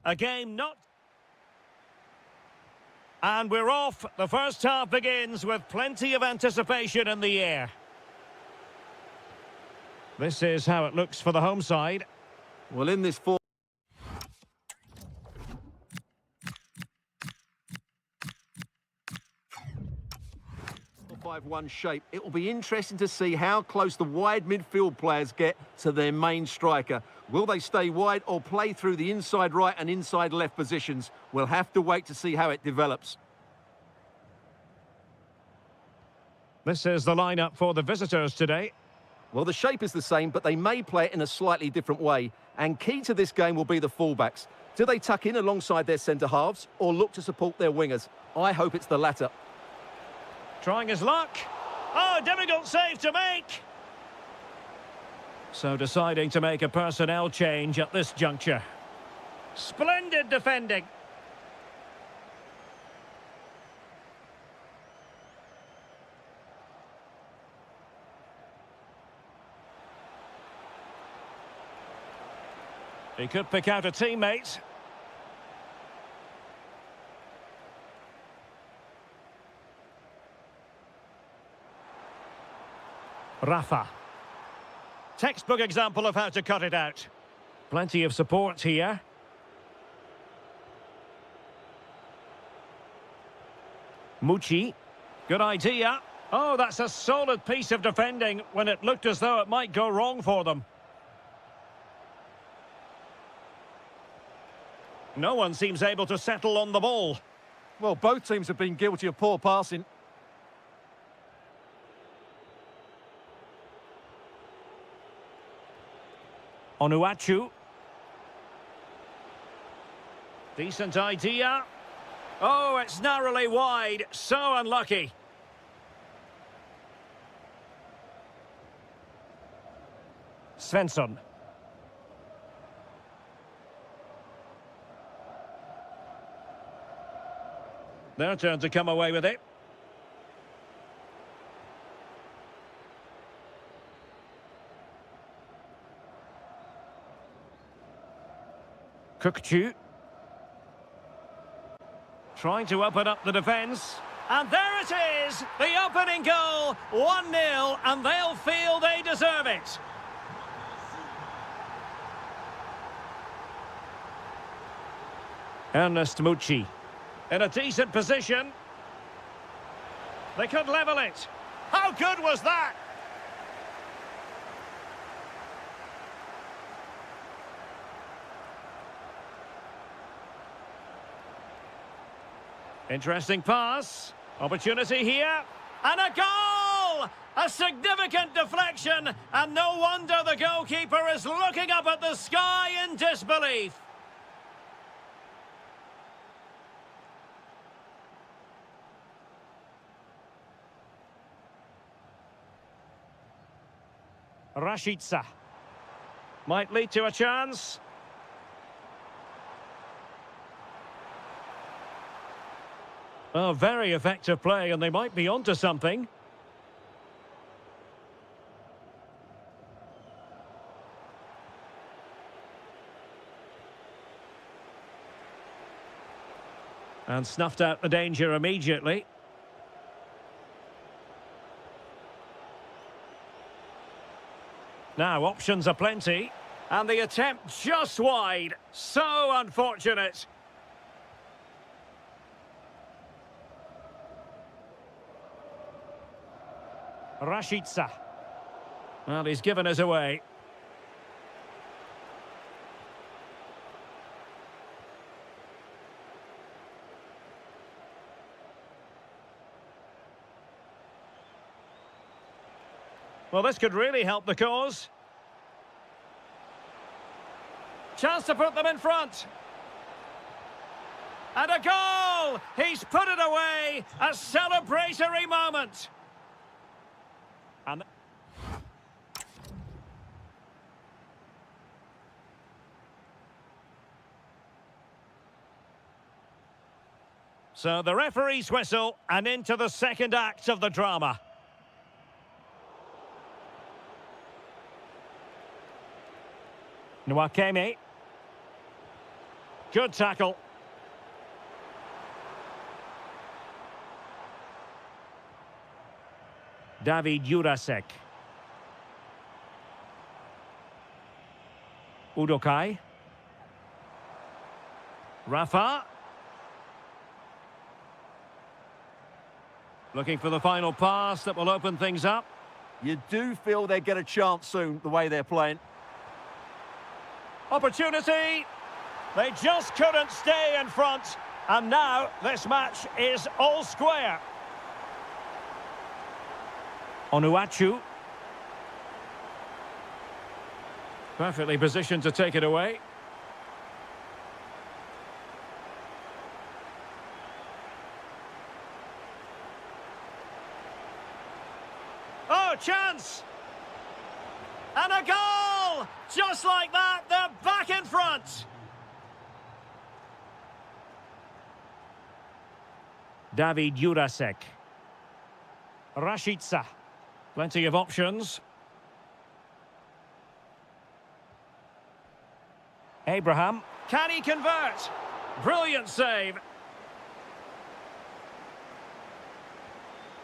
A game not... And we're off. The first half begins with plenty of anticipation in the air. This is how it looks for the home side. Well, in this 4-5-1 shape, it will be interesting to see how close the wide midfield players get to their main striker. Will they stay wide or play through the inside right and inside left positions? We'll have to wait to see how it develops. This is the lineup for the visitors today. Well, the shape is the same, but they may play it in a slightly different way. And key to this game will be the fullbacks. Do they tuck in alongside their centre-halves or look to support their wingers? I hope it's the latter. Trying his luck. Oh, difficult save to make. So deciding to make a personnel change at this juncture. Splendid defending. He could pick out a teammate. Rafa. Textbook example of how to cut it out. Plenty of support here. Mucci. Good idea. Oh, that's a solid piece of defending when it looked as though it might go wrong for them. No one seems able to settle on the ball. Well, both teams have been guilty of poor passing. Onuachu. Decent idea. Oh, it's narrowly wide. So unlucky. Svensson. Their turn to come away with it. Kukcu. Trying to open up the defence. And there it is! The opening goal! 1-0, and they'll feel they deserve it. Ernest Mucci. In a decent position. They could level it. How good was that? Interesting pass. Opportunity here. And a goal! A significant deflection. And no wonder the goalkeeper is looking up at the sky in disbelief. Rashica. Might lead to a chance. Oh, very effective play, and they might be onto something. And snuffed out the danger immediately. Now, options are plenty. And the attempt just wide. So unfortunate. Rashica. Well, he's given us away. Well, this could really help the cause. Chance to put them in front. And a goal! He's put it away! A celebratory moment! And so the referee's whistle, and into the second act of the drama. Nwakeme. Good tackle. David Jurasek. Udokai. Rafa. Looking for the final pass that will open things up. You do feel they get a chance soon, the way they're playing. Opportunity. They just couldn't stay in front. And now this match is all square. Onuachu. Perfectly positioned to take it away. Oh, chance! And a goal! Just like that, they're back in front! David Jurasek. Rashica. Plenty of options. Abraham. Can he convert? Brilliant save.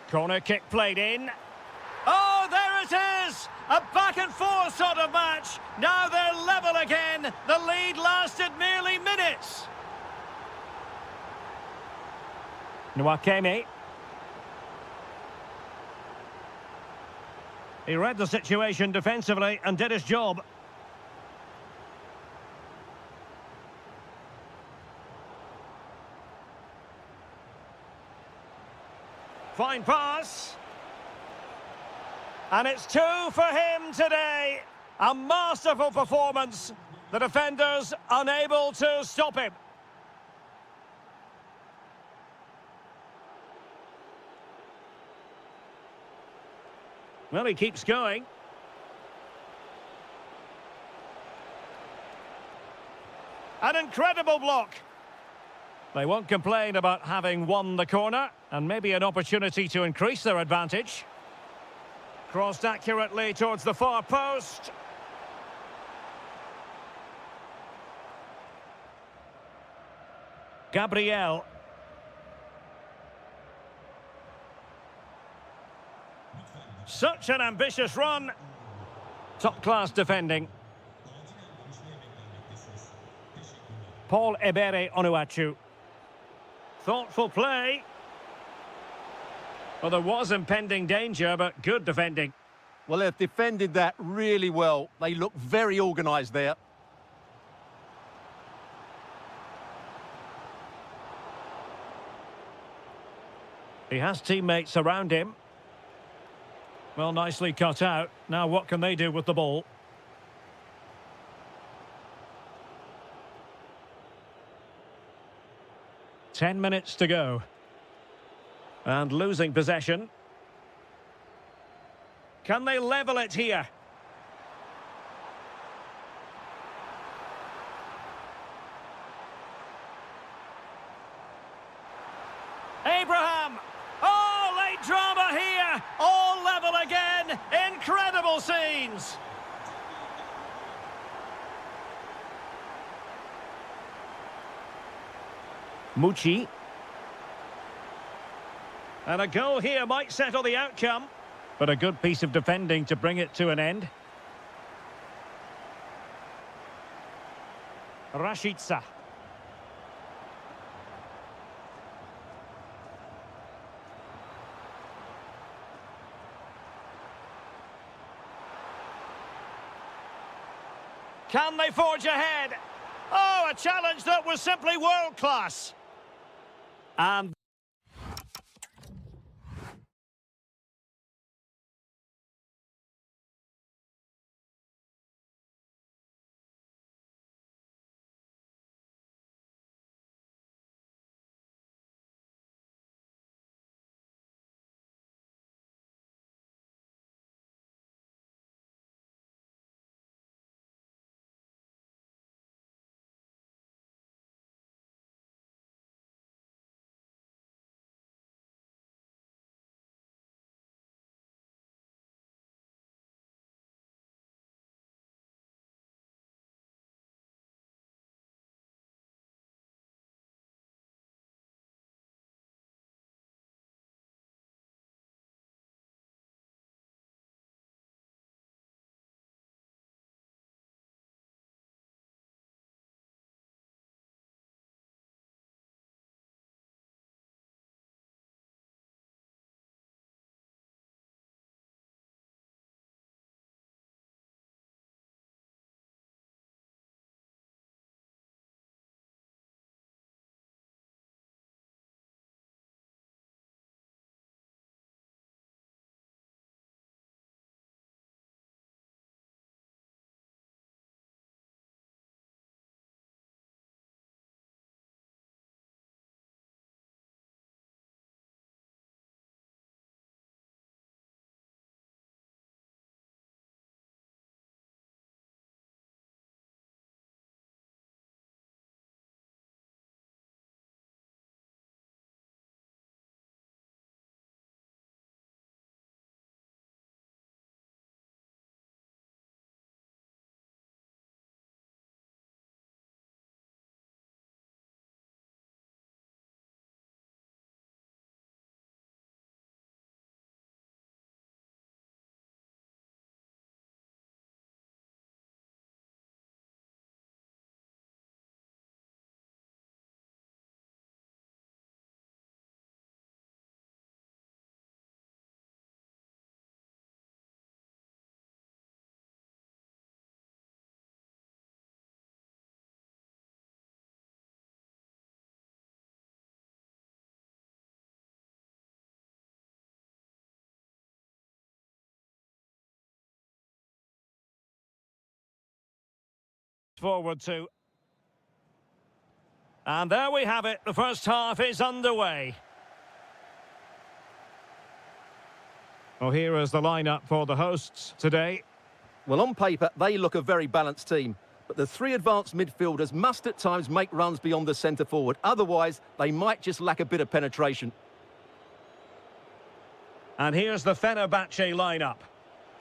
Corner kick played in. Oh, there it is! A back and forth sort of match. Now they're level again. The lead lasted merely minutes. Nwakeme. He read the situation defensively and did his job. Fine pass. And it's 2 for him today. A masterful performance. The defenders unable to stop him. Well, he keeps going. An incredible block. They won't complain about having won the corner, and maybe an opportunity to increase their advantage. Crossed accurately towards the far post. Gabriel. Such an ambitious run. Top-class defending. Paul Ebere Onuachu. Thoughtful play. Well, there was impending danger, but good defending. Well, they've defended that really well. They look very organised there. He has teammates around him. Well, nicely cut out. Now what can they do with the ball? Ten minutes to go. And losing possession. Can they level it here? Abraham! Oh, late drama here! All level again! Incredible scenes! Mucci. And a goal here might settle the outcome. But a good piece of defending to bring it to an end. Rashica. Can they forge ahead? Oh, a challenge that was simply world-class. And Forward to. And there we have it. The first half is underway. Well, here is the lineup for the hosts today. Well, on paper, they look a very balanced team. But the three advanced midfielders must at times make runs beyond the centre forward. Otherwise, they might just lack a bit of penetration. And here's the Fenerbahce lineup.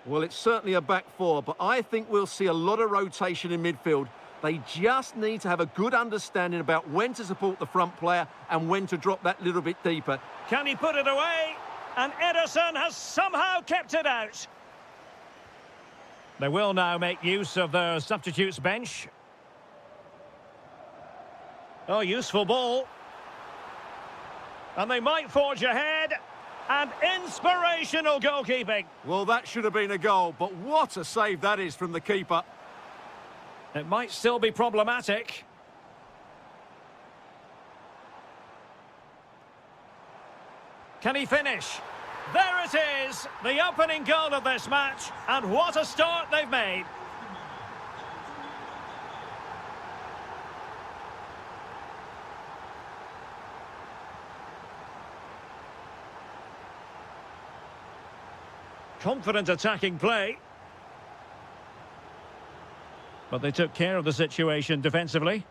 Well, it's certainly a back four, but I think we'll see a lot of rotation in midfield. They just need to have a good understanding about when to support the front player and when to drop that little bit deeper. Can he put it away? And Ederson has somehow kept it out. They will now make use of their substitutes bench. Oh, useful ball. And they might forge ahead. And inspirational goalkeeping. Well, that should have been a goal, but what a save that is from the keeper. It might still be problematic. Can he finish? There it is, the opening goal of this match, and what a start they've made. Confident attacking play. But they took care of the situation defensively.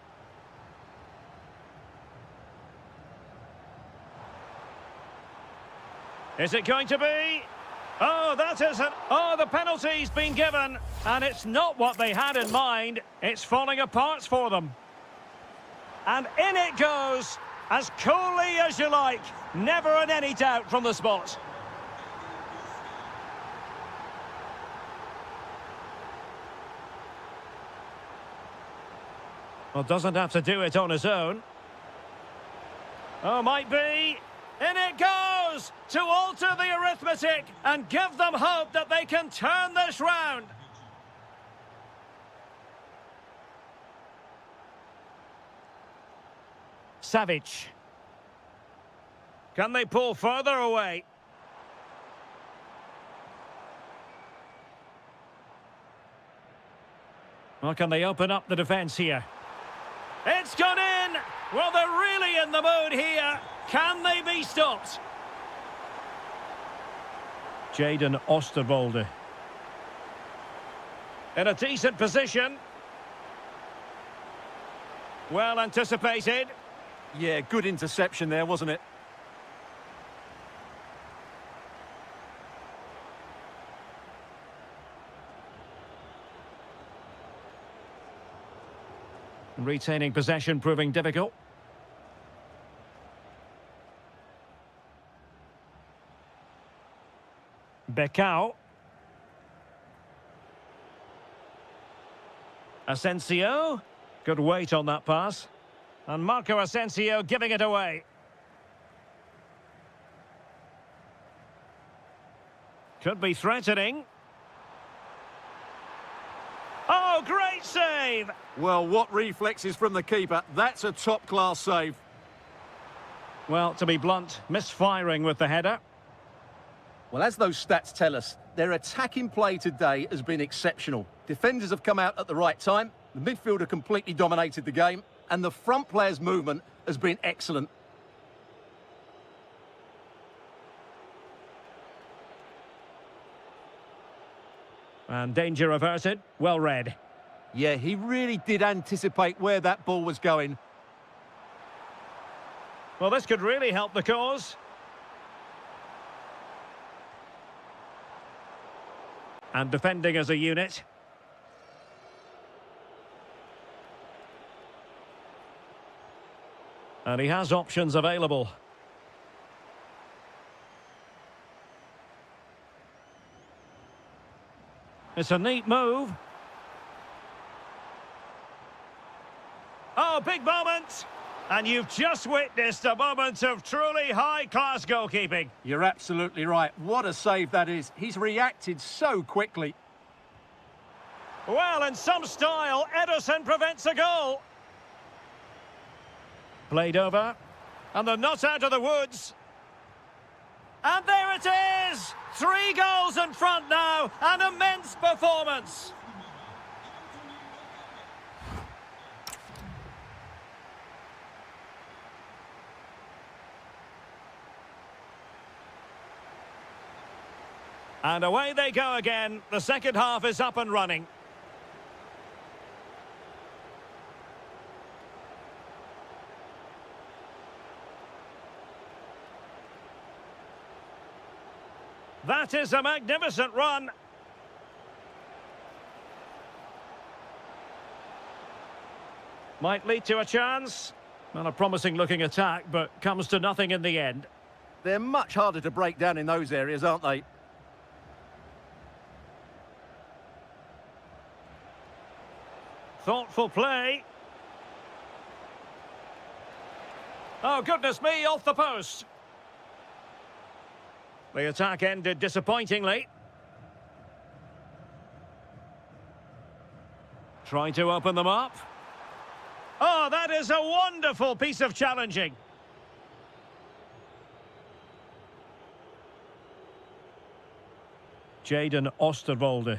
Is it going to be? Oh, that isn't. Oh, the penalty's been given. And it's not what they had in mind. It's falling apart for them. And in it goes, as coolly as you like. Never in any doubt from the spot. Well, doesn't have to do it on his own. Oh, might be. In it goes to alter the arithmetic and give them hope that they can turn this round. Savic. Can they pull further away? Or can they open up the defence here? It's gone in! Well, they're really in the mood here. Can they be stopped? Jaden Osterwolde. In a decent position. Well anticipated. Yeah, good interception there, wasn't it? Retaining possession proving difficult. Becao. Asensio. Good weight on that pass. And Marco Asensio giving it away. Could be threatening. Oh, great save! Well, what reflexes from the keeper. That's a top-class save. Well, to be blunt, misfiring with the header. Well, as those stats tell us, their attacking play today has been exceptional. Defenders have come out at the right time, the midfielder completely dominated the game, and the front player's movement has been excellent. And danger averted, well read. Yeah, he really did anticipate where that ball was going. Well, this could really help the cause. And defending as a unit. And he has options available. It's a neat move. Oh, big moment! And you've just witnessed a moment of truly high-class goalkeeping. You're absolutely right. What a save that is. He's reacted so quickly. Well, in some style, Ederson prevents a goal. Played over. And they're not out of the woods. And there it is! 3 goals in front now. An immense performance. And away they go again. The second half is up and running. That is a magnificent run. Might lead to a chance. Well, a promising looking attack, but comes to nothing in the end. They're much harder to break down in those areas, aren't they? Thoughtful play. Oh, goodness me, off the post. The attack ended disappointingly. Trying to open them up. Oh, that is a wonderful piece of challenging. Jaden Osterwolde.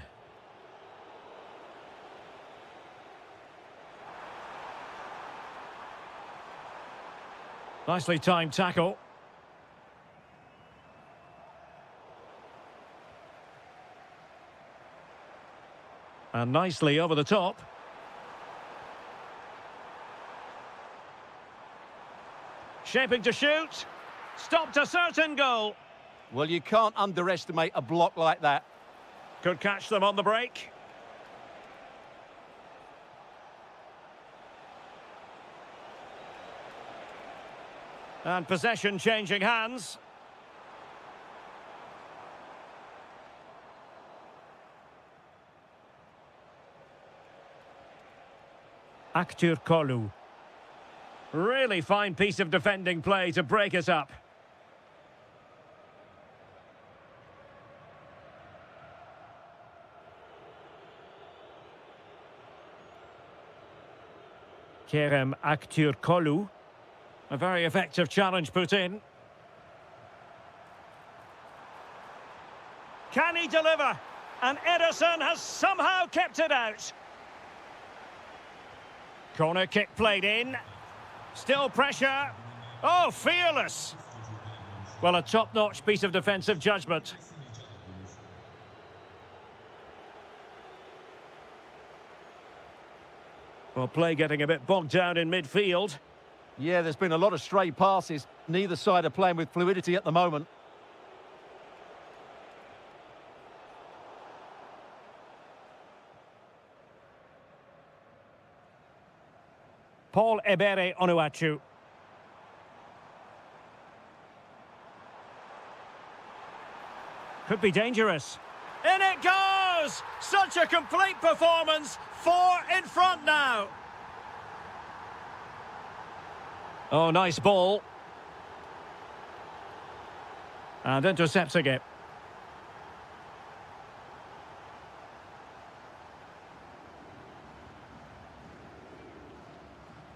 Nicely timed tackle. And nicely over the top. Shaping to shoot. Stopped a certain goal. Well, you can't underestimate a block like that. Could catch them on the break. And possession changing hands. Kolu. Really fine piece of defending play to break it up. Kerem Kolu. A very effective challenge put in. Can he deliver? And Ederson has somehow kept it out. Corner kick played in. Still pressure. Oh, fearless. Well, a top-notch piece of defensive judgment. Well, play getting a bit bogged down in midfield. Yeah, there's been a lot of stray passes. Neither side are playing with fluidity at the moment. Paul Ebere Onuachu. Could be dangerous. In it goes! Such a complete performance. 4 in front now. Oh, nice ball. And intercepting it.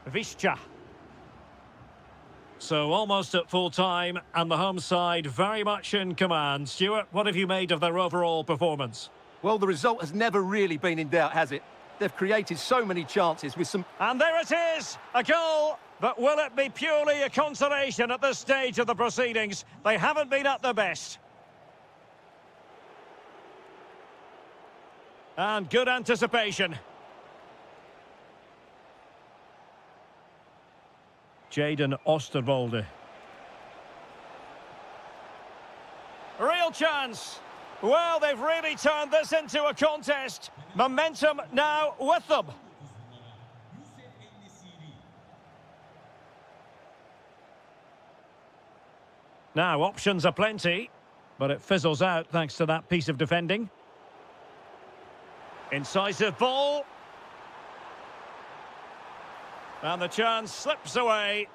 Visca. So almost at full time, and the home side very much in command. Stuart, what have you made of their overall performance? Well, the result has never really been in doubt, has it? They've created so many chances with some... And there it is, a goal. But will it be purely a consolation at this stage of the proceedings? They haven't been at their best. And good anticipation. Jaden Osterwolde. Real chance. Well, they've really turned this into a contest. Momentum now with them. Now, options are plenty, but it fizzles out thanks to that piece of defending. Incisive ball. And the chance slips away.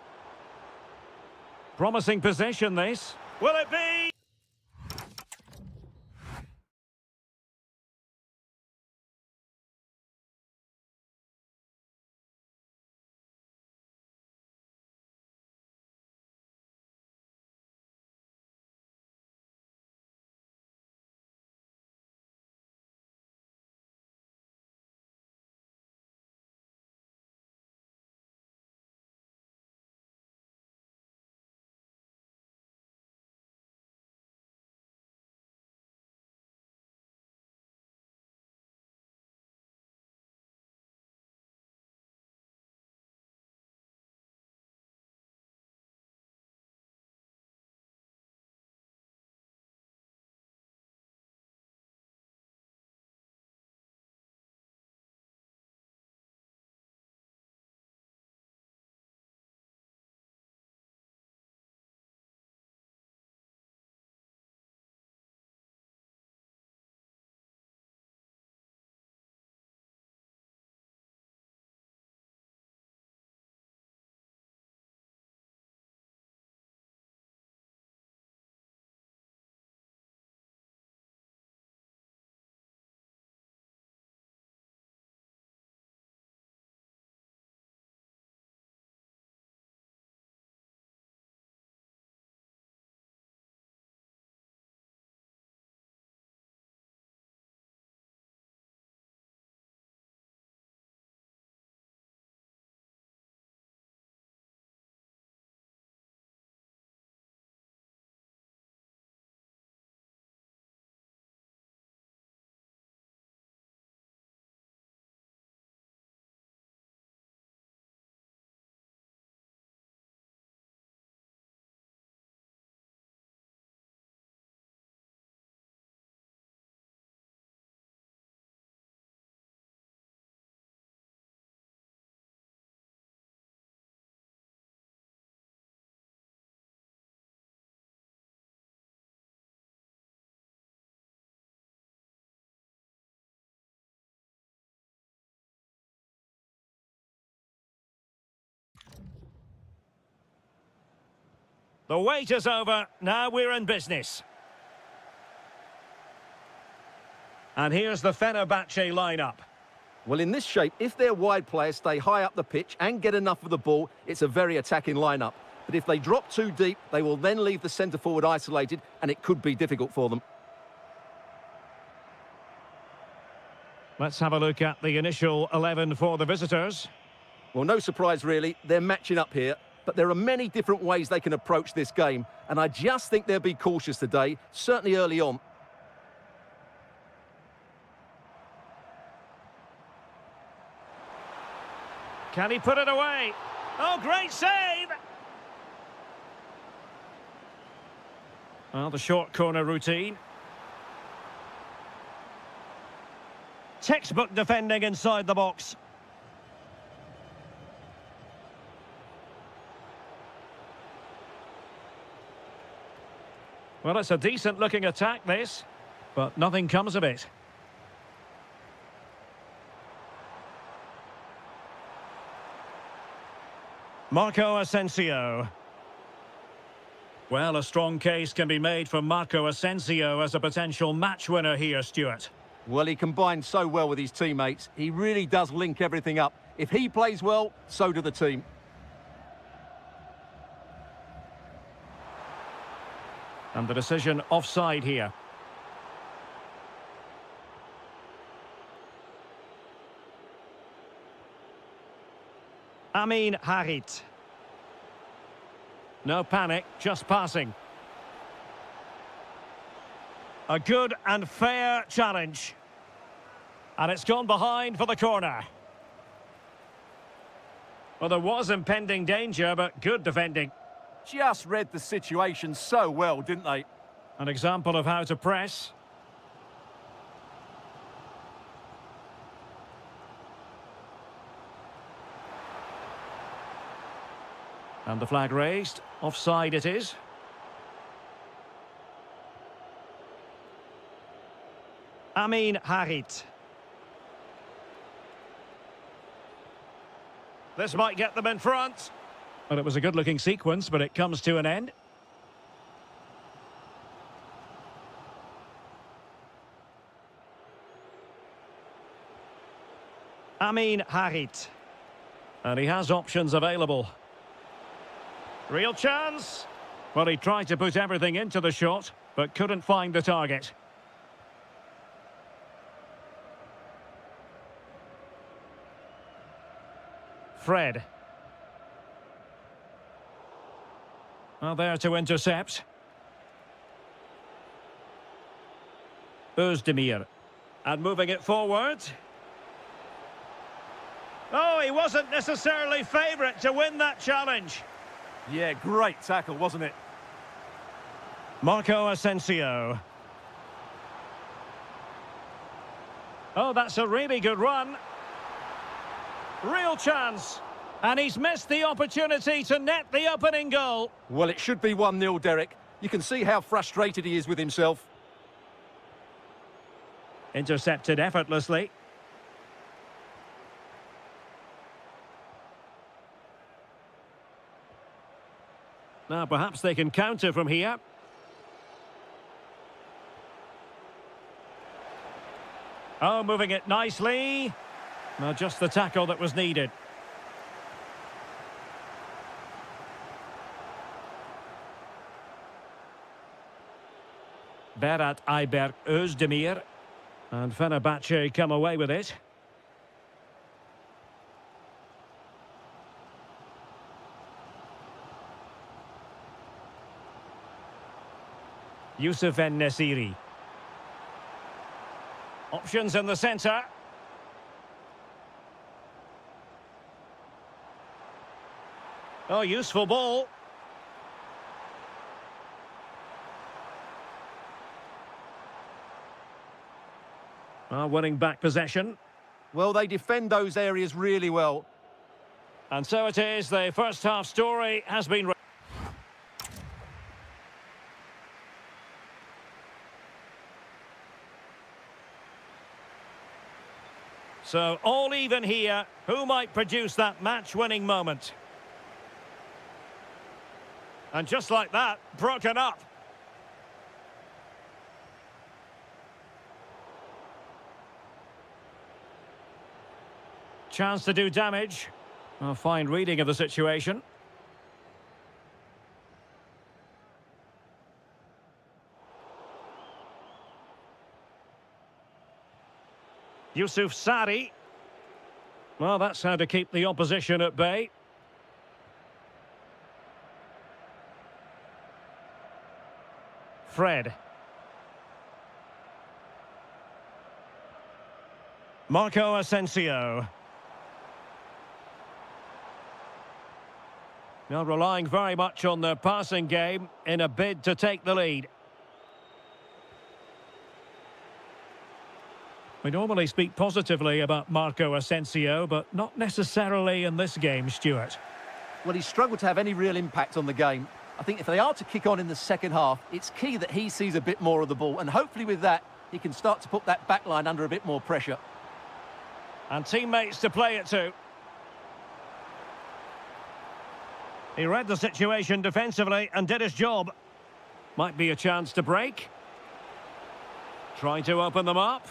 Promising possession, this. Will it be? The wait is over. Now we're in business. And here's the Fenerbahce lineup. Well, in this shape, if their wide players stay high up the pitch and get enough of the ball, it's a very attacking lineup. But if they drop too deep, they will then leave the centre-forward isolated, and it could be difficult for them. Let's have a look at the initial 11 for the visitors. Well, no surprise, really. They're matching up here. But there are many different ways they can approach this game. And I just think they'll be cautious today, certainly early on. Can he put it away? Oh, great save! Well, the short corner routine. Textbook defending inside the box. Well, it's a decent-looking attack, this, but nothing comes of it. Marco Asensio. Well, a strong case can be made for Marco Asensio as a potential match winner here, Stuart. Well, he combines so well with his teammates. He really does link everything up. If he plays well, so do the team. And the decision offside here. Amin Harit. No panic, just passing. A good and fair challenge. And it's gone behind for the corner. Well, there was impending danger, but good defending. Just read the situation so well, didn't they? An example of how to press. And the flag raised. Offside it is. Amin Harit. This might get them in front. Well, it was a good-looking sequence, but it comes to an end. Amin Harit. And he has options available. Real chance. Well, he tried to put everything into the shot, but couldn't find the target. Fred. Well, there to intercept. Özdemir. And moving it forward. Oh, he wasn't necessarily favourite to win that challenge. Yeah, great tackle, wasn't it? Marco Asensio. Oh, that's a really good run. Real chance. And he's missed the opportunity to net the opening goal. Well, it should be 1-0, Derek. You can see how frustrated he is with himself. Intercepted effortlessly. Now, perhaps they can counter from here. Oh, moving it nicely. Now, just the tackle that was needed. Berat Ayberk Özdemir. And Fenerbahce come away with it. Yusuf En-Nesyri. Options in the centre. Oh, useful ball. Winning back possession. Well, they defend those areas really well. And so it is, the first half story has been... So, all even here. Who might produce that match-winning moment? And just like that, broken up. Chance to do damage. A fine reading of the situation. Yusuf Sari. Well, that's how to keep the opposition at bay. Fred. Marco Asensio. Now relying very much on their passing game in a bid to take the lead. We normally speak positively about Marco Asensio, but not necessarily in this game, Stuart. Well, he's struggled to have any real impact on the game. I think if they are to kick on in the second half, it's key that he sees a bit more of the ball, and hopefully with that, he can start to put that back line under a bit more pressure. And teammates to play it to. He read the situation defensively and did his job. Might be a chance to break. Trying to open them up.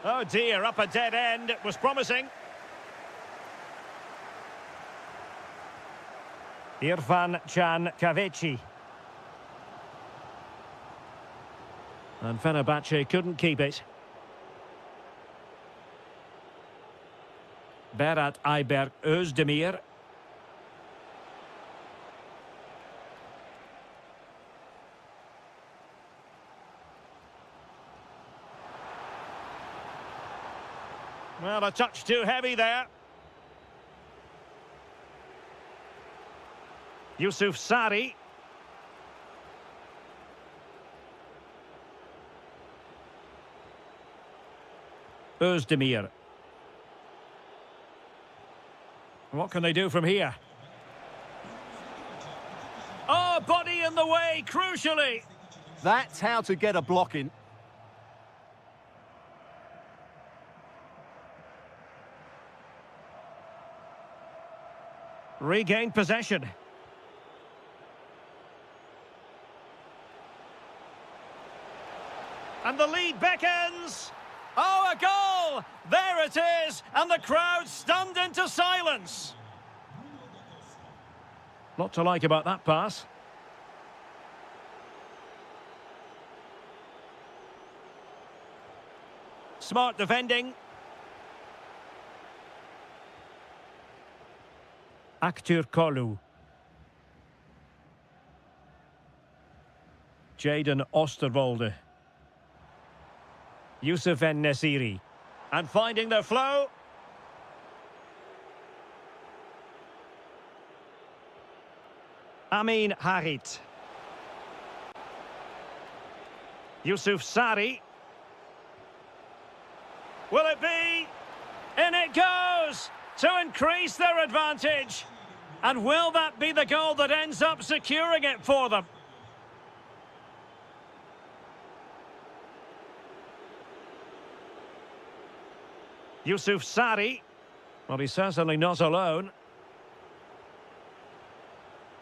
Oh dear, up a dead end. It was promising. Irfan Can Kavici. And Fenerbahce couldn't keep it. Berat Ayberk Özdemir. Well, a touch too heavy there. Yusuf Sari. Özdemir. What can they do from here? Oh, body in the way, crucially. That's how to get a block in. Regained possession. And the lead beckons. Oh, a goal! There it is, and the crowd stunned into silence. Lot to like about that pass. Smart defending. Aktür Kolu. Jaden Osterwolde. Yusuf En-Nesyri. And finding their flow. Amin Harit. Yusuf Sari. Will it be? In it goes! To increase their advantage. And will that be the goal that ends up securing it for them? Yusuf Sari. Well, he's certainly not alone.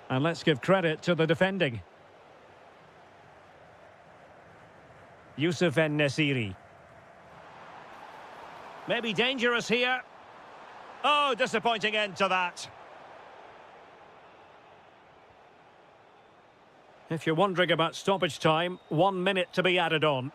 And let's give credit to the defending. Yusuf En-Nesyri. Maybe dangerous here. Oh, disappointing end to that. If you're wondering about stoppage time, 1 minute to be added on.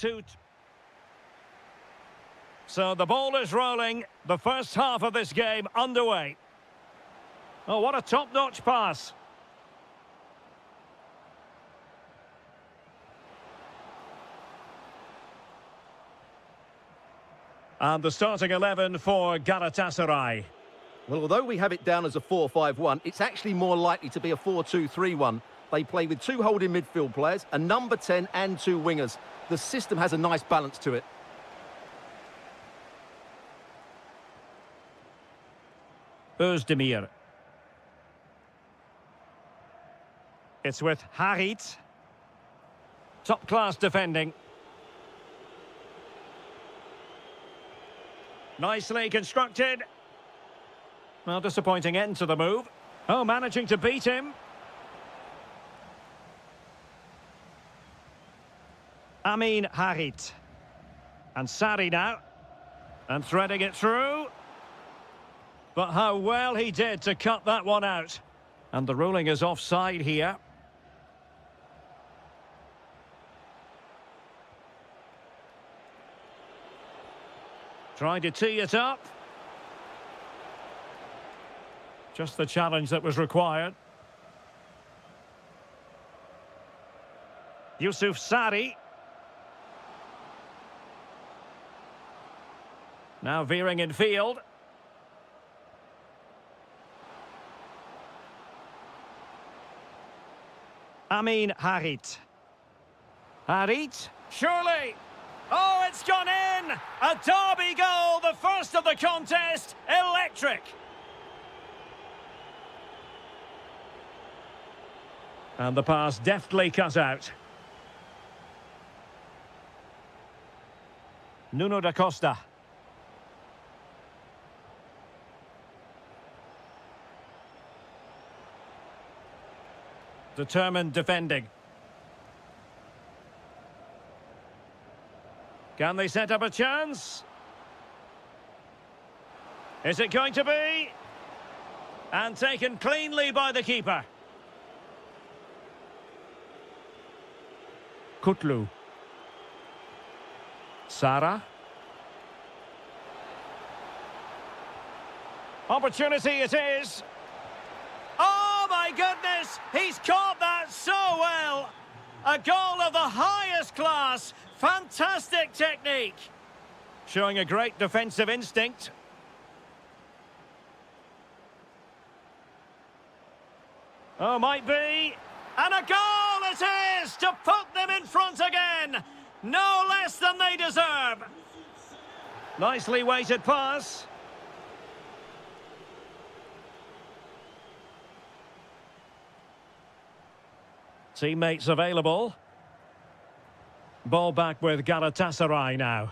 2. So the ball is rolling. The first half of this game underway. Oh, what a top-notch pass. And the starting 11 for Galatasaray. Well, although we have it down as a 4-5-1, it's actually more likely to be a 4-2-3-1. They play with 2 holding midfield players, a number 10 and 2 wingers. The system has a nice balance to it. Özdemir. It's with Harit. Top-class defending. Nicely constructed. Well, disappointing end to the move. Oh, managing to beat him. Amin Harit. And Sari now. And threading it through. But how well he did to cut that one out. And the ruling is offside here. Trying to tee it up. Just the challenge that was required. Yusuf Sari. Now veering in field. Amin Harit. Harit, surely. Oh, it's gone in! A derby goal, the first of the contest. Electric. And the pass deftly cut out. Nuno da Costa. Determined defending. Can they set up a chance? Is it going to be? And taken cleanly by the keeper. Kutlu. Sara. Opportunity it is. Oh my goodness! He's caught that so well! A goal of the highest class. Fantastic technique. Showing a great defensive instinct. Oh, might be. And a goal it is to put them in front again. No less than they deserve. Nicely weighted pass. Teammates available. Ball back with Galatasaray now.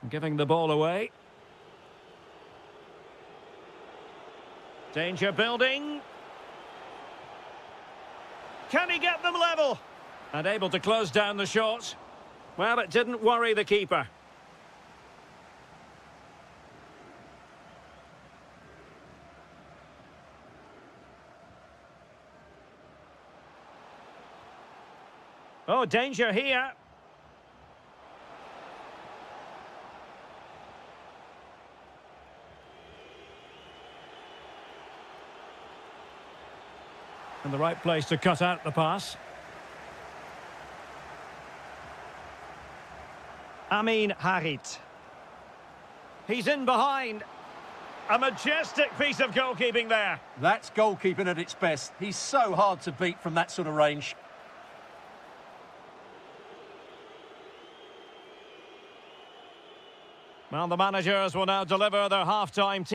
Giving the ball away. Danger building. Can he get them level? And able to close down the shot. Well, it didn't worry the keeper. Oh, danger here. In the right place to cut out the pass. Amin Harit. He's in behind. A majestic piece of goalkeeping there. That's goalkeeping at its best. He's so hard to beat from that sort of range. Well, the managers will now deliver their half-time team.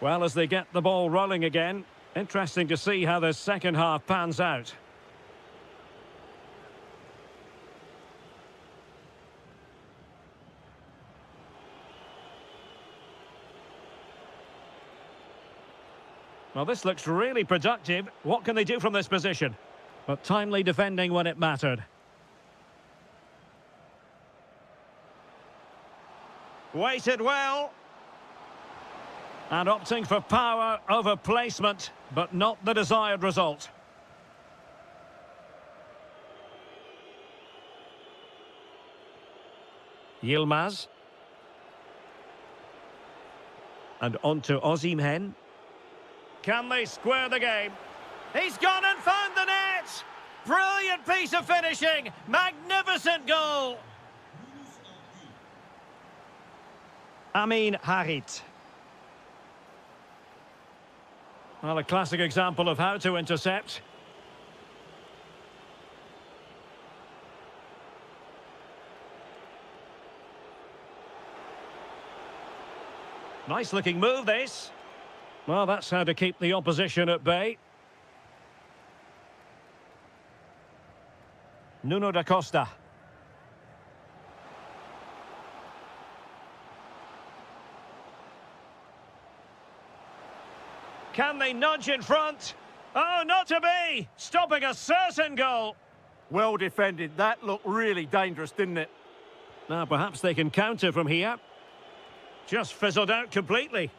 Well, as they get the ball rolling again, interesting to see how the second half pans out. Well, this looks really productive. What can they do from this position? but timely defending when it mattered. Weighted well. And opting for power over placement, but not the desired result. Yilmaz. And on to Osimhen. Can they square the game? He's gone and found the net! Brilliant piece of finishing! Magnificent goal! Amin Harit. Well, a classic example of how to intercept. Nice looking move, this. Well, that's how to keep the opposition at bay. Nuno da Costa. Can they nudge in front? Oh, not to be! Stopping a certain goal. Well defended. That looked really dangerous, didn't it? Now, perhaps they can counter from here. Just fizzled out completely.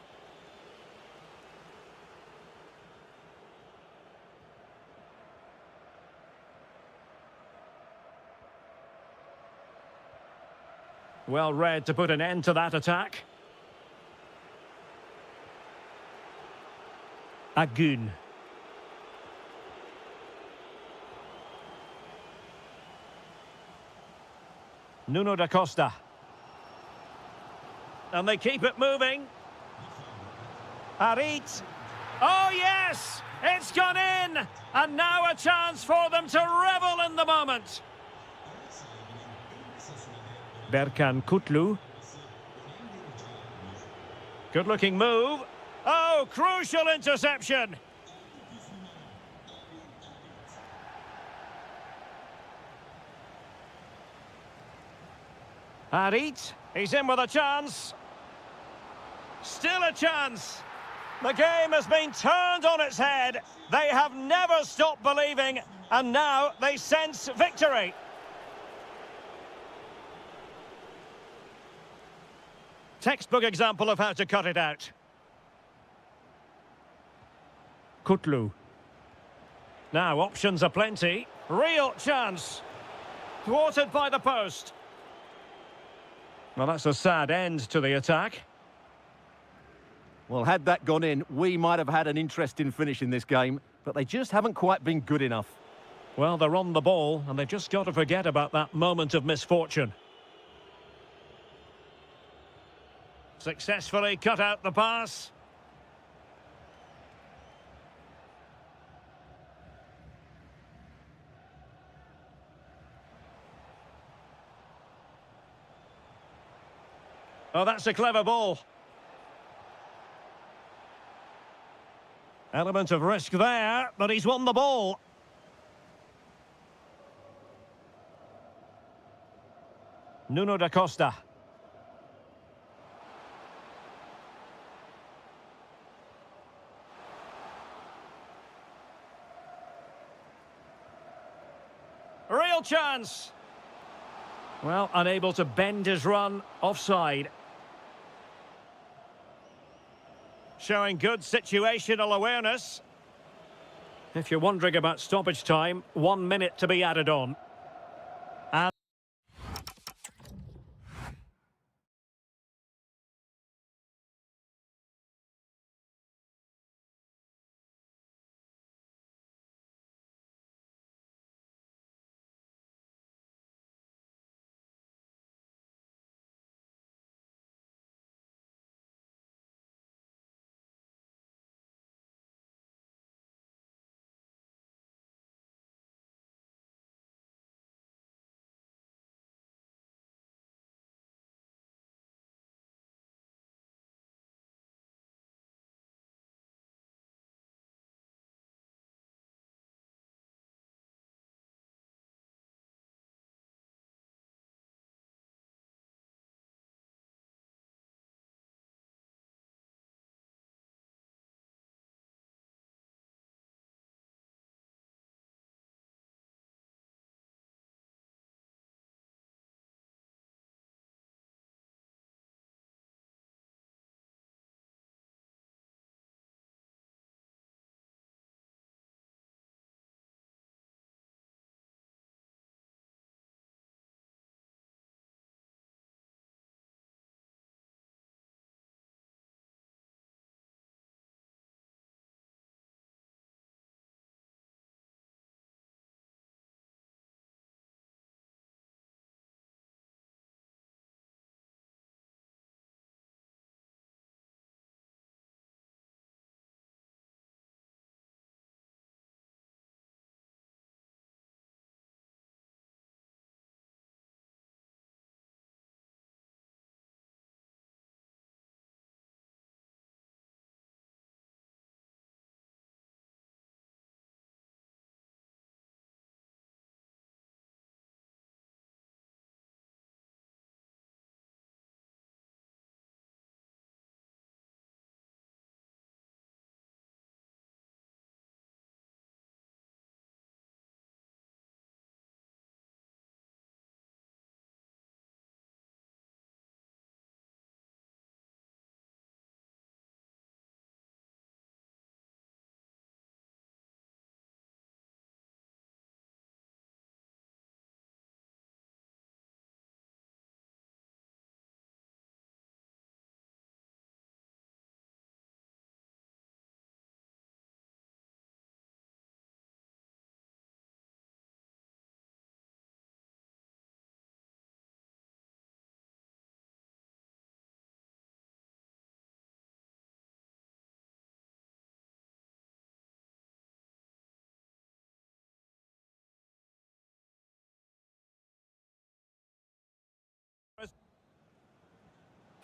Well read to put an end to that attack. Agun. Nuno da Costa. And they keep it moving. Harit. Oh, yes! It's gone in! And now a chance for them to revel in the moment. Berkan Kutlu. Good-looking move. Oh, crucial interception. Harit. He's in with a chance. Still a chance. The game has been turned on its head. They have never stopped believing, and now they sense victory. Textbook example of how to cut it out. Kutlu. Now options are plenty. Real chance. Thwarted by the post. Well, that's a sad end to the attack. Well, had that gone in, we might have had an interesting finish in this game, but they just haven't quite been good enough. Well, they're on the ball, and they've just got to forget about that moment of misfortune. Successfully cut out the pass. Oh, that's a clever ball. Element of risk there, but he's won the ball. Nuno da Costa. Real chance. Well, unable to bend his run, offside. Showing good situational awareness. If you're wondering about stoppage time, 1 minute to be added on.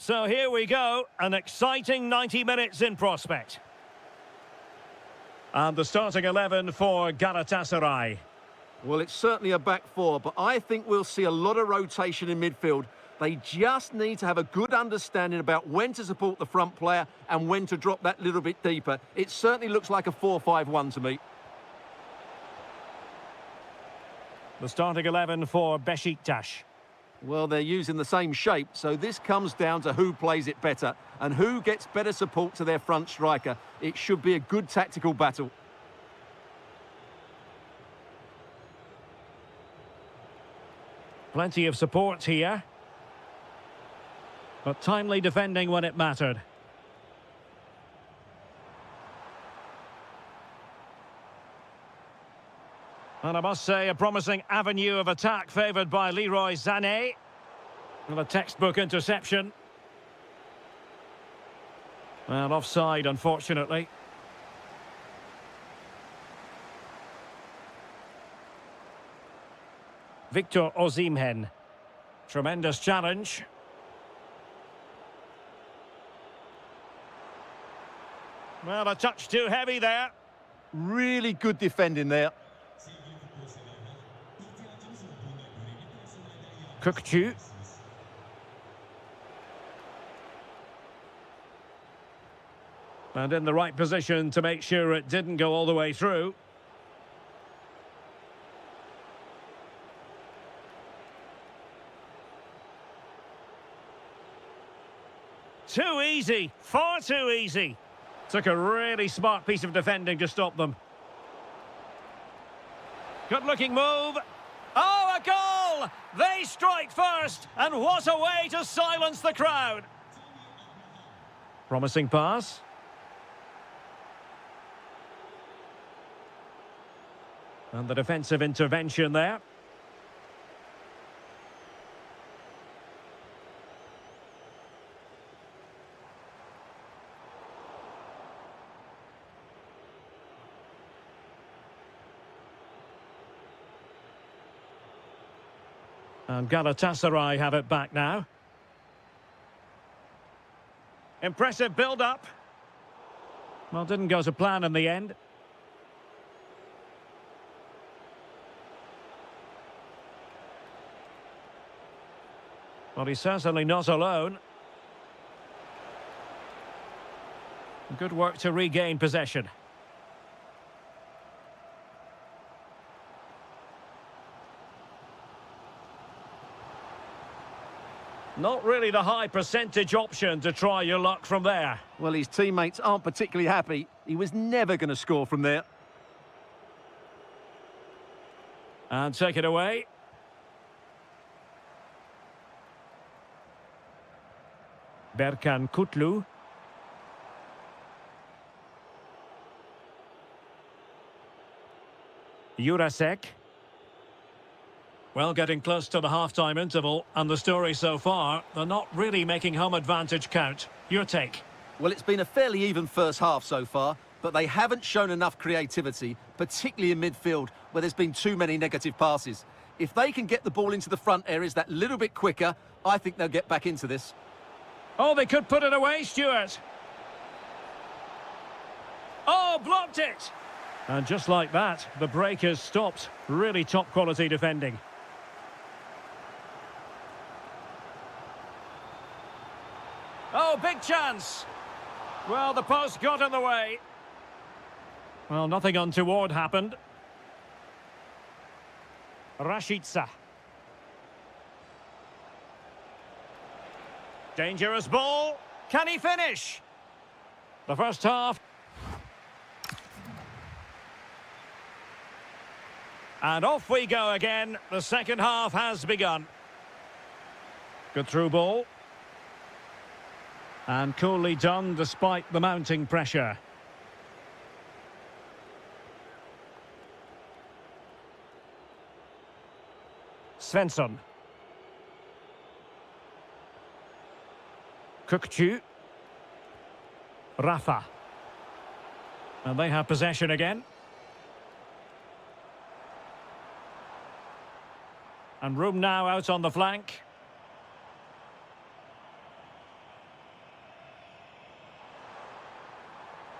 So here we go, an exciting 90 minutes in prospect. And the starting 11 for Galatasaray. Well, it's certainly a back four, but I think we'll see a lot of rotation in midfield. They just need to have a good understanding about when to support the front player and when to drop that little bit deeper. It certainly looks like a 4-5-1 to me. The starting 11 for Besiktas. Well, they're using the same shape, so this comes down to who plays it better and who gets better support to their front striker. It should be a good tactical battle. Plenty of support here. But timely defending when it mattered. And I must say, a promising avenue of attack favoured by Leroy Sané. With a textbook interception. Well, offside, unfortunately. Victor Osimhen. Tremendous challenge. Well, a touch too heavy there. Really good defending there. Croatia. And in the right position to make sure it didn't go all the way through. Too easy, far too easy. Took a really smart piece of defending to stop them. Good-looking move. Oh, a goal! They strike first, and what a way to silence the crowd. Promising pass. And the defensive intervention there. And Galatasaray have it back now. Impressive build-up. Well, didn't go to plan in the end. Well, he's certainly not alone. Good work to regain possession. Not really the high percentage option to try your luck from there. Well, his teammates aren't particularly happy. He was never going to score from there. And take it away. Berkan Kutlu. Jurasek. Well, getting close to the half-time interval, and the story so far, they're not really making home advantage count. Your take? Well, it's been a fairly even first half so far, but they haven't shown enough creativity, particularly in midfield, where there's been too many negative passes. If they can get the ball into the front areas that little bit quicker, I think they'll get back into this. Oh, they could put it away, Stuart. Oh, blocked it! And just like that, the break is stopped. Really top-quality defending. Oh, big chance. Well, the post got in the way. Well, nothing untoward happened. Rashica. Dangerous ball. Can he finish? The first half. And off we go again. The second half has begun. Good through ball. And coolly done despite the mounting pressure. Svensson. Kukcu. Rafa. And they have possession again. And room now out on the flank.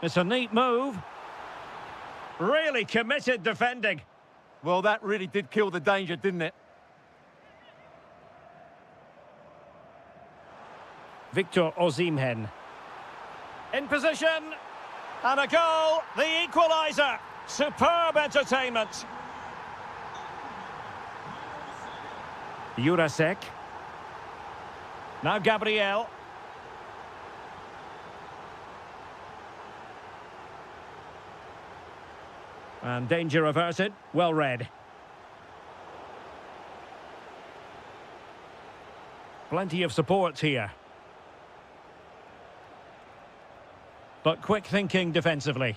It's a neat move. Really committed defending. Well, that really did kill the danger, didn't it? Victor Osimhen. In position. And a goal. The equaliser. Superb entertainment. Jurasek. Now Gabriel. And danger averted. Well read. Plenty of support here. But quick thinking defensively.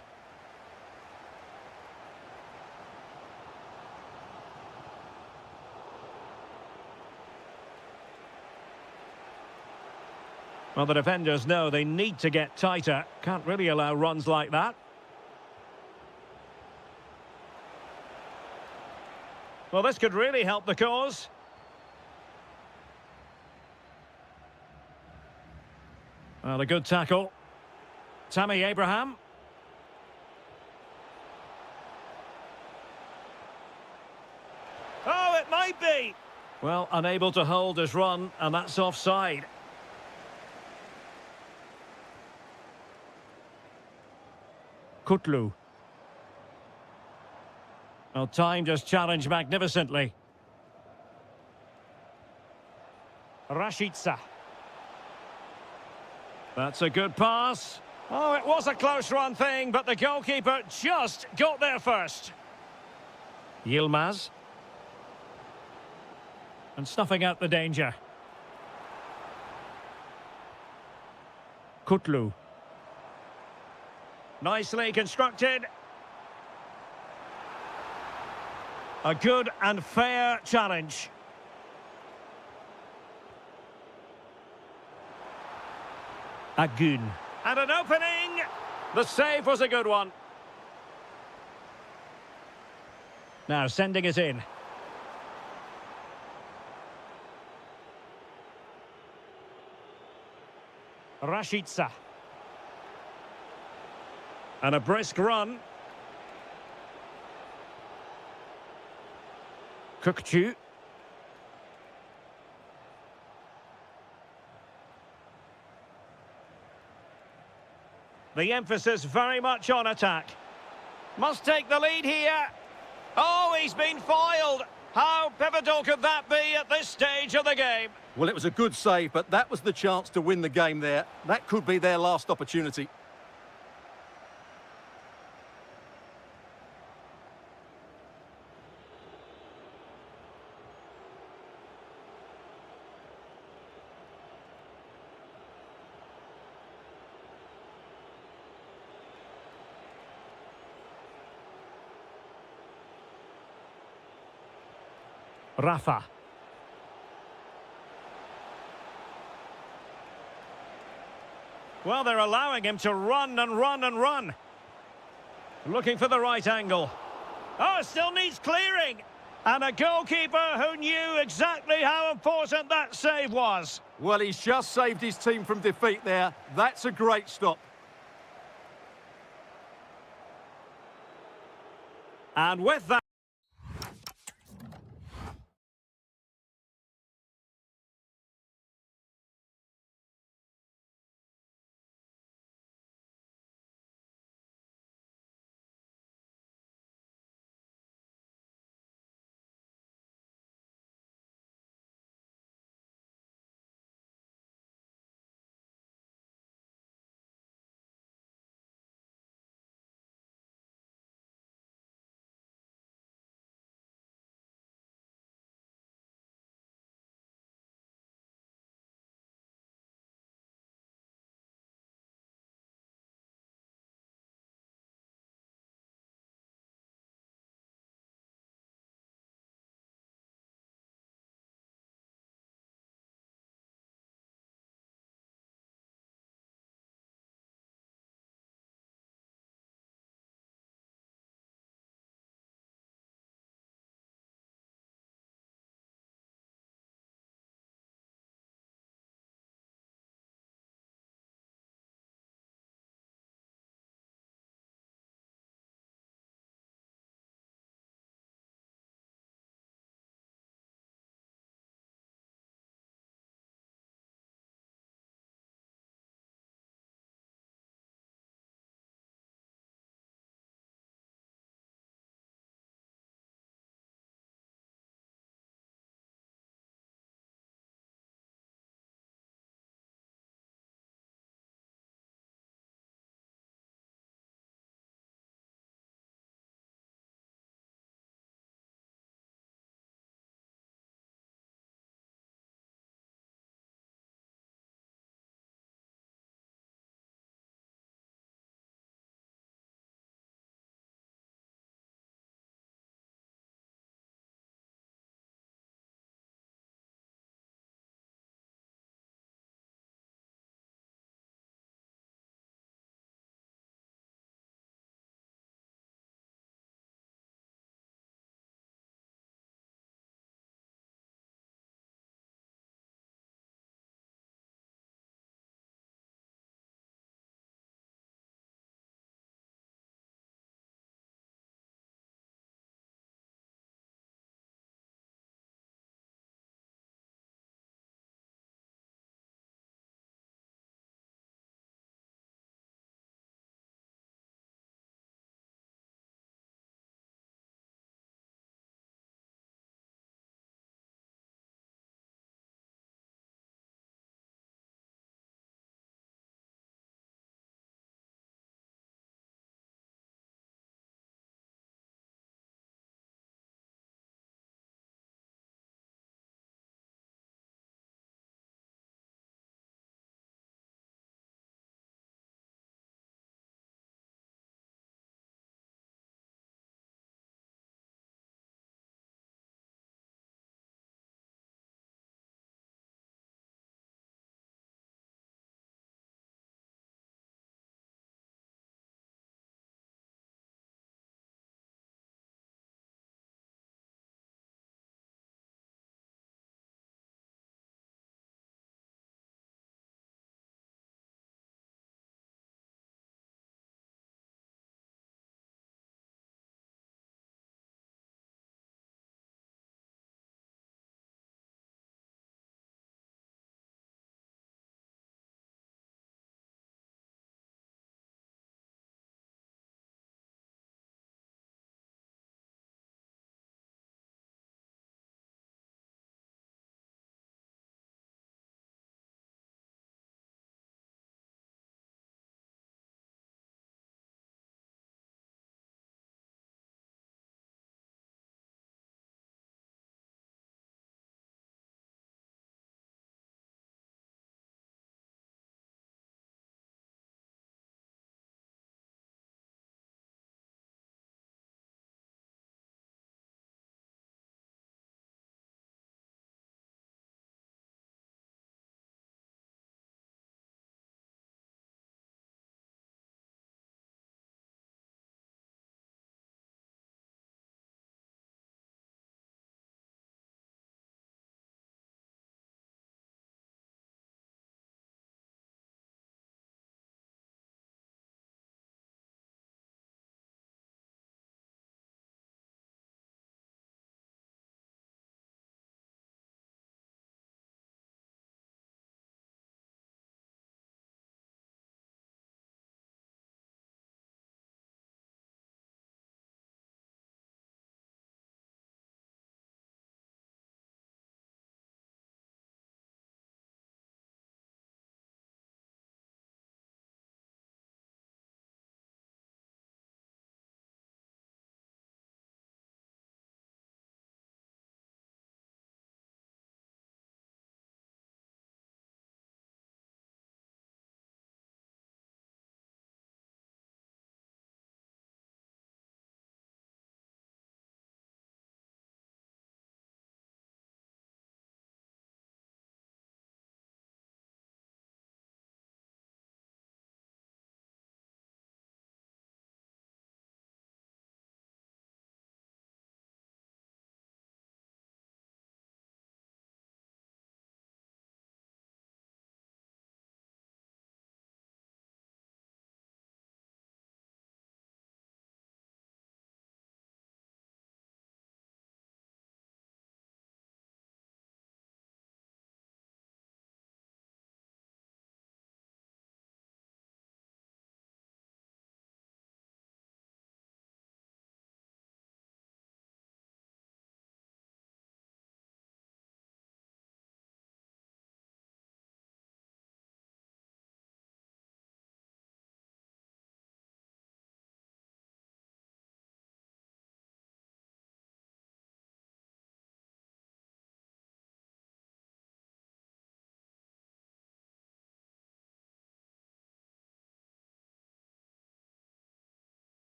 Well, the defenders know they need to get tighter. Can't really allow runs like that. Well, this could really help the cause. Well, a good tackle. Tammy Abraham. Oh, it might be. Well, unable to hold his run, and that's offside. Kutlu. Well, timed his challenge magnificently. Rashica. That's a good pass. Oh, it was a close run thing, but the goalkeeper just got there first. Yilmaz. And snuffing out the danger. Kutlu. Nicely constructed. A good and fair challenge. Agun. And an opening. The save was a good one. Now sending it in. Rashica. And a brisk run. Kukcu. The emphasis very much on attack. Must take the lead here. Oh, he's been foiled. How pivotal could that be at this stage of the game? Well, it was a good save, but that was the chance to win the game there. That could be their last opportunity. Rafa. Well, they're allowing him to run and run and run. Looking for the right angle. Oh, still needs clearing. And a goalkeeper who knew exactly how important that save was. Well, he's just saved his team from defeat there. That's a great stop. And with that...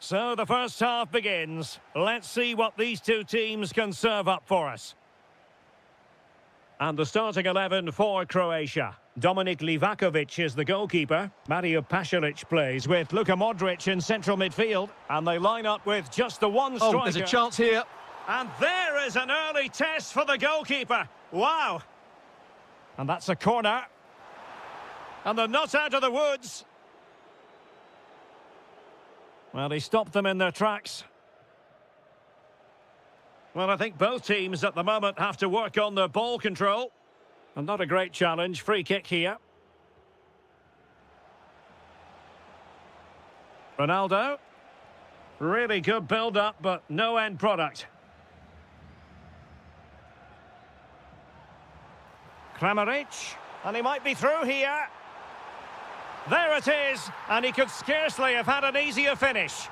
So the first half begins. Let's see what these two teams can serve up for us. And the starting 11 for Croatia. Dominik Livakovic is the goalkeeper. Mario Pasalic plays with Luka Modric in central midfield. And they line up with just the one striker. Oh, there's a chance here. And there is an early test for the goalkeeper. Wow. And that's a corner. And they're not out of the woods. Well, he stopped them in their tracks. Well, I think both teams at the moment have to work on their ball control. And not a great challenge. Free kick here. Ronaldo. Really good build-up, but no end product. Kramaric. And he might be through here. There it is. And he could scarcely have had an easier finish.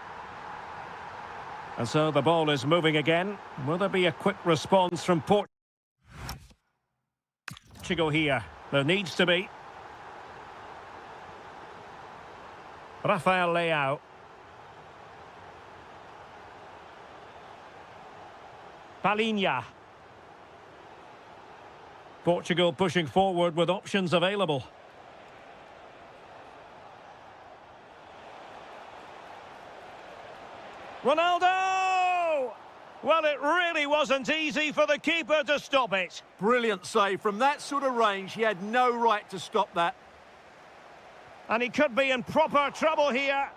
And so the ball is moving again. Will there be a quick response from Portugal here? There needs to be. Rafael Leao. Palhinha. Portugal pushing forward with options available. Ronaldo! Well, it really wasn't easy for the keeper to stop it. Brilliant save. From that sort of range, he had no right to stop that. And he could be in proper trouble here.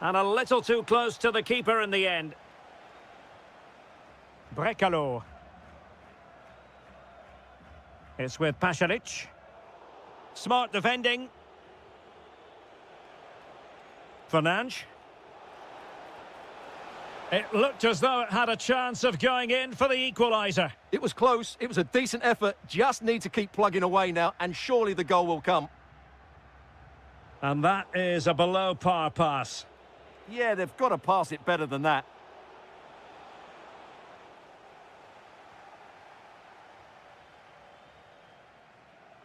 And a little too close to the keeper in the end. Brekalo. It's with Pasalic. Smart defending. Fernandes. It looked as though it had a chance of going in for the equaliser. It was close. It was a decent effort. Just need to keep plugging away now, and surely the goal will come. And that is a below-par pass. Yeah, they've got to pass it better than that.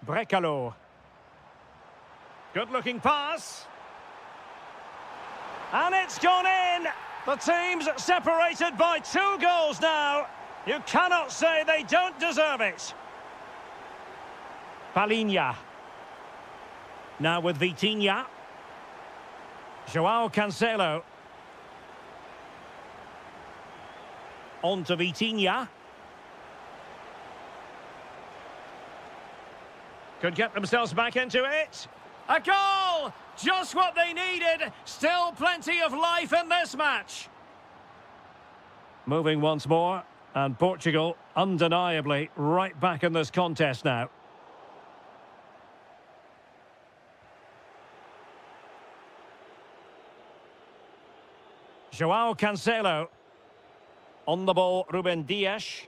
Brekalo. Good-looking pass. And it's gone in! The team's separated by 2 goals now. You cannot say they don't deserve it. Palhinha. Now with Vitinha. João Cancelo. On to Vitinha. Could get themselves back into it. A goal! Just what they needed. Still plenty of life in this match. Moving once more. And Portugal, undeniably, right back in this contest now. João Cancelo. On the ball, Ruben Dias.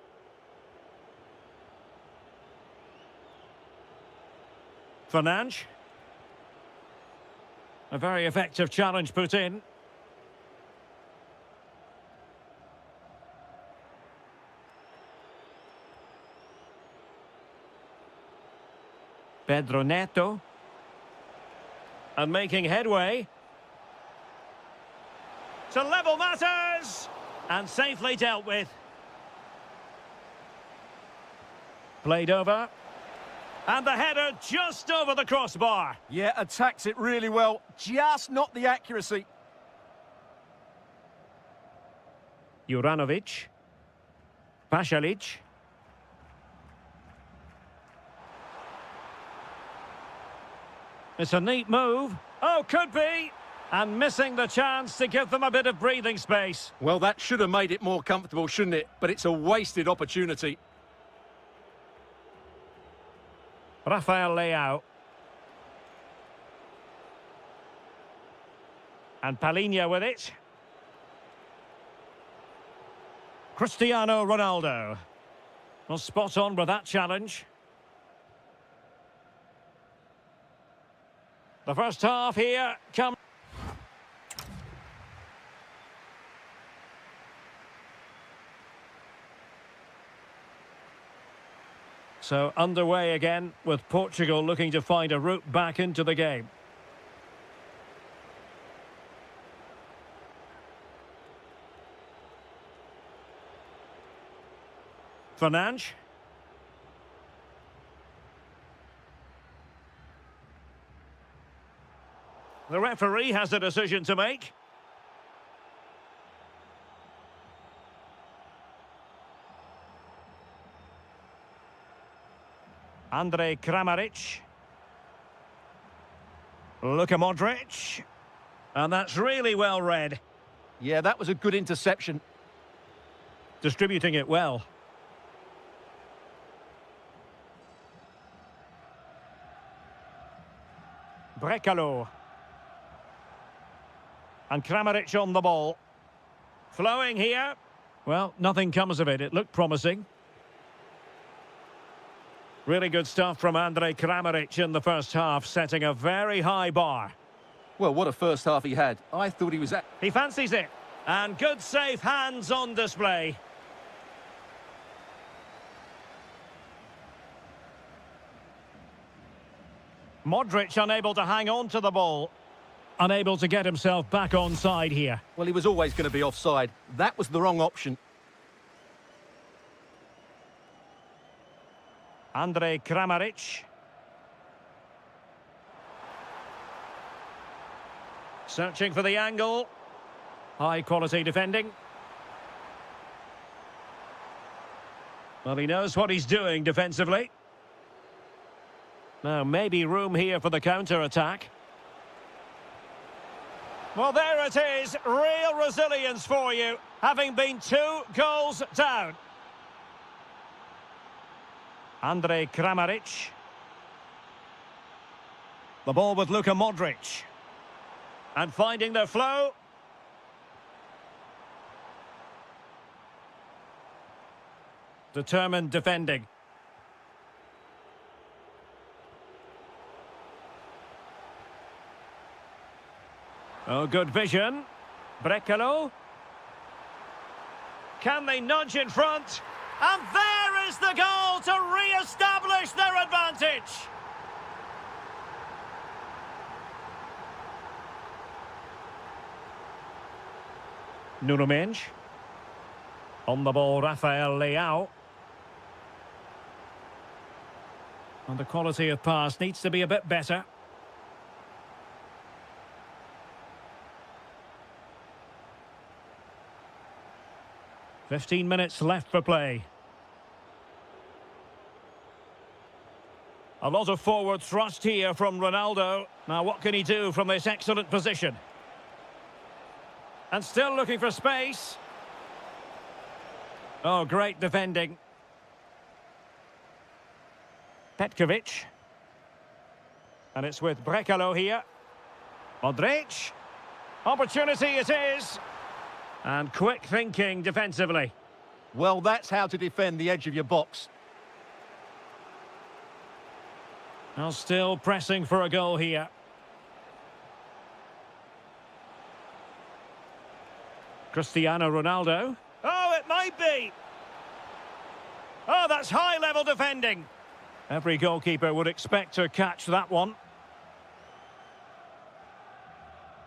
Fernandes. A very effective challenge put in. Pedro Neto. And making headway. To level matters! And safely dealt with. Played over. And the header just over the crossbar. Yeah, attacks it really well. Just not the accuracy. Juranovic. Pasalic. It's a neat move. Oh, could be. And missing the chance to give them a bit of breathing space. Well, that should have made it more comfortable, shouldn't it? But it's a wasted opportunity. Rafael Leao. And Palhinha with it. Cristiano Ronaldo. Well, spot on with that challenge. The first half here comes. So underway again with Portugal looking to find a route back into the game. Fernandes. The referee has a decision to make. Andrej Kramaric. Luka Modric. And that's really well read. Yeah, that was a good interception. Distributing it well. Brekalo. And Kramaric on the ball. Flowing here. Well, nothing comes of it. It looked promising. Really good stuff from Andrej Kramaric in the first half, setting a very high bar. Well, what a first half he had. I thought he was at... He fancies it. And good safe hands on display. Modric unable to hang on to the ball. Unable to get himself back on side here. Well, he was always going to be offside. That was the wrong option. Andrej Kramaric. Searching for the angle. High quality defending. Well, he knows what he's doing defensively. Now, maybe room here for the counter-attack. Well, there it is. Real resilience for you, having been 2 goals down. Andrej Kramaric. The ball with Luka Modric. And finding their flow. Determined defending. Oh, good vision. Brekalo. Can they nudge in front? And there is the goal to re-establish their advantage. Nuno Mendes. On the ball, Rafael Leao. And the quality of pass needs to be a bit better. "15 minutes left for play. A lot of forward thrust here from Ronaldo. Now what can he do from this excellent position? And still looking for space. Oh, great defending. Petkovic. And it's with Brekalo here. Modric. Opportunity it is. And quick thinking defensively. Well, that's how to defend the edge of your box. Now still pressing for a goal here. Cristiano Ronaldo. Oh, it might be. Oh, that's high-level defending. Every goalkeeper would expect to catch that one.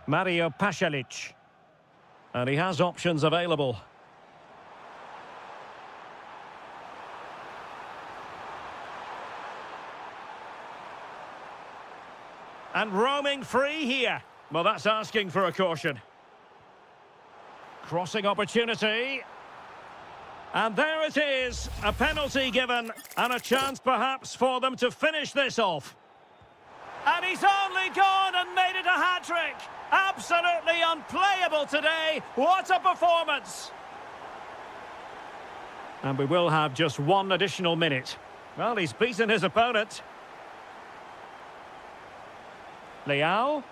Mario Pasalic. And he has options available. And roaming free here. Well, that's asking for a caution. Crossing opportunity. And there it is. A penalty given. And a chance perhaps for them to finish this off. And he's only gone and made it a hat-trick. Absolutely unplayable today. What a performance. And we will have just 1 additional minute. Well, he's beaten his opponent. Leao.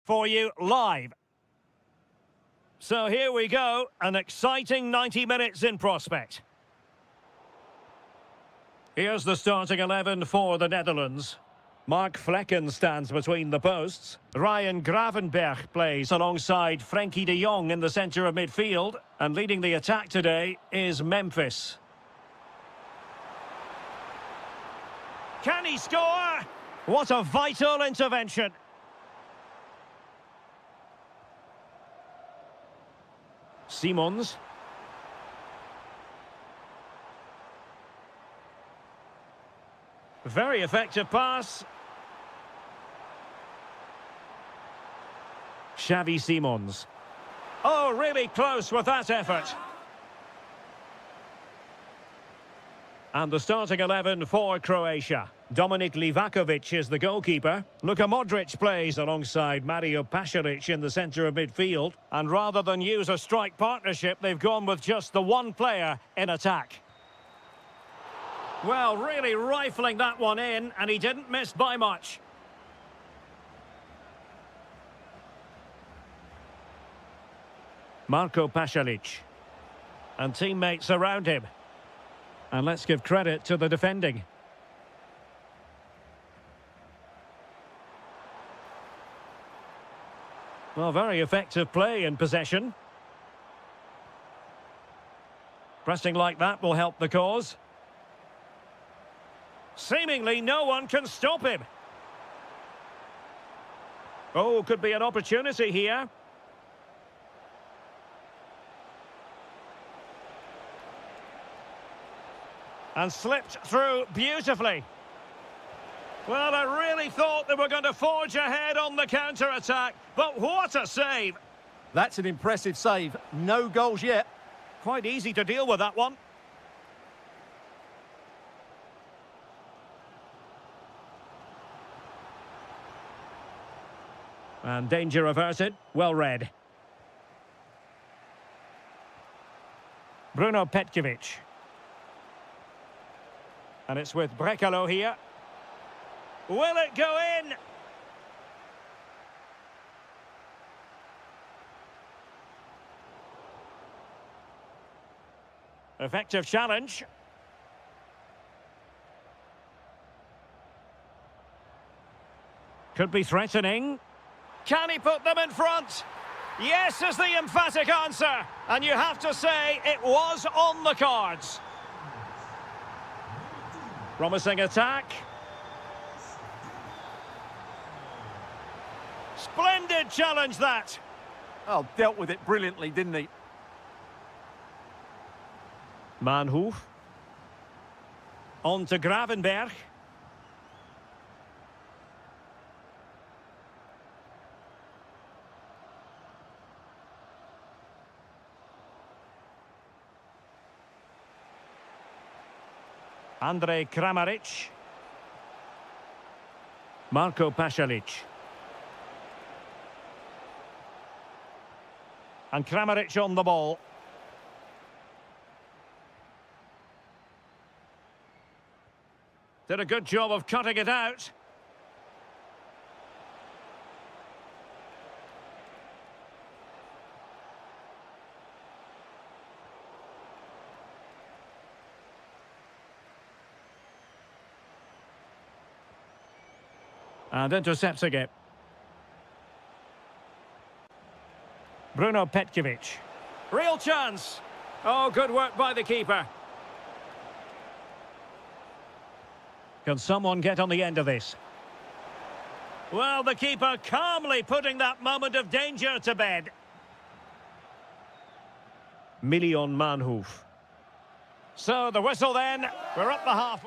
for you live. So here we go, an exciting 90 minutes in prospect. Here's the starting 11 for the Netherlands. Mark Vlekken stands between the posts. Ryan Gravenberch plays alongside Frenkie de Jong in the centre of midfield. And leading the attack today is Memphis. Can he score? What a vital intervention. Simons. Very effective pass. Xavi Simons. Oh, really close with that effort. And the starting 11 for Croatia. Dominik Livakovic is the goalkeeper. Luka Modric plays alongside Mario Pasalic in the centre of midfield. And rather than use a strike partnership, they've gone with just the one player in attack. Well, really rifling that one in, and he didn't miss by much. Marco Pasalic. And teammates around him. And let's give credit to the defending. Well, very effective play in possession. Pressing like that will help the cause. Seemingly no one can stop him. Oh, could be an opportunity here. And slipped through beautifully. Well, I really thought they were going to forge ahead on the counter-attack, but what a save! That's an impressive save. No goals yet. Quite easy to deal with that one. And danger averted. Well read. Bruno Petkovic. And it's with Brekalo here. Will it go in? Effective challenge. Could be threatening. Can he put them in front? Yes is the emphatic answer. And you have to say it was on the cards. Promising attack. Splendid challenge that. Oh, dealt with it brilliantly, didn't he? Manhoef. On to Gravenberch. Andrej Kramaric. Marco Pasalic. And Kramaric on the ball. Did a good job of cutting it out. And intercepting it. Bruno Petkovic. Real chance. Oh, good work by the keeper. Can someone get on the end of this? Well, the keeper calmly putting that moment of danger to bed. Milion Manhoef. So the whistle then. We're up the half.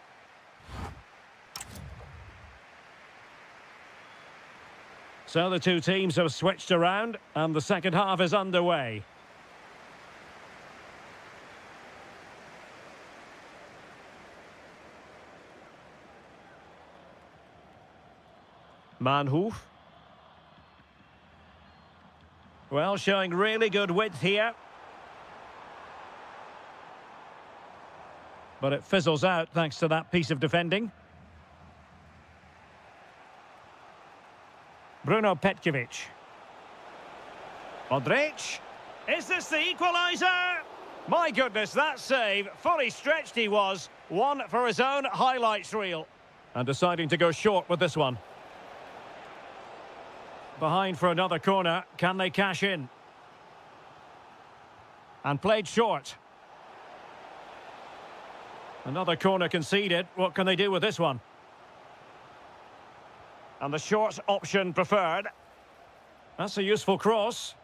So the two teams have switched around and the second half is underway. Manhoef. Well, showing really good width here. But it fizzles out thanks to that piece of defending. Bruno Petkovic. Modric. Is this the equaliser? My goodness, that save. Fully stretched he was. One for his own highlights reel. And deciding to go short with this one. Behind for another corner. Can they cash in? And played short. Another corner conceded. What can they do with this one? And the short option preferred. That's a useful cross.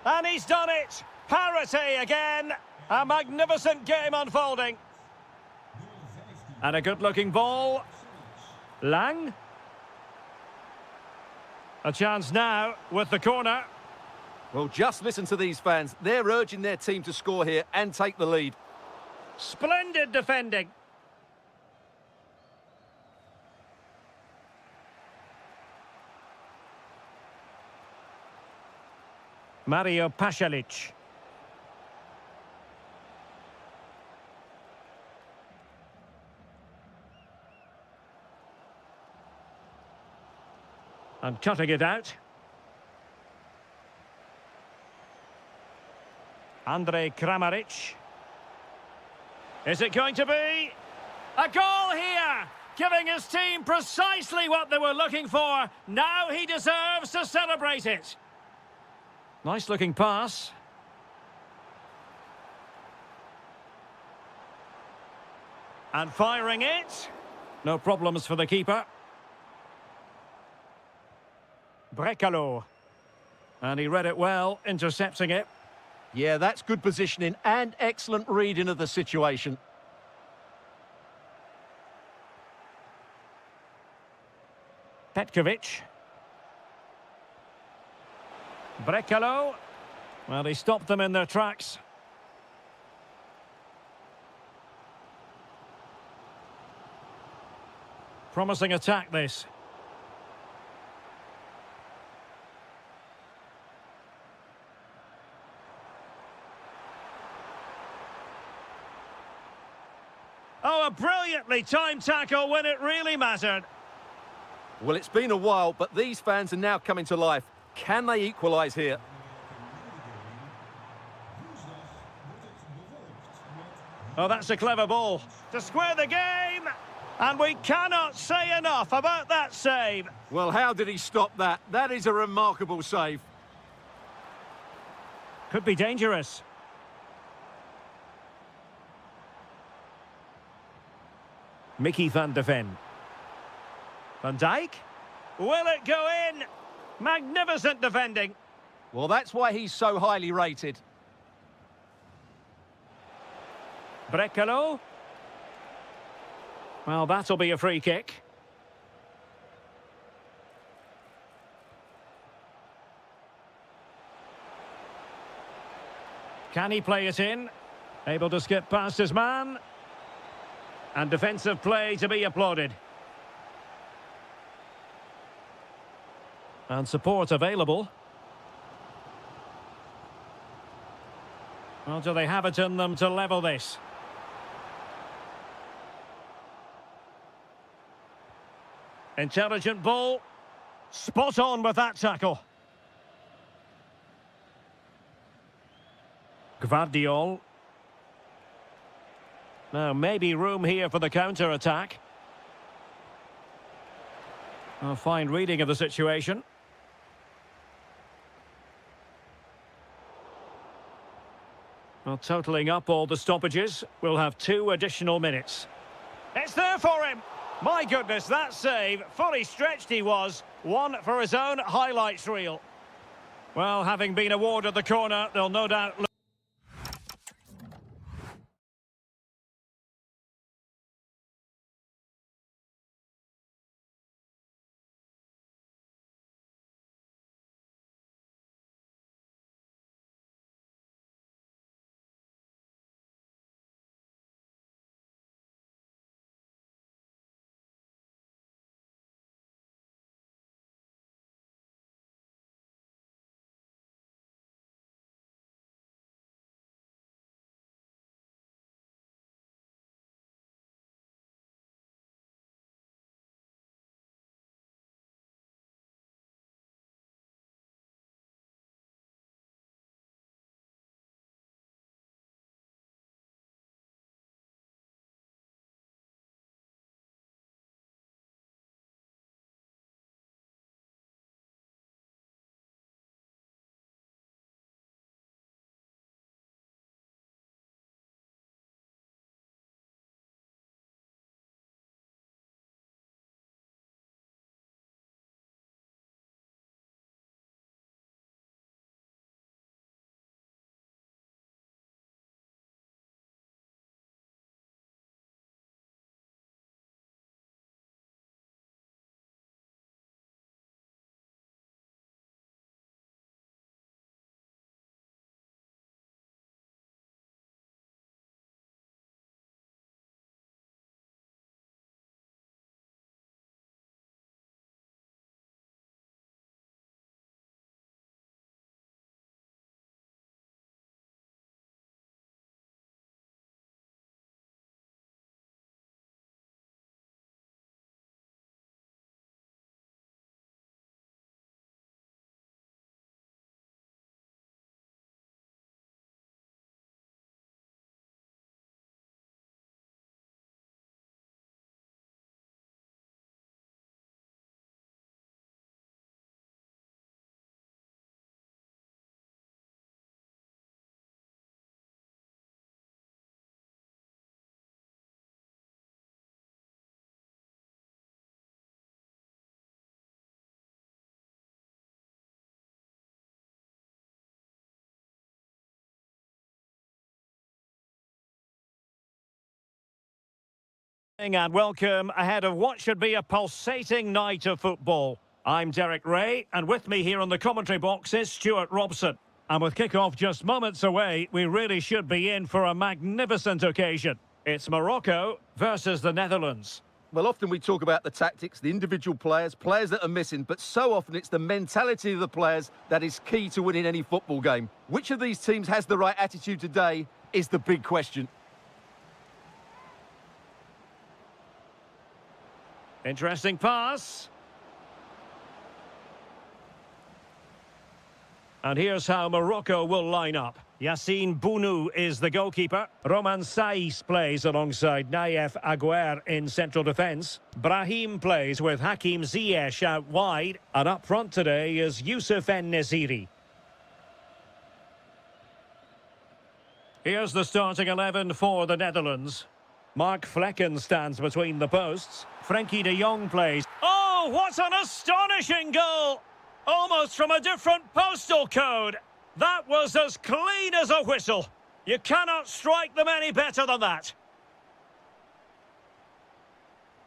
And he's done it! Parity again! A magnificent game unfolding. And a good-looking ball. Lang. A chance now with the corner. Well, just listen to these fans. They're urging their team to score here and take the lead. Splendid defending. Mario Pasalic. And cutting it out. Andrej Kramaric. Is it going to be a goal here? Giving his team precisely what they were looking for. Now he deserves to celebrate it. Nice looking pass. And firing it. No problems for the keeper. Brekalo. And he read it well, intercepting it. Yeah, that's good positioning and excellent reading of the situation. Petkovic. Brekalo. Well, he stopped them in their tracks. Promising attack, this. Oh, a brilliantly timed tackle when it really mattered. Well, it's been a while, but these fans are now coming to life. Can they equalise here? Oh, that's a clever ball. To square the game. And we cannot say enough about that save. Well, how did he stop that? That is a remarkable save. Could be dangerous. Mickey van de Ven. Van Dijk? Will it go in? Magnificent defending. Well, that's why he's so highly rated. Brekalo. Well, that'll be a free kick. Can he play it in? Able to skip past his man. And defensive play to be applauded. And support available. Well, do they have it in them to level this? Intelligent ball. Spot on with that tackle. Gvardiol. Now, maybe room here for the counter-attack. A fine reading of the situation. Well, totalling up all the stoppages, we'll have 2 additional minutes. It's there for him! My goodness, that save, fully stretched he was. One for his own highlights reel. Well, having been awarded the corner, they'll no doubt... And welcome ahead of what should be a pulsating night of football. I'm Derek Ray, and with me here on the commentary box is Stuart Robson. And with kick-off just moments away, we really should be in for a magnificent occasion. It's Morocco versus the Netherlands. Well, often we talk about the tactics, the individual players that are missing, but so often it's the mentality of the players that is key to winning any football game. Which of these teams has the right attitude today is the big question. Interesting pass. And here's how Morocco will line up. Yassine Bounou is the goalkeeper. Roman Saiz plays alongside Naïef Aguer in central defence. Brahim plays with Hakim Ziyech out wide. And up front today is Youssef En-Nesyri. Here's the starting 11 for the Netherlands. Mark Flekken stands between the posts. Frenkie de Jong plays. Oh, what an astonishing goal! Almost from a different postal code. That was as clean as a whistle. You cannot strike them any better than that.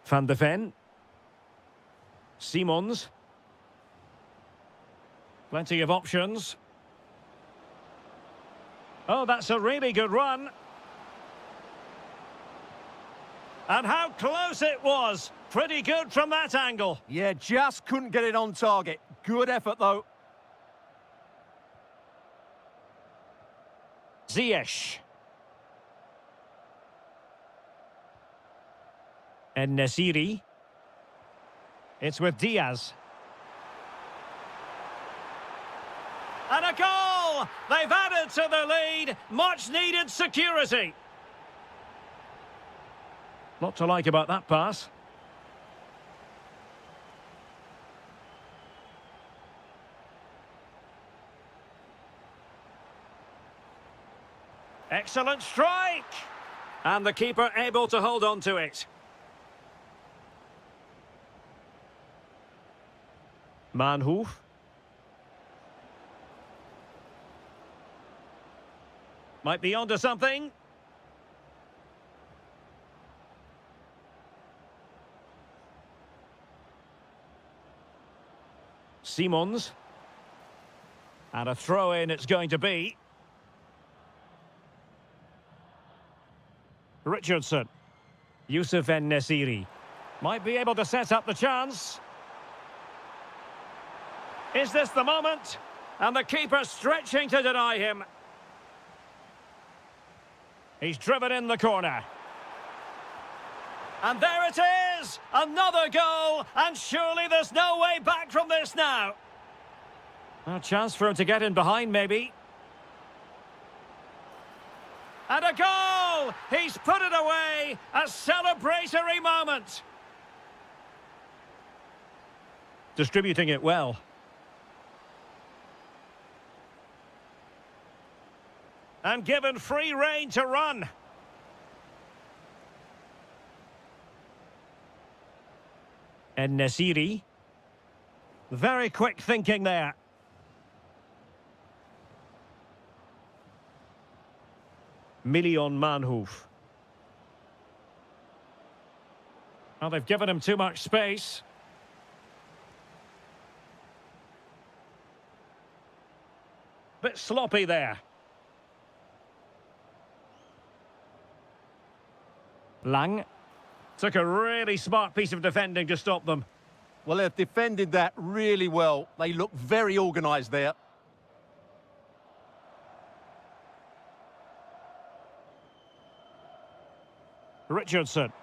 Van de Ven. Simons. Plenty of options. Oh, that's a really good run. And how close it was. Pretty good from that angle. Yeah, just couldn't get it on target. Good effort, though. Ziyech. En-Nesyri. It's with Diaz. And a goal! They've added to the lead. Much needed security. Lot to like about that pass. Excellent strike! And the keeper able to hold on to it. Manhoef. Might be onto something. Simons. And a throw-in it's going to be. Richardson. Youssef En-Nesyri. Might be able to set up the chance. Is this the moment? And the keeper stretching to deny him. He's driven in the corner. And there it is! Another goal! And surely there's no way back from this now. A chance for him to get in behind, maybe. And a goal! He's put it away! A celebratory moment! Distributing it well. And given free rein to run. En-Nesyri. Very quick thinking there. Million Manhoef. Well, they've given him too much space. Bit sloppy there. Lang. Took a really smart piece of defending to stop them. Well, they've defended that really well. They look very organised there. Richardson.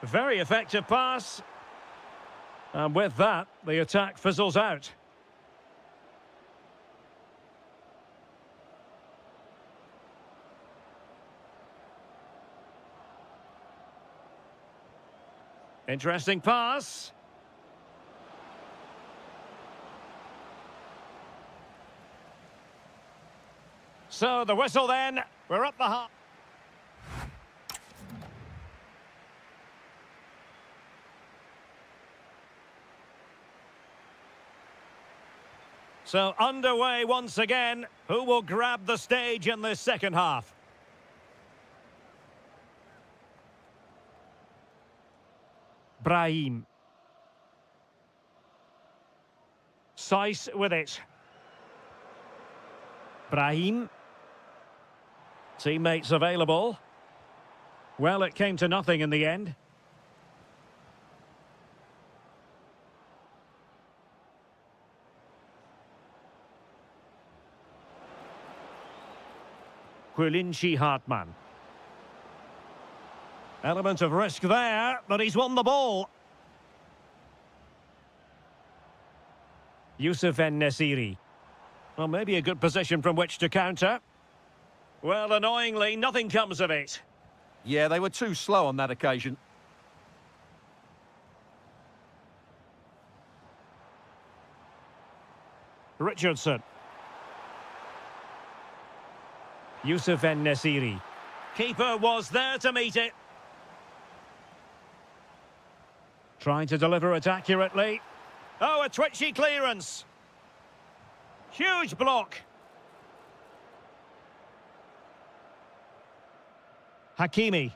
Very effective pass. And with that, the attack fizzles out. Interesting pass. So the whistle then. We're up the half. So underway once again. Who will grab the stage in this second half? Brahim. Seiss with it. Brahim. Teammates available. Well, it came to nothing in the end. Quillinci Hartmann. Element of risk there, but he's won the ball. Youssef En-Nesyri. Well, maybe a good position from which to counter. Well, annoyingly, nothing comes of it. Yeah, they were too slow on that occasion. Richardson. Youssef En-Nesyri. Keeper was there to meet it. Trying to deliver it accurately. Oh, a twitchy clearance. Huge block. Hakimi.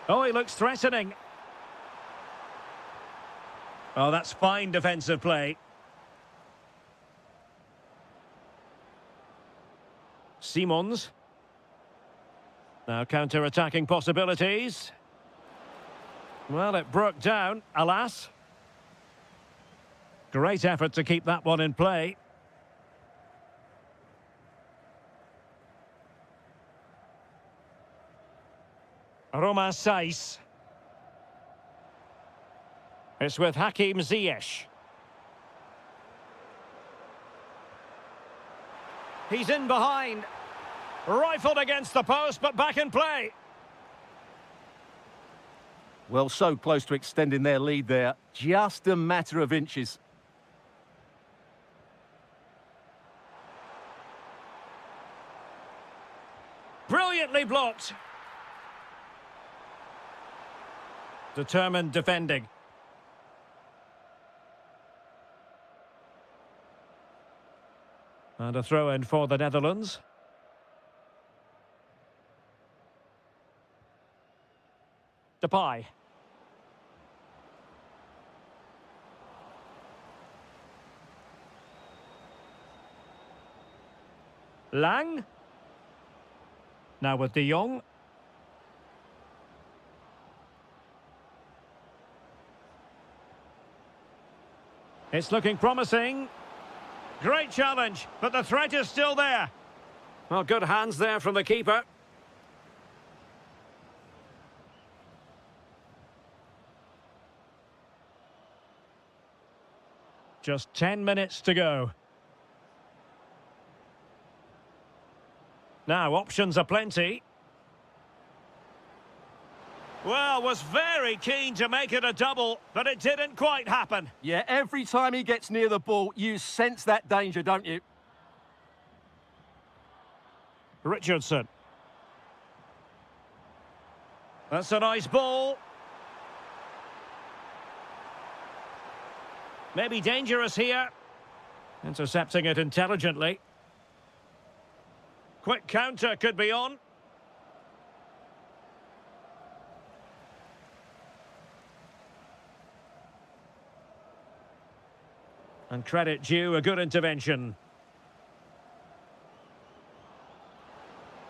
Oh, he looks threatening. Oh, that's fine defensive play. Simons. Now counter-attacking possibilities. Well, it broke down, alas. Great effort to keep that one in play. Roman Seiss. It's with Hakim Ziyech. He's in behind. Rifled against the post, but back in play. Well, so close to extending their lead there. Just a matter of inches. Brilliantly blocked. Determined defending. And a throw-in for the Netherlands. Depay. Lang. Now with De Jong. It's looking promising. Great challenge, but the threat is still there. Well, good hands there from the keeper. Just 10 minutes to go. Now, options are plenty. Well, was very keen to make it a double, but it didn't quite happen. Yeah, every time he gets near the ball, you sense that danger, don't you? Richardson. That's a nice ball. Maybe dangerous here. Intercepting it intelligently. Quick counter could be on. And credit due, a good intervention.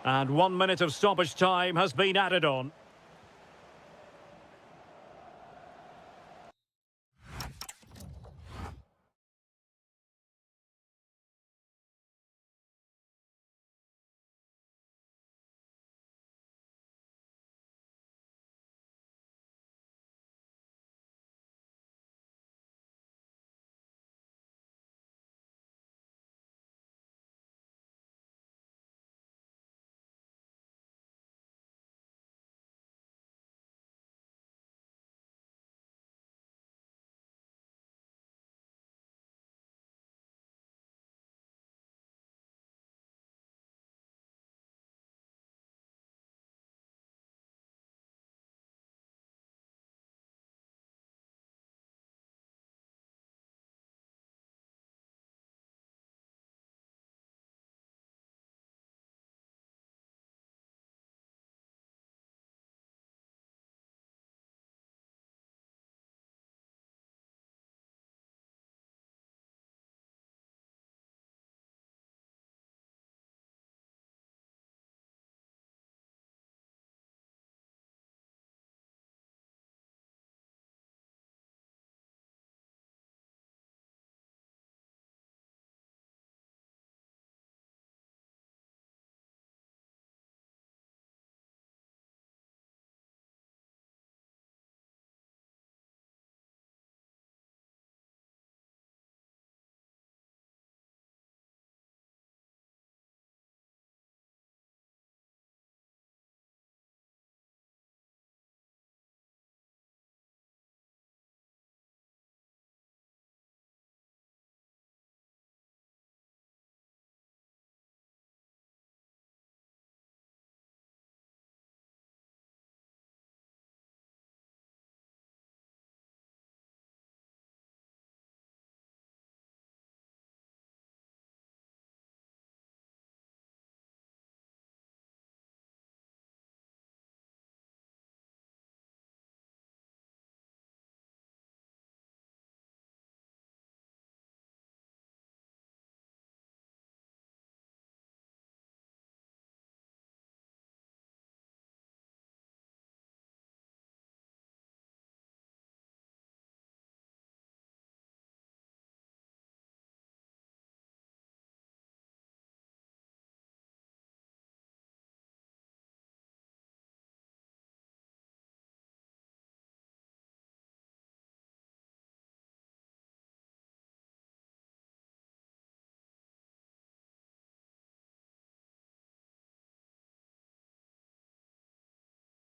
And 1 minute of stoppage time has been added on.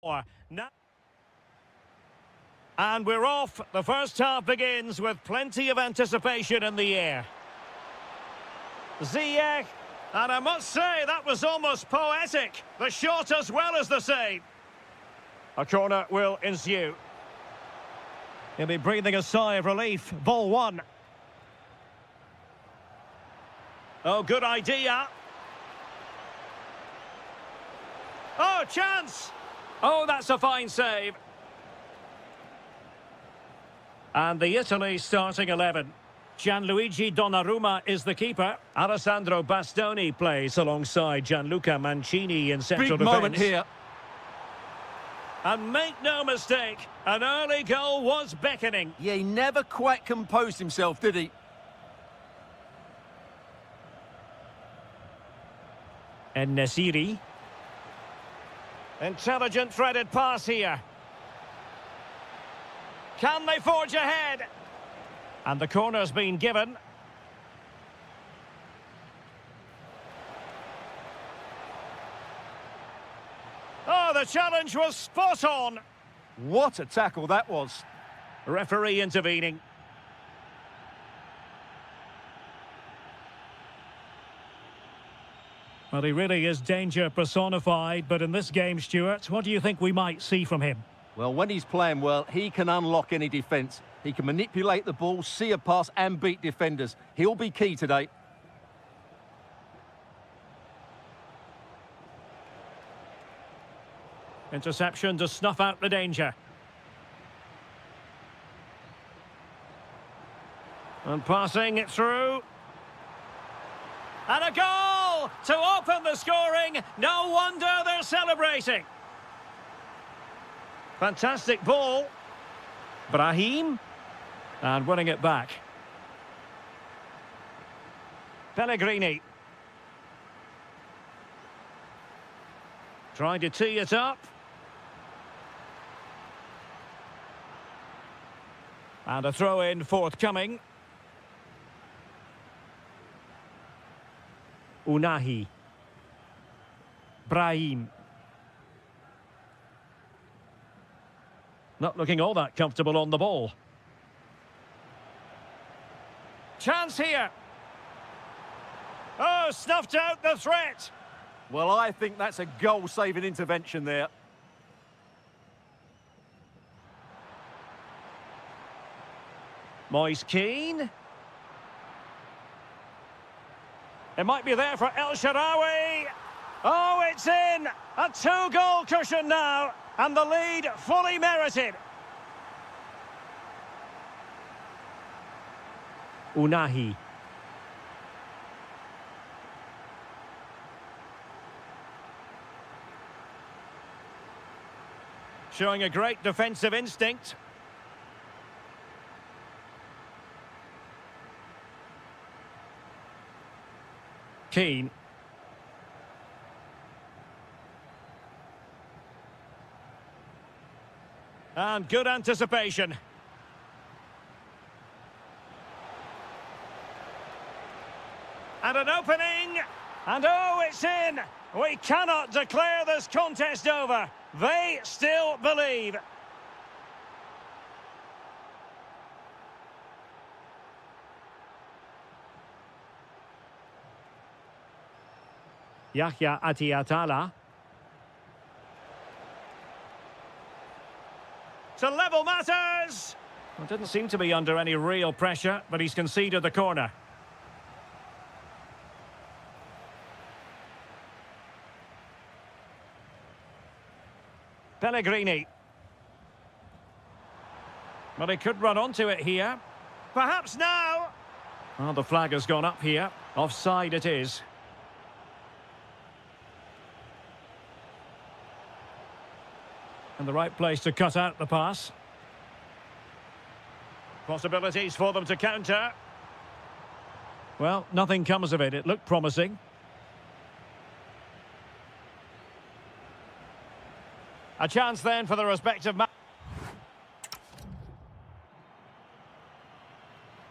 Now, and we're off. The first half begins with plenty of anticipation in the air. Ziyech, and I must say that was almost poetic. The shot as well as the save. A corner will ensue. He'll be breathing a sigh of relief. Ball one. Oh, good idea. Oh, chance! Oh, that's a fine save. And the Italy starting 11. Gianluigi Donnarumma is the keeper. Alessandro Bastoni plays alongside Gianluca Mancini in central defence. Big moment here. And make no mistake, an early goal was beckoning. Yeah, he never quite composed himself, did he? And Nesiri. Intelligent threaded pass here. Can they forge ahead? And the corner's been given. Oh, the challenge was spot on. What a tackle that was. Referee intervening. Well, he really is danger personified, but in this game, Stuart, what do you think we might see from him? Well, when he's playing well, he can unlock any defence. He can manipulate the ball, see a pass and beat defenders. He'll be key today. Interception to snuff out the danger. And passing it through. And a goal to open the scoring. No wonder they're celebrating. Fantastic ball. Brahim. And winning it back. Pellegrini. Trying to tee it up. And a throw-in forthcoming. Unahi. Brahim. Not looking all that comfortable on the ball. Chance here. Oh, snuffed out the threat. Well, I think that's a goal-saving intervention there. Moise Keane. It might be there for El Shaarawy. Oh, it's in. A two-goal cushion now. And the lead fully merited. Unahi. Showing a great defensive instinct. Keane. And good anticipation. And an opening. And oh, it's in. We cannot declare this contest over. They still believe. Yahya Atiatala. To level matters. Well, didn't seem to be under any real pressure, but he's conceded the corner. Pellegrini. Well, he could run onto it here. Perhaps now. Oh, the flag has gone up here. Offside it is. And the right place to cut out the pass. Possibilities for them to counter. Well, nothing comes of it. It looked promising. A chance then for the respective match.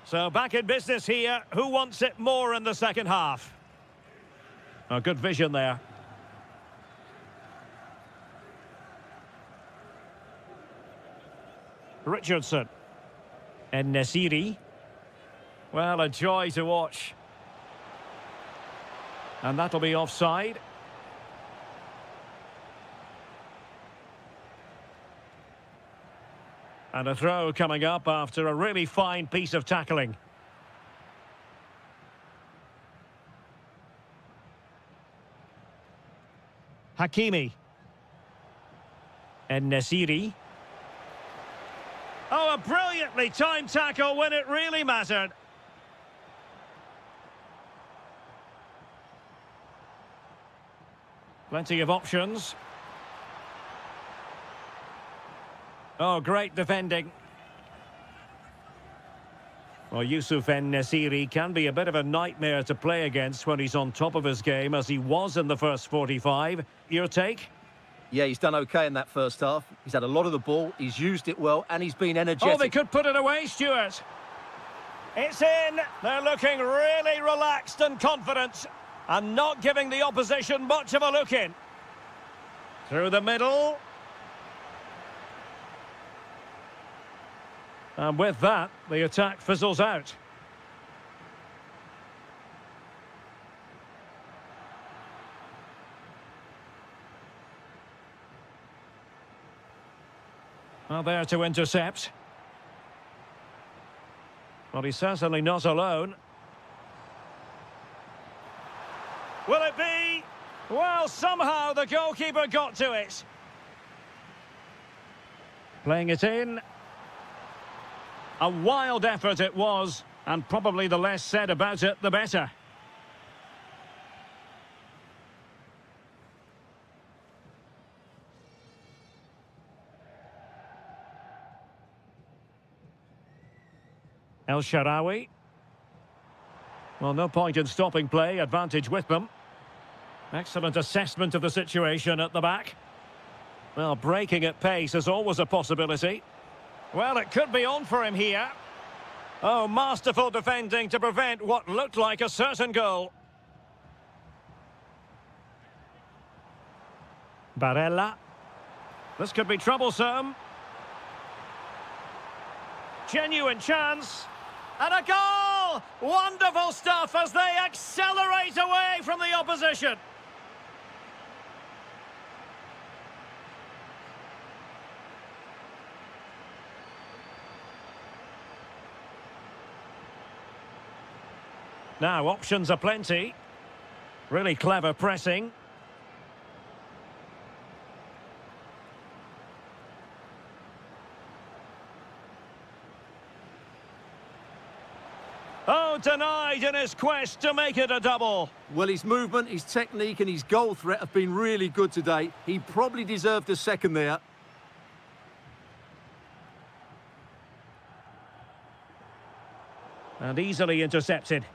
So back in business here. Who wants it more in the second half? Oh, good vision there. Richardson. And Nesiri. Well, a joy to watch. And that'll be offside. And a throw coming up after a really fine piece of tackling. Hakimi. And Nesiri. Oh, a brilliantly timed tackle when it really mattered. Plenty of options. Oh, great defending. Well, Yusuf En-Nesyri can be a bit of a nightmare to play against when he's on top of his game, as he was in the first 45. Your take? Yeah, he's done okay in that first half. He's had a lot of the ball, he's used it well, and he's been energetic. Oh, they could put it away, Stuart. It's in. They're looking really relaxed and confident, and not giving the opposition much of a look in. Through the middle. And with that, the attack fizzles out. Well, there to intercept. Well, he's certainly not alone. Will it be? Well, somehow the goalkeeper got to it. Playing it in. A wild effort it was, and probably the less said about it, the better. El Shaarawy. Well, no point in stopping play, advantage with them. Excellent assessment of the situation at the back. Well, breaking at pace is always a possibility. Well, it could be on for him here. Oh, masterful defending to prevent what looked like a certain goal. Barella. This could be troublesome. Genuine chance. And a goal! Wonderful stuff as they accelerate away from the opposition. Now, options are plenty. Really clever pressing. Oh, denied in his quest to make it a double. Well, his movement, his technique and his goal threat have been really good today. He probably deserved a second there. And easily intercepted.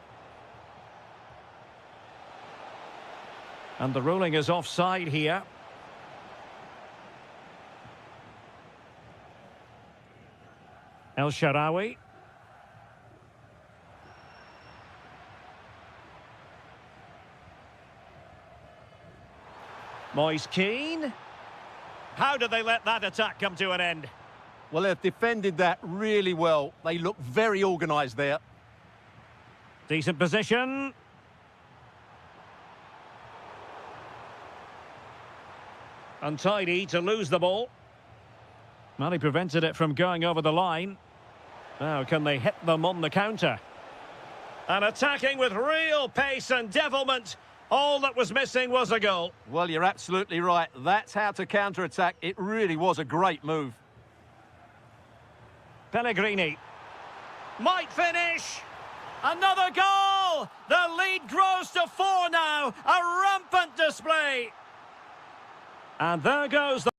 And the ruling is offside here. El Shaarawy. Moise Keane. How did they let that attack come to an end? Well, they've defended that really well. They look very organised there. Decent position. Untidy to lose the ball. Well, he prevented it from going over the line. Now, can they hit them on the counter? And attacking with real pace and devilment. All that was missing was a goal. Well, you're absolutely right. That's how to counter-attack. It really was a great move. Pellegrini. Might finish. Another goal! The lead grows to 4 now. A rampant display. And there goes the...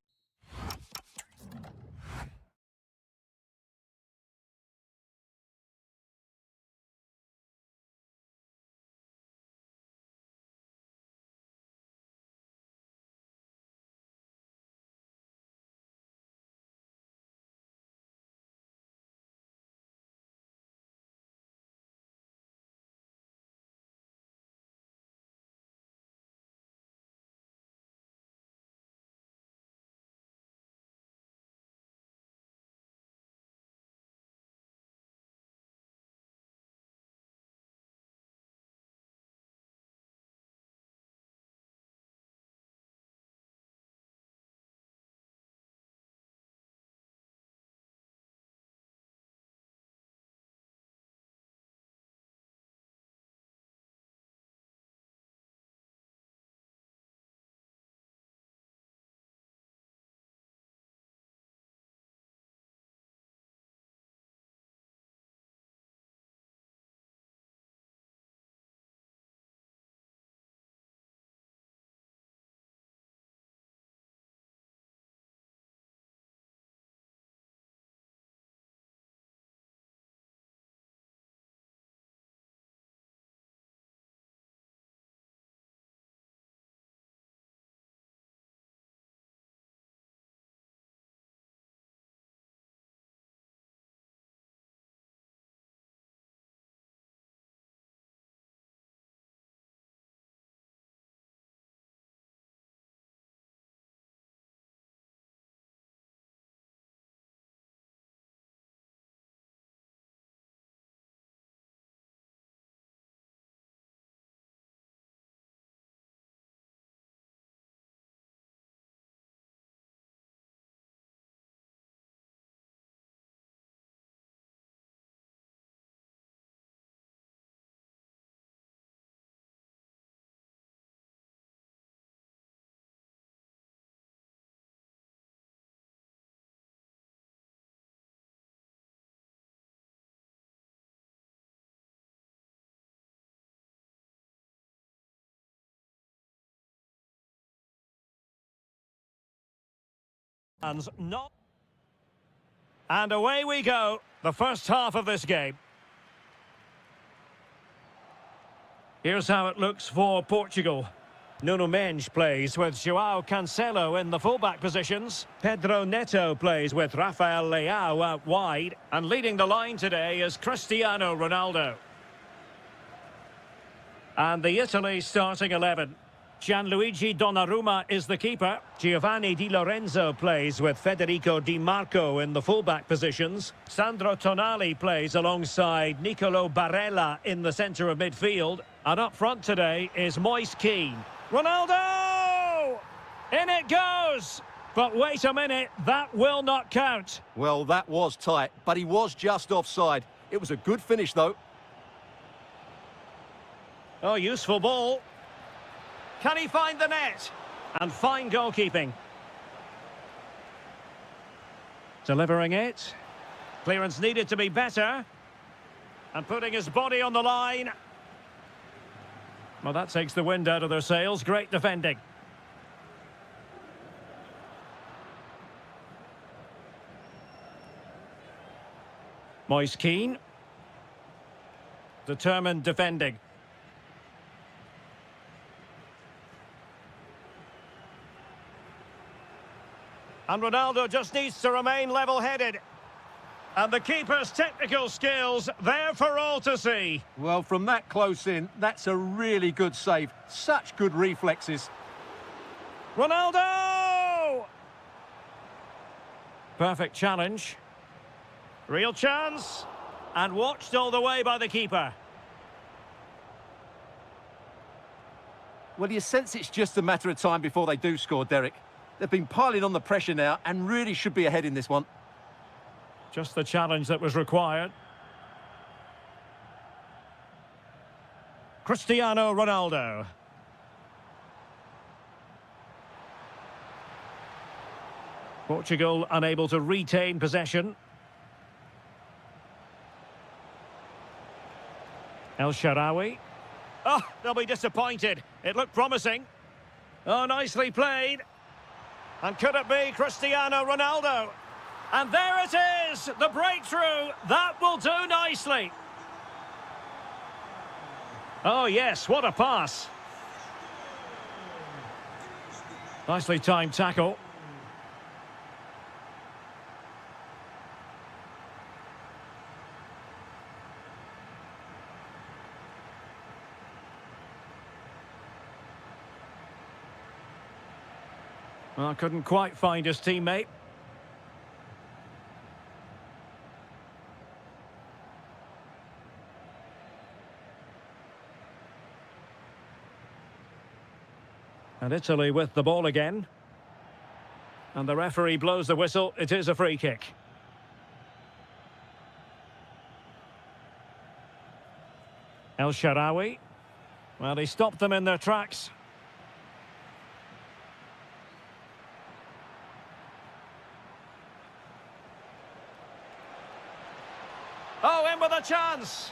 Not. And away we go, the first half of this game. Here's how it looks for Portugal. Nuno Mendes plays with João Cancelo in the fullback positions. Pedro Neto plays with Rafael Leao out wide. And leading the line today is Cristiano Ronaldo. And the Italy starting 11. Gianluigi Donnarumma is the keeper. Giovanni Di Lorenzo plays with Federico Di Marco in the fullback positions. Sandro Tonali plays alongside Nicolo Barella in the centre of midfield. And up front today is Moise Kean. Ronaldo! In it goes! But wait a minute, that will not count. Well, that was tight, but he was just offside. It was a good finish, though. Oh, useful ball. Can he find the net? And fine goalkeeping. Delivering it. Clearance needed to be better. And putting his body on the line. Well, that takes the wind out of their sails. Great defending. Moise Kean. Determined defending. And Ronaldo just needs to remain level-headed. And the keeper's technical skills there for all to see. Well, from that close in, that's a really good save. Such good reflexes. Ronaldo! Perfect challenge. Real chance. And watched all the way by the keeper. Well, you sense it's just a matter of time before they do score, Derek. They've been piling on the pressure now and really should be ahead in this one. Just the challenge that was required. Cristiano Ronaldo. Portugal unable to retain possession. El Shaarawy. Oh, they'll be disappointed. It looked promising. Oh, nicely played. And could it be Cristiano Ronaldo? And there it is, the breakthrough. That will do nicely. Oh, yes, what a pass. Nicely timed tackle. Well, couldn't quite find his teammate. And Italy with the ball again. And the referee blows the whistle. It is a free kick. El Shaarawy. Well, he stopped them in their tracks. Oh, in with a chance.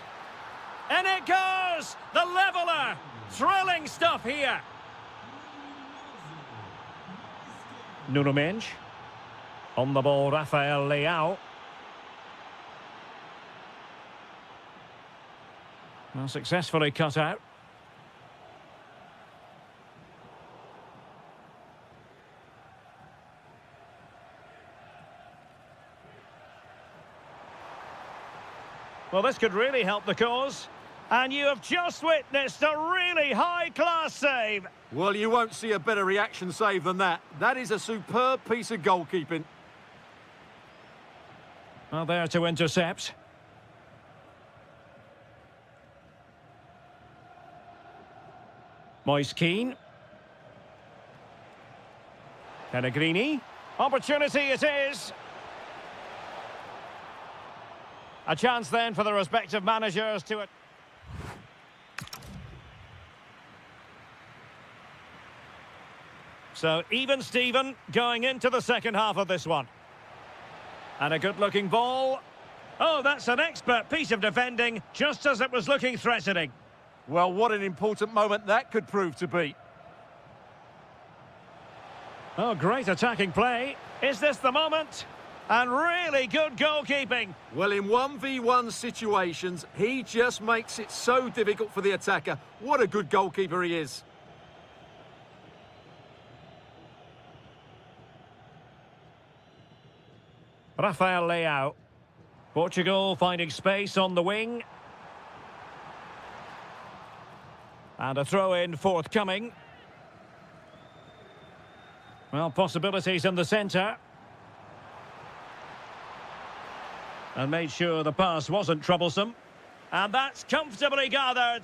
And it goes! The leveller! Thrilling stuff here. Nuno Mendes. On the ball, Rafael Leao. Well, successfully cut out. Well, this could really help the cause. And you have just witnessed a really high-class save. Well, you won't see a better reaction save than that. That is a superb piece of goalkeeping. Well, there to intercept. Moise Kean. Pellegrini. Opportunity it is. A chance then for the respective managers to it. So even Steven going into the second half of this one. And a good-looking ball. Oh, that's an expert piece of defending, just as it was looking threatening. Well, what an important moment that could prove to be. Oh, great attacking play. Is this the moment? And really good goalkeeping. Well, in 1v1 situations, he just makes it so difficult for the attacker. What a good goalkeeper he is. Rafael Leao. Portugal finding space on the wing. And a throw-in forthcoming. Well, possibilities in the centre. And made sure the pass wasn't troublesome. And that's comfortably gathered.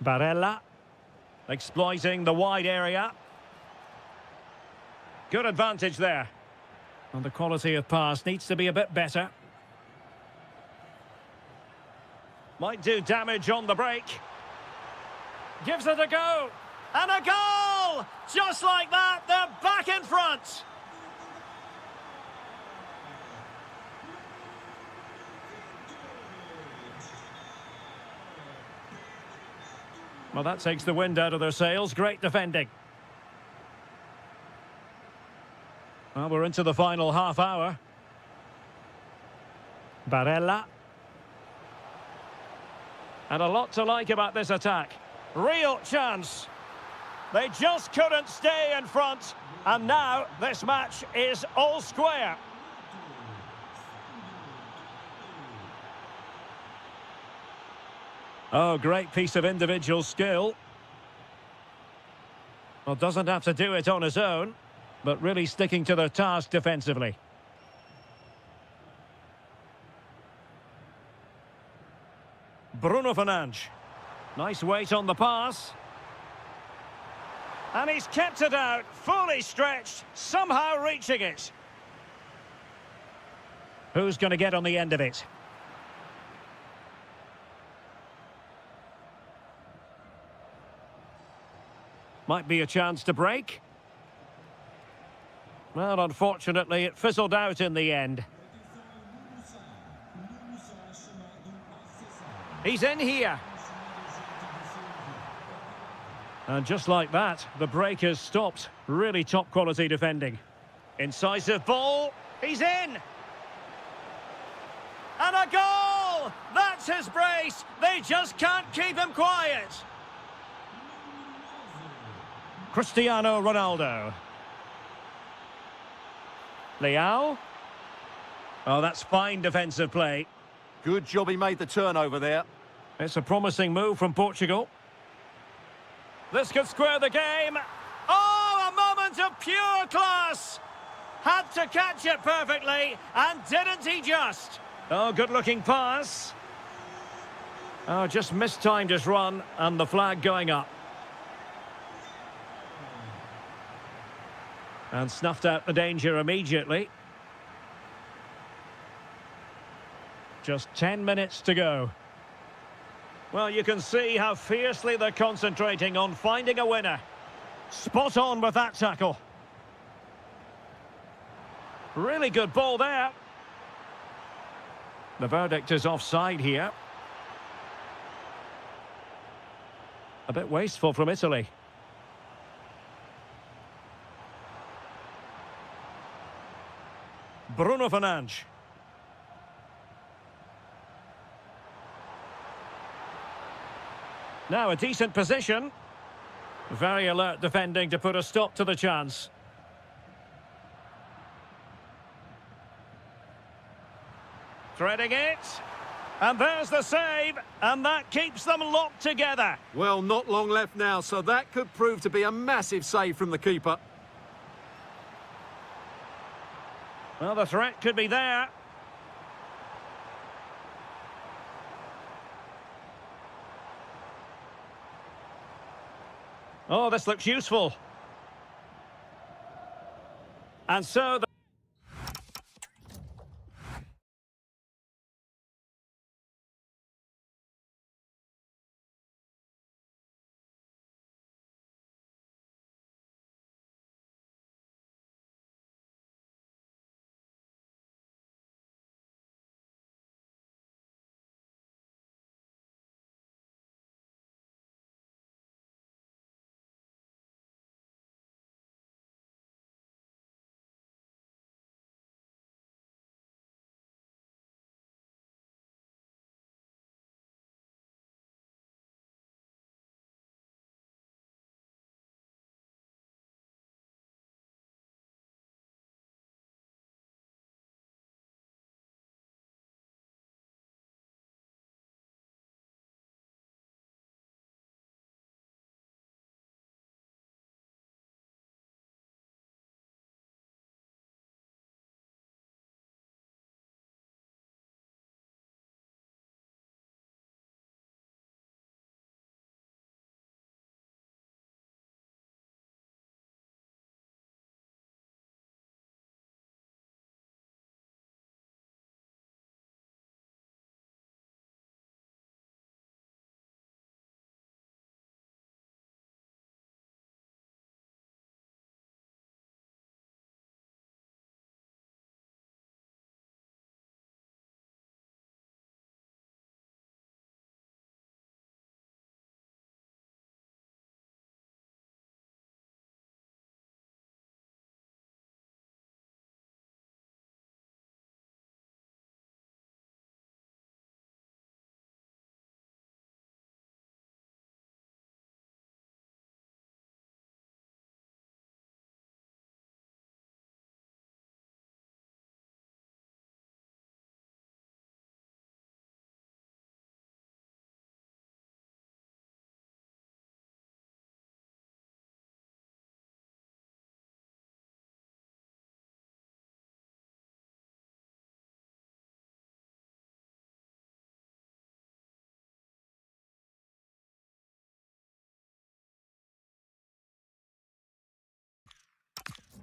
Barella. Exploiting the wide area. Good advantage there. And the quality of pass needs to be a bit better. Might do damage on the break. Gives it a go. And a goal! Just like that, they're back in front. Well, that takes the wind out of their sails. Great defending. Well, we're into the final half hour. Barella. And a lot to like about this attack. Real chance. They just couldn't stay in front. And now this match is all square. Oh, great piece of individual skill. Well, doesn't have to do it on his own, but really sticking to their task defensively. Bruno Fernandes. Nice weight on the pass. And he's kept it out, fully stretched, somehow reaching it. Who's going to get on the end of it? Might be a chance to break. Well, unfortunately, it fizzled out in the end. He's in here. And just like that, the break has stopped. Really top quality defending. Incisive ball. He's in. And a goal! That's his brace. They just can't keep him quiet. Cristiano Ronaldo. Leao. Oh, that's fine defensive play. Good job he made the turnover there. It's a promising move from Portugal. This could square the game. Oh, a moment of pure class. Had to catch it perfectly, and didn't he just? Oh, good-looking pass. Oh, just mistimed his run, and the flag going up. And snuffed out the danger immediately. Just 10 minutes to go. Well, you can see how fiercely they're concentrating on finding a winner. Spot on with that tackle. Really good ball there. The verdict is offside here. A bit wasteful from Italy. Bruno Fernandes. Now a decent position. Very alert defending to put a stop to the chance. Threading it. And there's the save. And that keeps them locked together. Well, not long left now, so that could prove to be a massive save from the keeper. Well, the threat could be there. Oh, this looks useful. And so the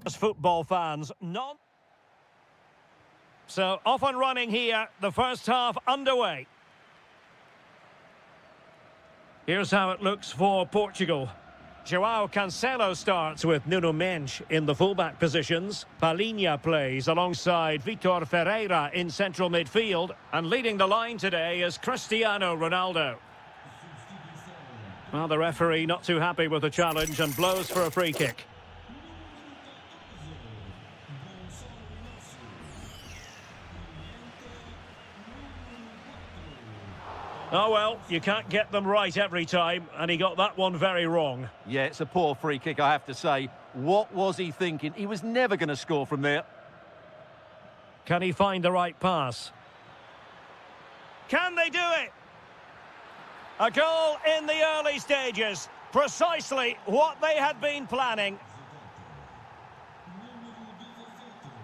As football fans, not. So off and running here, the first half underway. Here's how it looks for Portugal. João Cancelo starts with Nuno Mendes in the fullback positions. Palhinha plays alongside Vitor Ferreira in central midfield. And leading the line today is Cristiano Ronaldo. Well, the referee not too happy with the challenge and blows for a free kick. Oh, well, you can't get them right every time, and he got that one very wrong. Yeah, it's a poor free kick, I have to say. What was he thinking? He was never going to score from there. Can he find the right pass? Can they do it? A goal in the early stages. Precisely what they had been planning.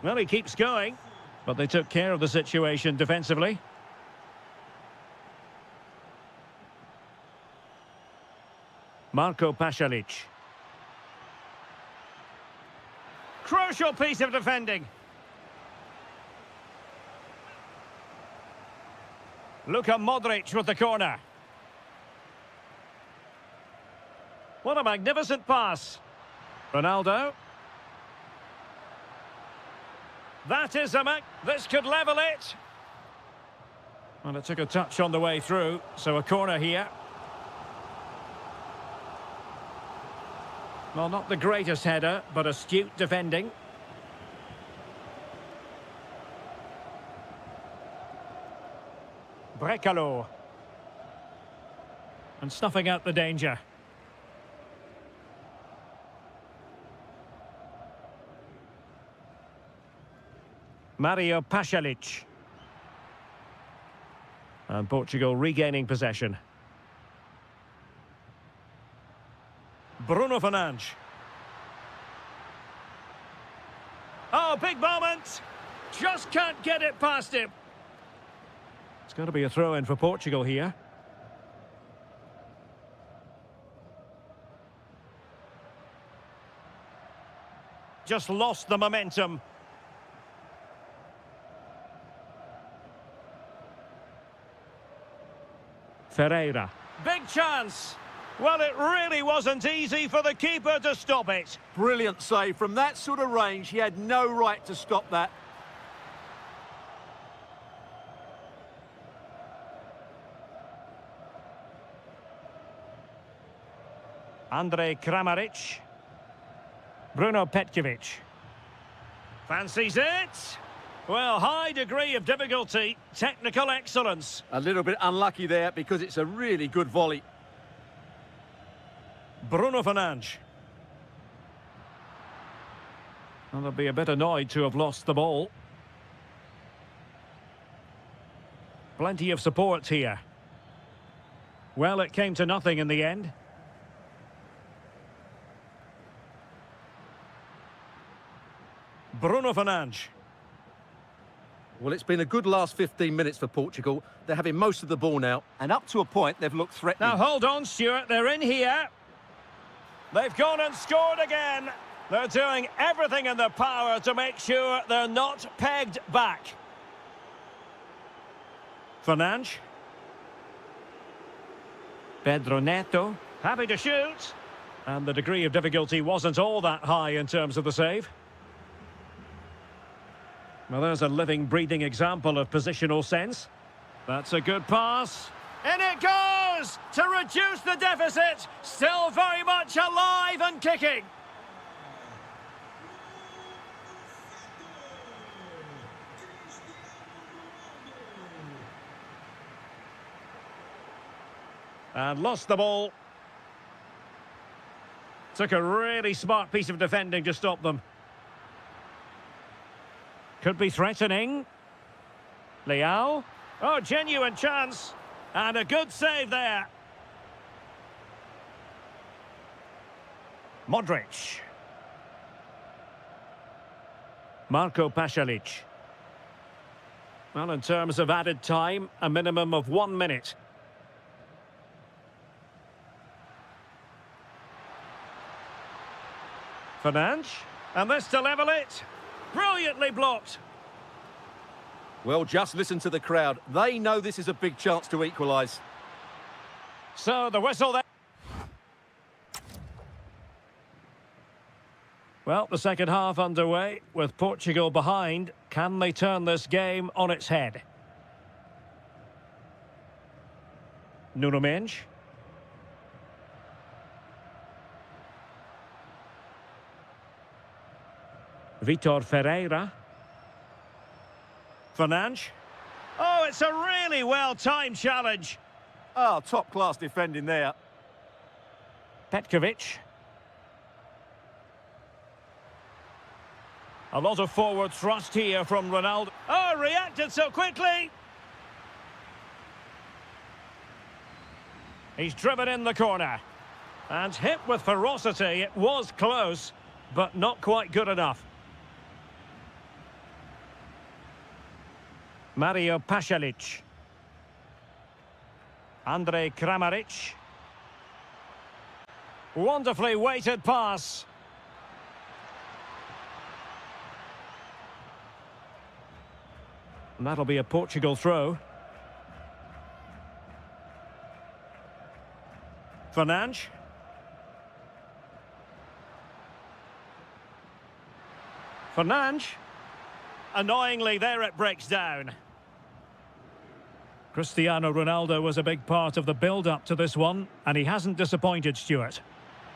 Well, he keeps going, but they took care of the situation defensively. Marco Pasalic. Crucial piece of defending. Luka Modric with the corner. What a magnificent pass. Ronaldo. That is this could level it. Well, it took a touch on the way through, so a corner here. Well, not the greatest header, but astute defending. Brekalo. And snuffing out the danger. Mario Pasalic. And Portugal regaining possession. Bruno Fernandes. Oh, big moment. Just can't get it past him. It's going to be a throw-in for Portugal here. Just lost the momentum. Ferreira. Big chance. Well, it really wasn't easy for the keeper to stop it. Brilliant save. From that sort of range, he had no right to stop that. Andrej Kramaric. Bruno Petkovic. Fancies it. Well, high degree of difficulty, technical excellence. A little bit unlucky there because it's a really good volley. Bruno Fernandes. Well, they'll be a bit annoyed to have lost the ball. Plenty of support here. Well, it came to nothing in the end. Bruno Fernandes. Well, it's been a good last 15 minutes for Portugal. They're having most of the ball now, and up to a point, they've looked threatening. Now, hold on, Stuart. They're in here. They've gone and scored again. They're doing everything in their power to make sure they're not pegged back. Fernandes. Pedro Neto. Happy to shoot. And the degree of difficulty wasn't all that high in terms of the save. Well, there's a living, breathing example of positional sense. That's a good pass. In it goes! To reduce the deficit. Still very much alive and kicking. And lost the ball. Took a really smart piece of defending to stop them. Could be threatening. Leao. Oh, genuine chance. And a good save there. Modric. Marco Pasalic. Well, in terms of added time, a minimum of 1 minute. Fernandes. And this to level it. Brilliantly blocked. Well, just listen to the crowd. They know this is a big chance to equalise. So the whistle there. Well, the second half underway with Portugal behind. Can they turn this game on its head? Nuno Mendes. Vitor Ferreira. Fernandes. Oh, it's a really well-timed challenge. Oh, top-class defending there. Petkovic. A lot of forward thrust here from Ronaldo. Oh, reacted so quickly. He's driven in the corner. And hit with ferocity. It was close, but not quite good enough. Mario Pasalic. Andrej Kramaric. Wonderfully weighted pass. And that'll be a Portugal throw. Fernandes. Fernandes. Annoyingly, there it breaks down. Cristiano Ronaldo was a big part of the build-up to this one, and he hasn't disappointed, Stuart.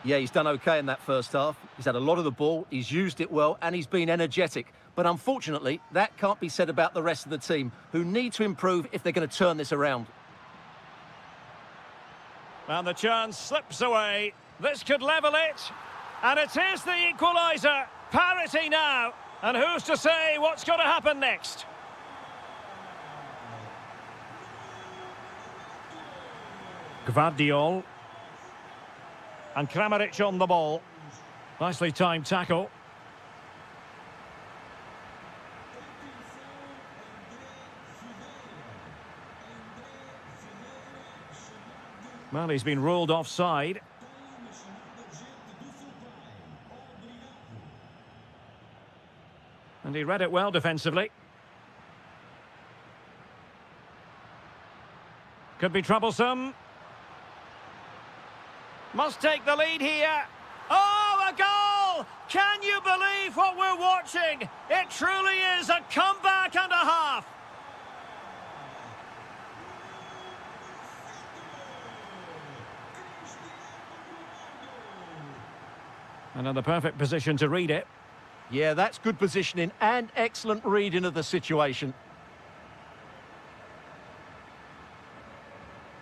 Yeah, he's done OK in that first half. He's had a lot of the ball, he's used it well, and he's been energetic. But unfortunately, that can't be said about the rest of the team, who need to improve if they're going to turn this around. And the chance slips away. This could level it. And it is the equaliser. Parity now. And who's to say what's going to happen next? Gvardiol. And Kramaric on the ball. Nicely timed tackle. Well, he's been ruled offside. And he read it well defensively. Could be troublesome. Must take the lead here. Oh, a goal! Can you believe what we're watching? It truly is a comeback and a half. Another perfect position to read it. Yeah, that's good positioning and excellent reading of the situation.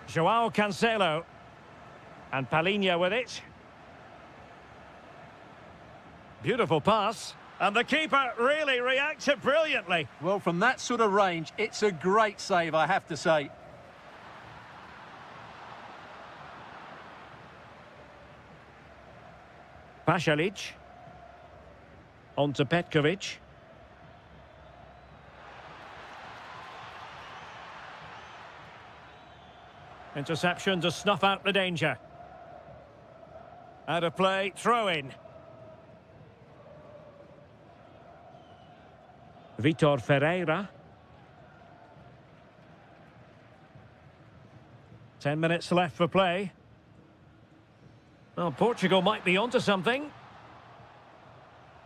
João Cancelo. And Palhinha with it. Beautiful pass. And the keeper really reacted brilliantly. Well, from that sort of range, it's a great save, I have to say. Pasalic. On to Petkovic. Interception to snuff out the danger. Out of play, throw in. Vitor Ferreira. 10 minutes left for play. Well, Portugal might be onto something.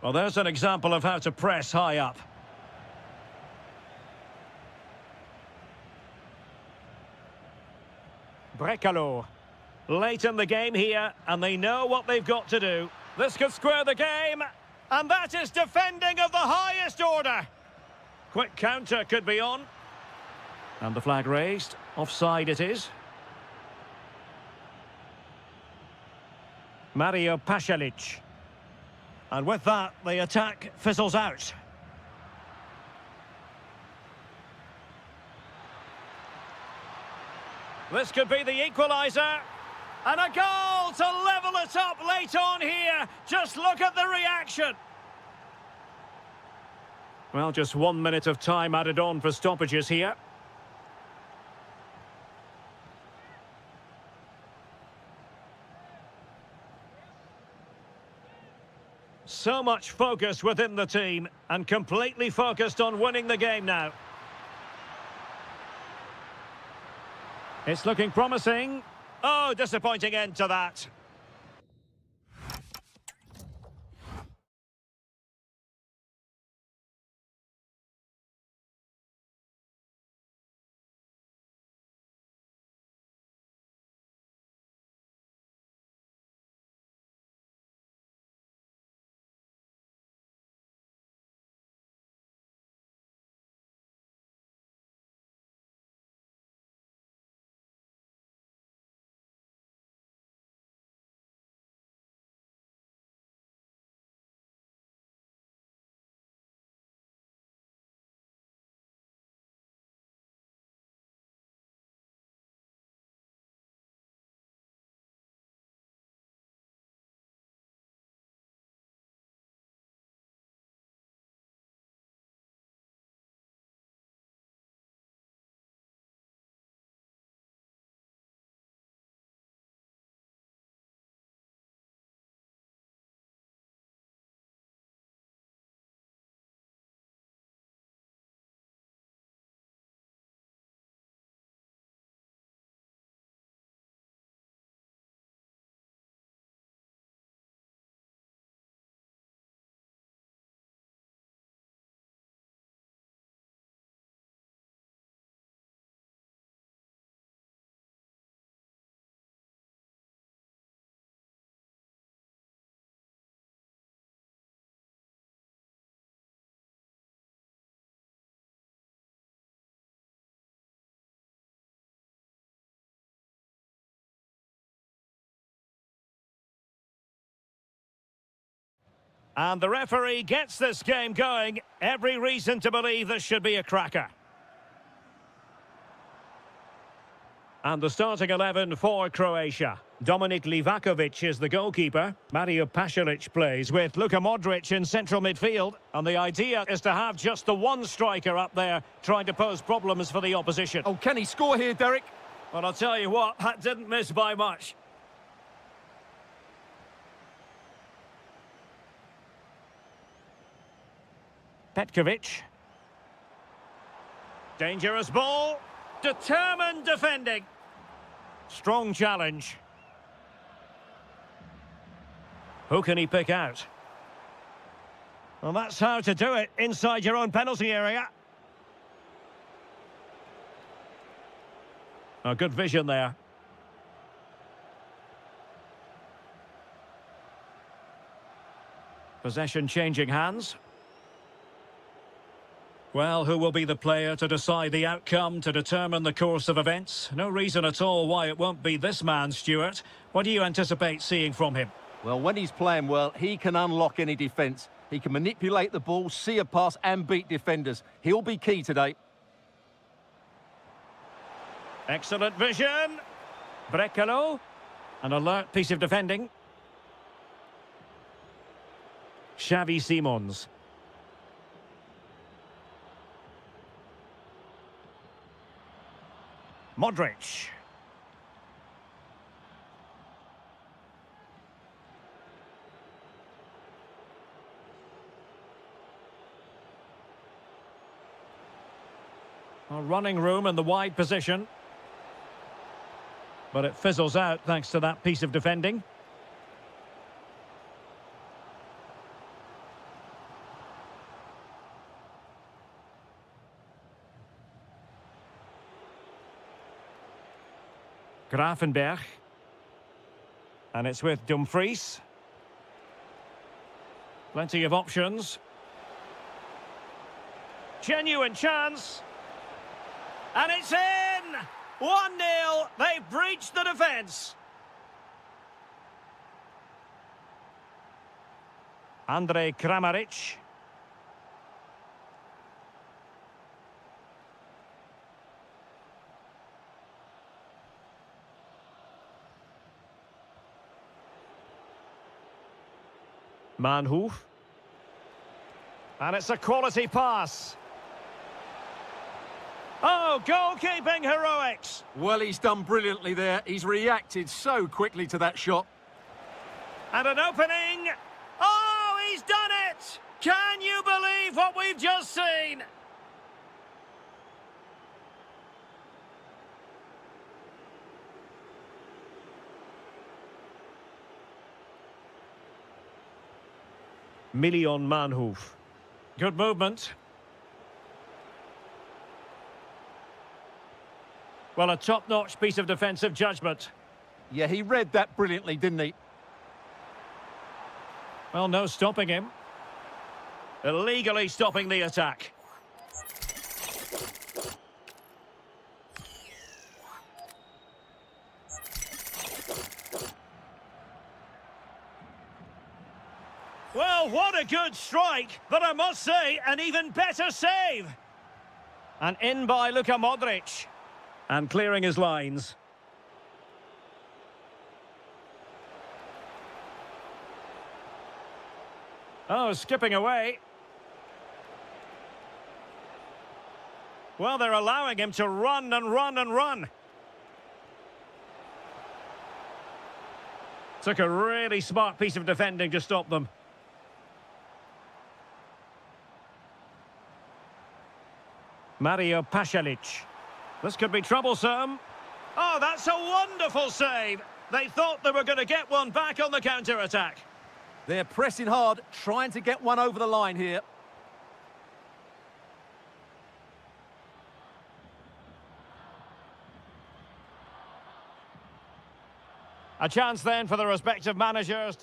Well, there's an example of how to press high up. Brekalo. Late in the game here, and they know what they've got to do. This could square the game, and that is defending of the highest order. Quick counter could be on. And the flag raised. Offside it is. Mario Pasalic. And with that, the attack fizzles out. This could be the equaliser. And a goal to level it up late on here. Just look at the reaction. Well, just 1 minute of time added on for stoppages here. So much focus within the team and completely focused on winning the game now. It's looking promising. Oh, disappointing end to that. And the referee gets this game going. Every reason to believe this should be a cracker. And the starting 11 for Croatia. Dominik Livakovic is the goalkeeper. Mario Pasalic plays with Luka Modric in central midfield. And the idea is to have just the one striker up there trying to pose problems for the opposition. Oh, can he score here, Derek? Well, I'll tell you what, that didn't miss by much. Petkovic. Dangerous ball. Determined defending. Strong challenge. Who can he pick out? Well, that's how to do it inside your own penalty area. A good vision there. Possession changing hands. Well, who will be the player to decide the outcome, to determine the course of events? No reason at all why it won't be this man, Stuart. What do you anticipate seeing from him? Well, when he's playing well, he can unlock any defence. He can manipulate the ball, see a pass and beat defenders. He'll be key today. Excellent vision. Brekalo. An alert piece of defending. Xavi Simons. Modric. A running room in the wide position. But it fizzles out thanks to that piece of defending. Grafenberg. And it's with Dumfries. Plenty of options. Genuine chance. And it's in! 1-0. They've breached the defence. Andrej Kramaric. Manhoef. And it's a quality pass. Oh, goalkeeping heroics. Well, he's done brilliantly there. He's reacted so quickly to that shot. And an opening. Oh, he's done Can you believe what we've just seen? Million Manhoef. Good movement. Well, a top-notch piece of defensive judgment. Yeah, he read that brilliantly, didn't he? Well, no stopping him. Illegally stopping the attack. Well, what a good strike, but I must say, an even better save. And in by Luka Modric. And clearing his lines. Oh, skipping away. Well, they're allowing him to run and run and run. Took a really smart piece of defending to stop them. Mario Pasalic. This could be troublesome. Oh, that's a wonderful save. They thought they were going to get one back on the counter-attack. They're pressing hard, trying to get one over the line here. A chance then for the respective managers.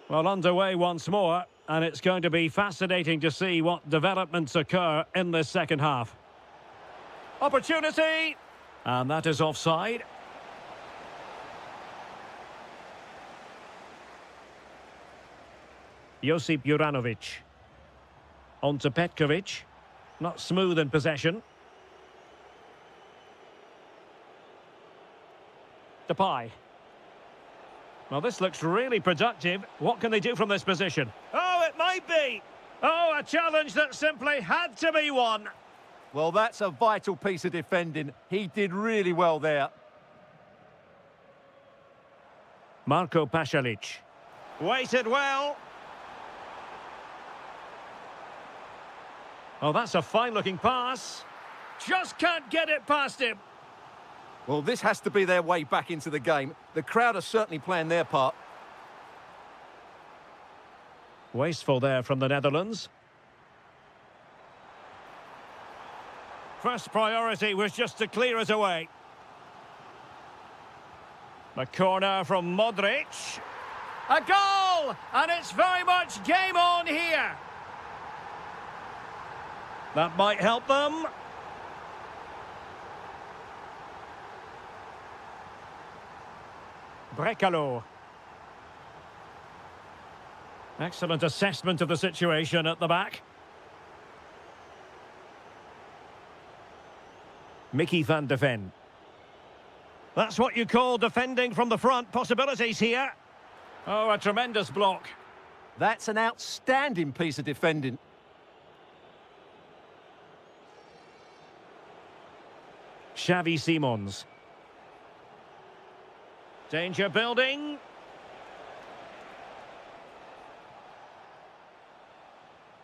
Well, underway once more, and it's going to be fascinating to see what developments occur in this second half. Opportunity! And that is offside. Josip Juranovic. On to Petkovic. Not smooth in possession. Depay. Well, this looks really productive. What can they do from this position? Oh, it might be. Oh, a challenge that simply had to be won. Well, that's a vital piece of defending. He did really well there. Marco Pasalic. Waited well. Oh, that's a fine-looking pass. Just can't get it past him. Well, this has to be their way back into the game. The crowd are certainly playing their part. Wasteful there from the Netherlands. First priority was just to clear it away. The corner from Modric. A goal! And it's very much game on here. That might help them. Brekalo. Excellent assessment of the situation at the back. Mickey van de Ven. That's what you call defending from the front. Possibilities here. Oh, a tremendous block. That's an outstanding piece of defending. Xavi Simons. Danger building.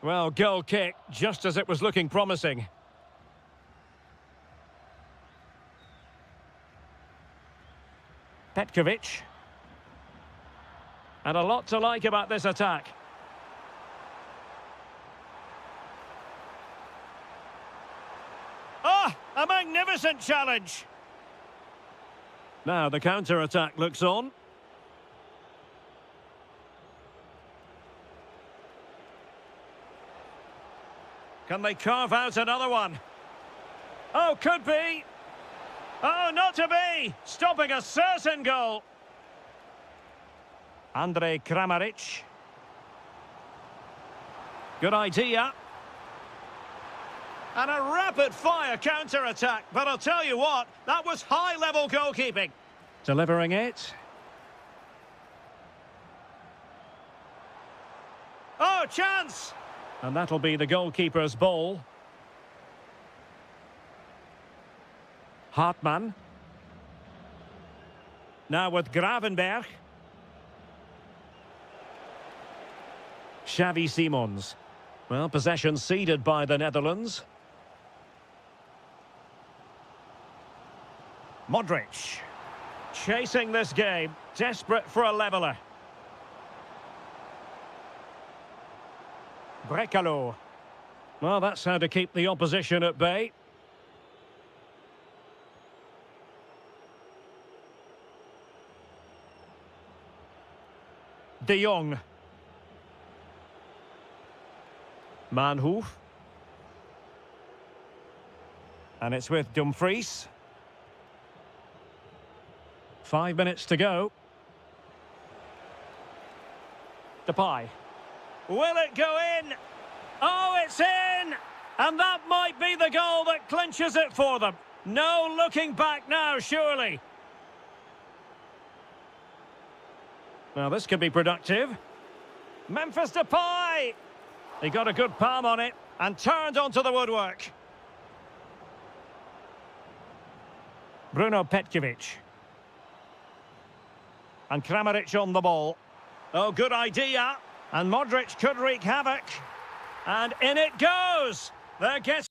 Well, goal kick, just as it was looking promising. Petkovic. And a lot to like about this attack. Ah, a magnificent challenge. Now the counter-attack looks on. Can they carve out another one? Oh, could be. Oh, not to be. Stopping a certain goal. Andrej Kramaric. Good idea. And a rapid-fire counter-attack. But I'll tell you what, that was high-level goalkeeping. Delivering it. Oh, chance! And that'll be the goalkeeper's ball. Hartmann. Now with Gravenberg. Xavi Simons. Well, possession ceded by the Netherlands. Modric. Chasing this game. Desperate for a leveller. Brekalo. Well, that's how to keep the opposition at bay. De Jong. Manhoef. And it's with Dumfries. 5 minutes to go. Depay. Will it go in? Oh, it's in! And that might be the goal that clinches it for them. No looking back now, surely. Now, this could be productive. Memphis Depay! He got a good palm on it and turned onto the woodwork. Bruno Petkovic. And Kramaric on the ball. Oh, good idea. And Modric could wreak havoc. And in it goes! There gets...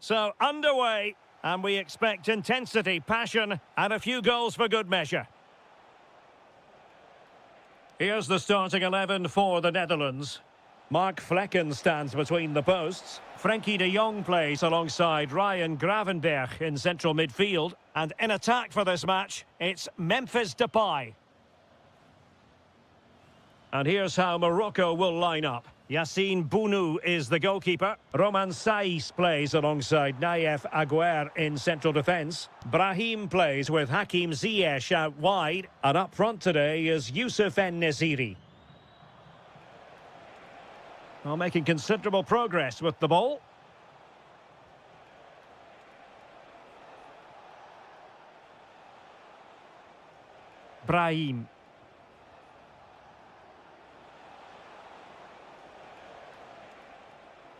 So, underway, and we expect intensity, passion, and a few goals for good measure. Here's the starting 11 for the Netherlands. Mark Vlekken stands between the posts. Frenkie de Jong plays alongside Ryan Gravenberg in central midfield. And in attack for this match, it's Memphis Depay. And here's how Morocco will line up. Yassine Bounou is the goalkeeper. Roman Saiz plays alongside Naif Aguer in central defence. Brahim plays with Hakim Ziyech out wide. And up front today is Youssef En-Nesyri. Well, making considerable progress with the ball. Brahim.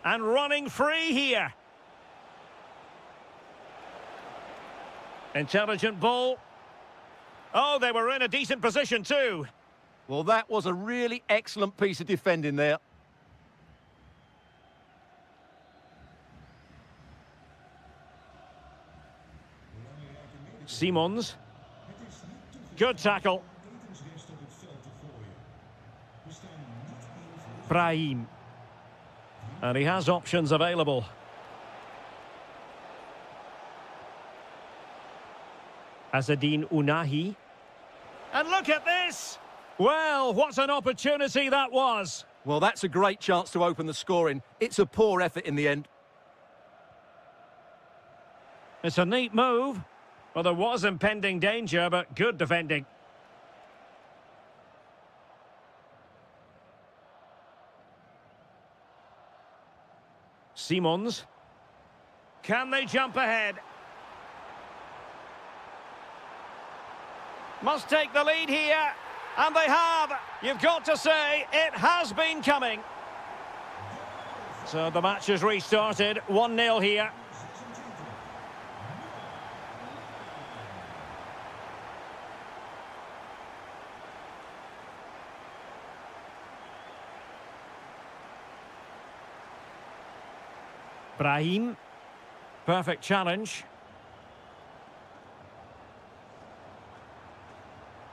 And running free here. Intelligent ball. Oh, they were in a decent position too. Well, that was a really excellent piece of defending there. Simons. Good tackle. Brahim. And he has options available. Azzedine Ounahi. And look at this! Well, what an opportunity that was. Well, that's a great chance to open the scoring. It's a poor effort in the end. It's a neat move. Well, there was impending danger, but good defending. Simons. Can they jump ahead? Must take the lead here. And they have. You've got to say, it has been coming. So the match has restarted. 1-0 here. Brahim. Perfect challenge.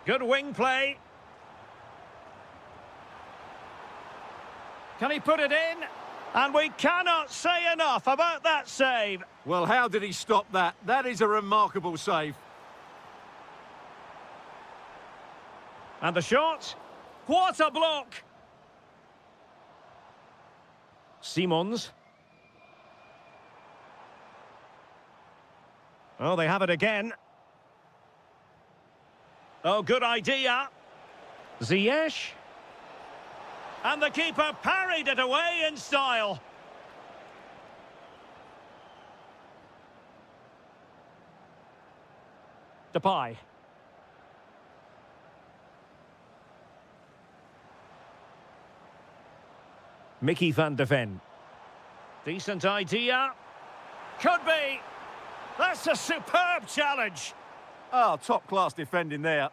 Good wing play. Can he put it in? And we cannot say enough about that save. Well, how did he stop that? That is a remarkable save. And the shot. What a block. Simons. Oh, they have it again. Oh, good idea. Ziyech. And the keeper parried it away in style. Depay. Mickey van de Ven. Decent idea. Could be. That's a superb challenge. Oh, top-class defending there.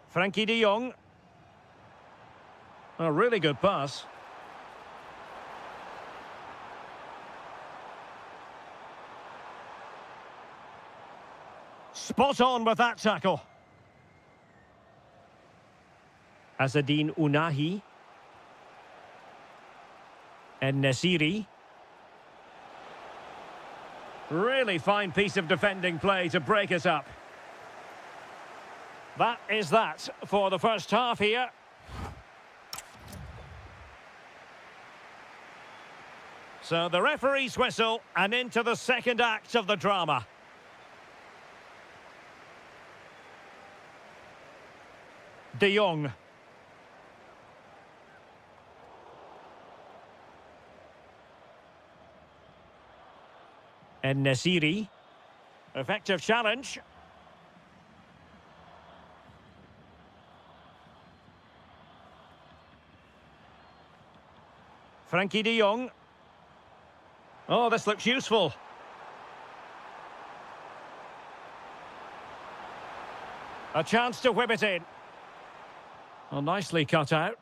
Frankie de Jong. A really good pass. Spot on with that tackle. Azzedine Ounahi. And Nesiri. Really fine piece of defending play to break us up. That is that for the first half here. So the referee's whistle and into the second act of the drama. De Jong. And Nesiri. Effective challenge. Frankie de Jong. Oh, this looks useful. A chance to whip it in. Well, nicely cut out.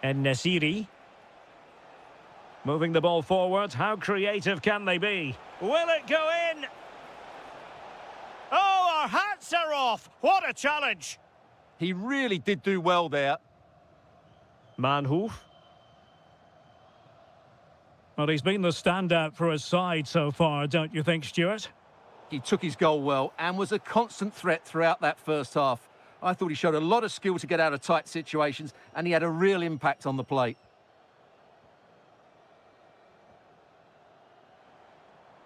And Nesiri. Moving the ball forward. How creative can they be? Will it go in? Oh, our hats are off. What a challenge. He really did do well there. Manhoef. Well, he's been the standout for his side so far, don't you think, Stuart? He took his goal well and was a constant threat throughout that first half. I thought he showed a lot of skill to get out of tight situations, and he had a real impact on the play.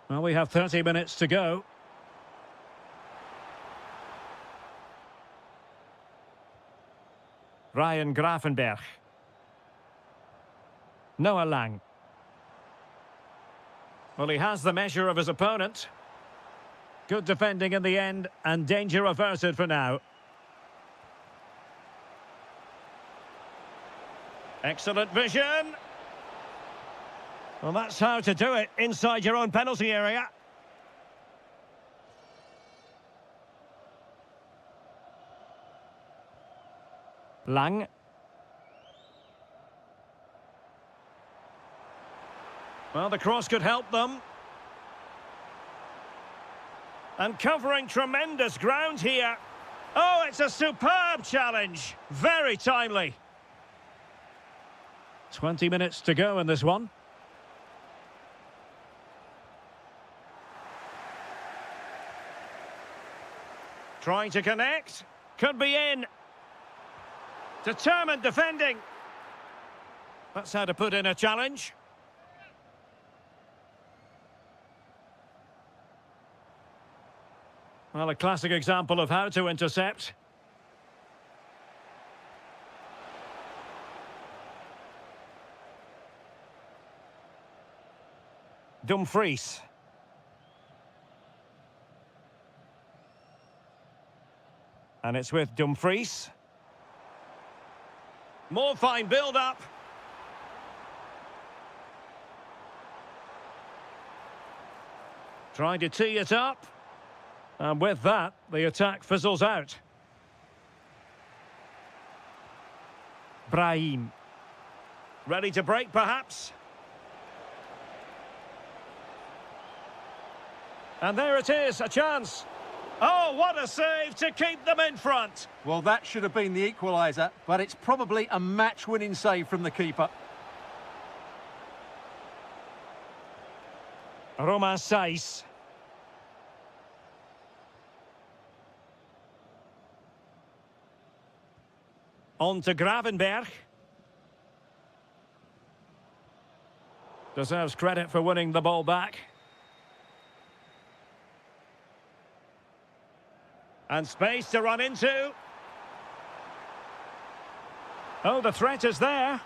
Well, we have 30 minutes to go. Ryan Grafenberg. Noah Lang. Well, he has the measure of his opponent. Good defending in the end, and danger averted for now. Excellent vision. Well, that's how to do it inside your own penalty area. Lang. Well, the cross could help them. And covering tremendous ground here. Oh, it's a superb challenge. Very timely. 20 minutes to go in this one. Trying to connect. Could be in. Determined defending. That's how to put in a challenge. Well, a classic example of how to intercept. Dumfries. And it's with Dumfries. More fine build-up. Trying to tee it up. And with that, the attack fizzles out. Brahim. Ready to break, perhaps? And there it is, a chance. Oh, what a save to keep them in front. Well, that should have been the equaliser, but it's probably a match-winning save from the keeper. Romain Saiz. On to Gravenberg. Deserves credit for winning the ball back. And space to run into. Oh, the threat is there.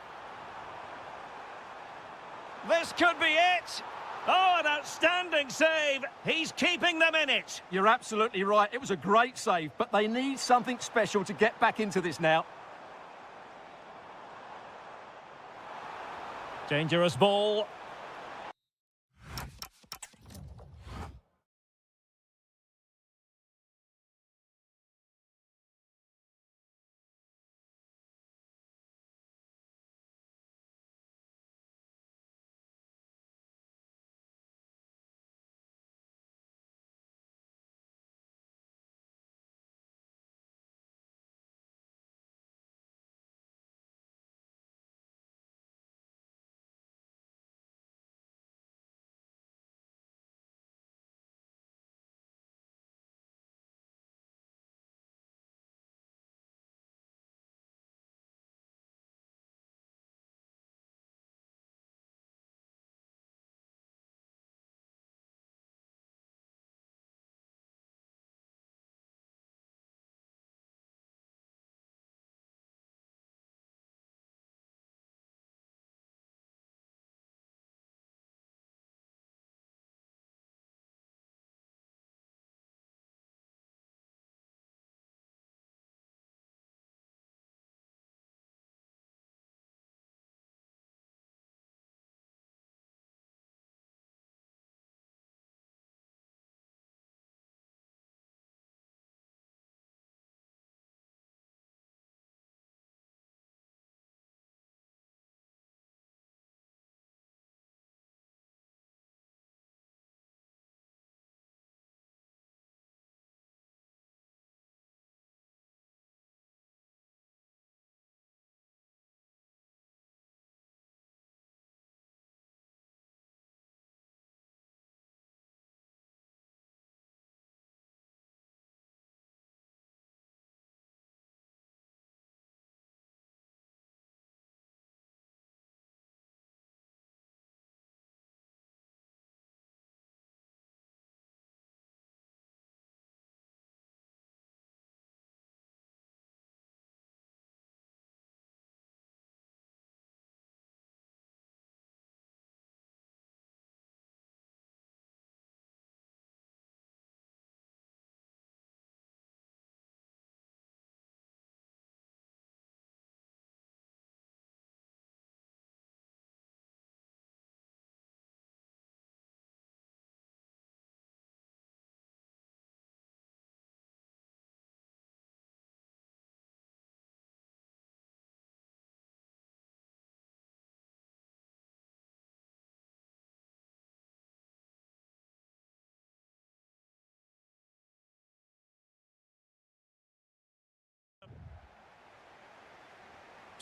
This could be it. Oh, an outstanding save. He's keeping them in it. You're absolutely right. It was a great save, but they need something special to get back into this now. Dangerous ball.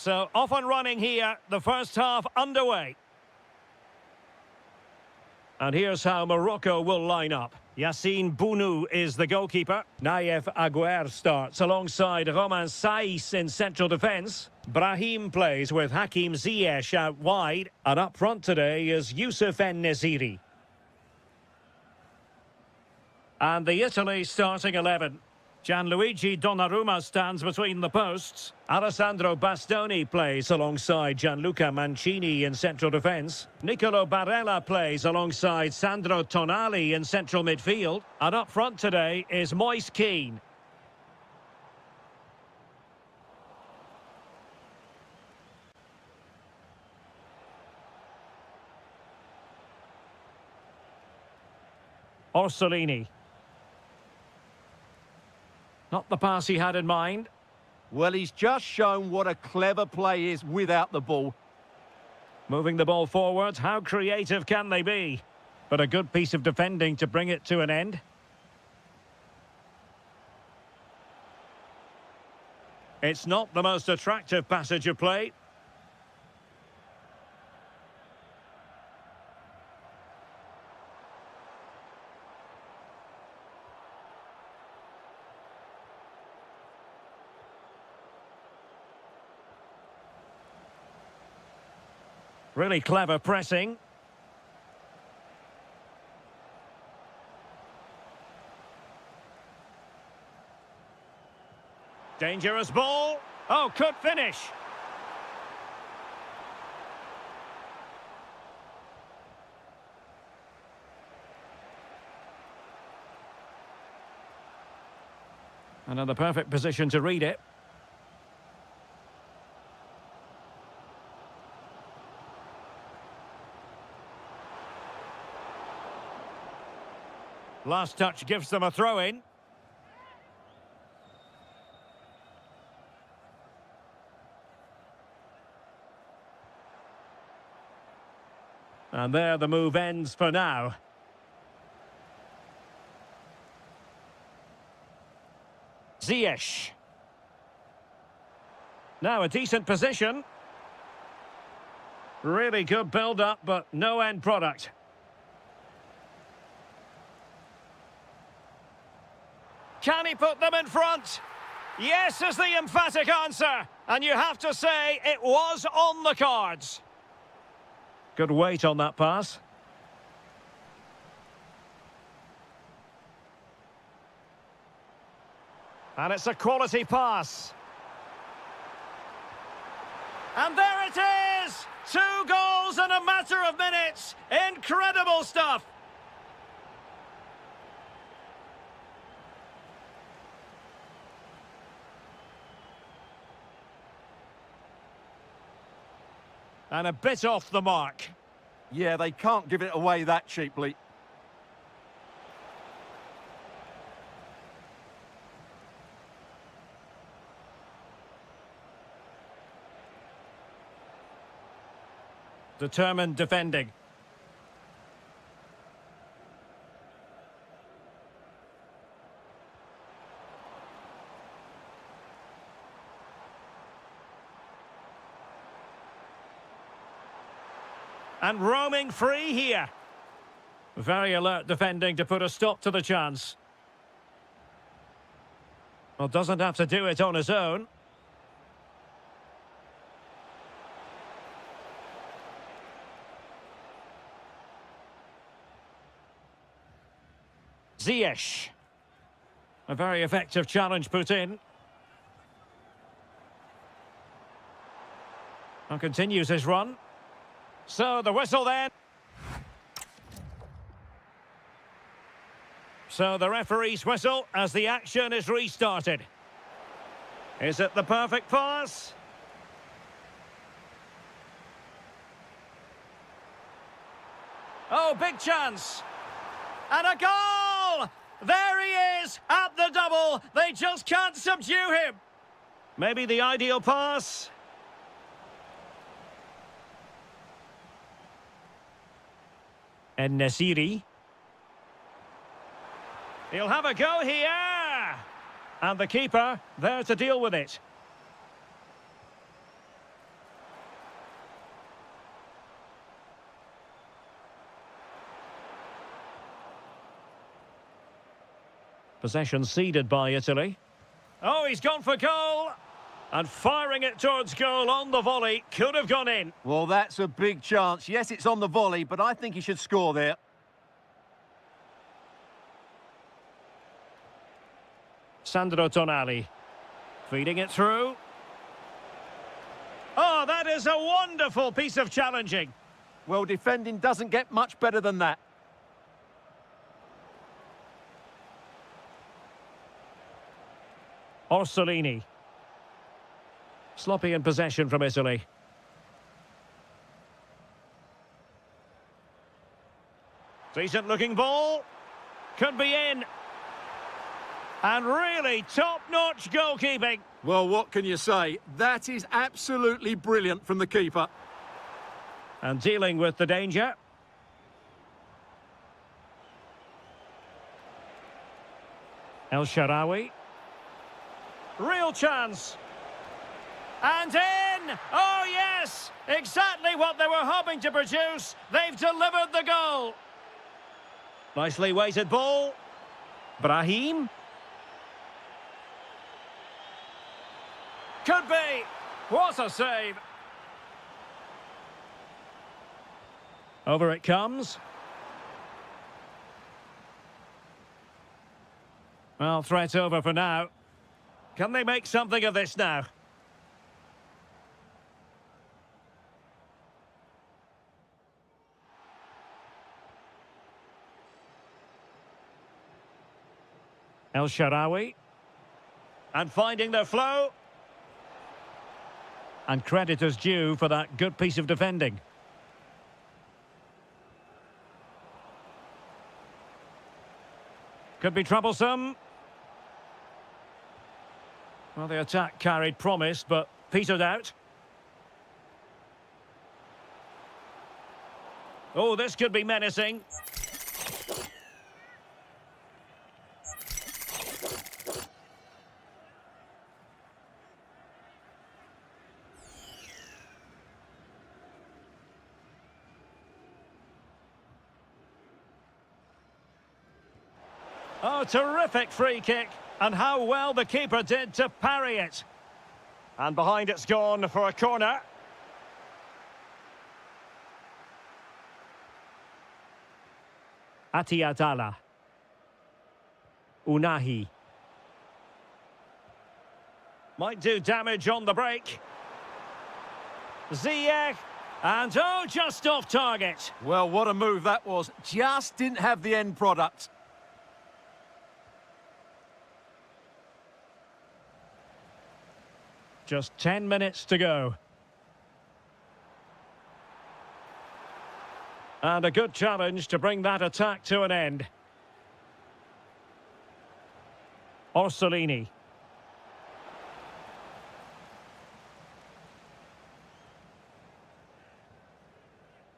So off and running here, the first half underway. And here's how Morocco will line up. Yassine Bounou is the goalkeeper. Naïef Aguer starts alongside Romain Saïs in central defence. Brahim plays with Hakim Ziyech out wide. And up front today is Youssef En-Nesyri. And the Italy starting 11. Gianluigi Donnarumma stands between the posts. Alessandro Bastoni plays alongside Gianluca Mancini in central defence. Nicolo Barella plays alongside Sandro Tonali in central midfield. And up front today is Moise Kean. Orsolini. Not the pass he had in mind. Well, he's just shown what a clever play is without the ball. Moving the ball forward, how creative can they be? But a good piece of defending to bring it to an end. It's not the most attractive passage of play. Really clever pressing. Dangerous ball. Oh, could finish. Another perfect position to read it. Last touch gives them a throw-in. And there the move ends for now. Ziyech. Now a decent position. Really good build-up, but no end product. Can he put them in front? Yes is the emphatic answer. And you have to say it was on the cards. Good weight on that pass. And it's a quality pass. And there it is! 2 goals in a matter of minutes. Incredible stuff. And a bit off the mark. Yeah, they can't give it away that cheaply. Determined defending. And roaming free here. Very alert defending to put a stop to the chance. Well, doesn't have to do it on his own. Ziyech. A very effective challenge put in. And continues his run. So the whistle then. So the referee's whistle as the action is restarted. Is it the perfect pass? Oh, big chance. And a goal! There he is at the double. They just can't subdue him. Maybe the ideal pass. En-Nesyri. He'll have a go here. And the keeper there to deal with it. Possession ceded by Italy. Oh, he's gone for goal. And firing it towards goal on the volley. Could have gone in. Well, that's a big chance. Yes, it's on the volley, but I think he should score there. Sandro Tonali. Feeding it through. Oh, that is a wonderful piece of challenging. Well, defending doesn't get much better than that. Orsolini. Sloppy in possession from Italy. Decent looking ball. Could be in. And really top-notch goalkeeping. Well, what can you say? That is absolutely brilliant from the keeper. And dealing with the danger. El Shaarawy. Real chance. And in! Oh, yes! Exactly what they were hoping to produce. They've delivered the goal. Nicely weighted ball. Brahim. Could be. What a save. Over it comes. Well, threat over for now. Can they make something of this now? El Shaarawy. And finding their flow. And credit is due for that good piece of defending. Could be troublesome. Well, the attack carried promise, but petered out. Oh, this could be menacing. Oh, terrific free kick. And how well the keeper did to parry it. And behind it's gone for a corner. Atiatala. Unahi. Might do damage on the break. Ziyech. And oh, just off target. Well, what a move that was. Just didn't have the end product. Just 10 minutes to go. And a good challenge to bring that attack to an end. Orsolini.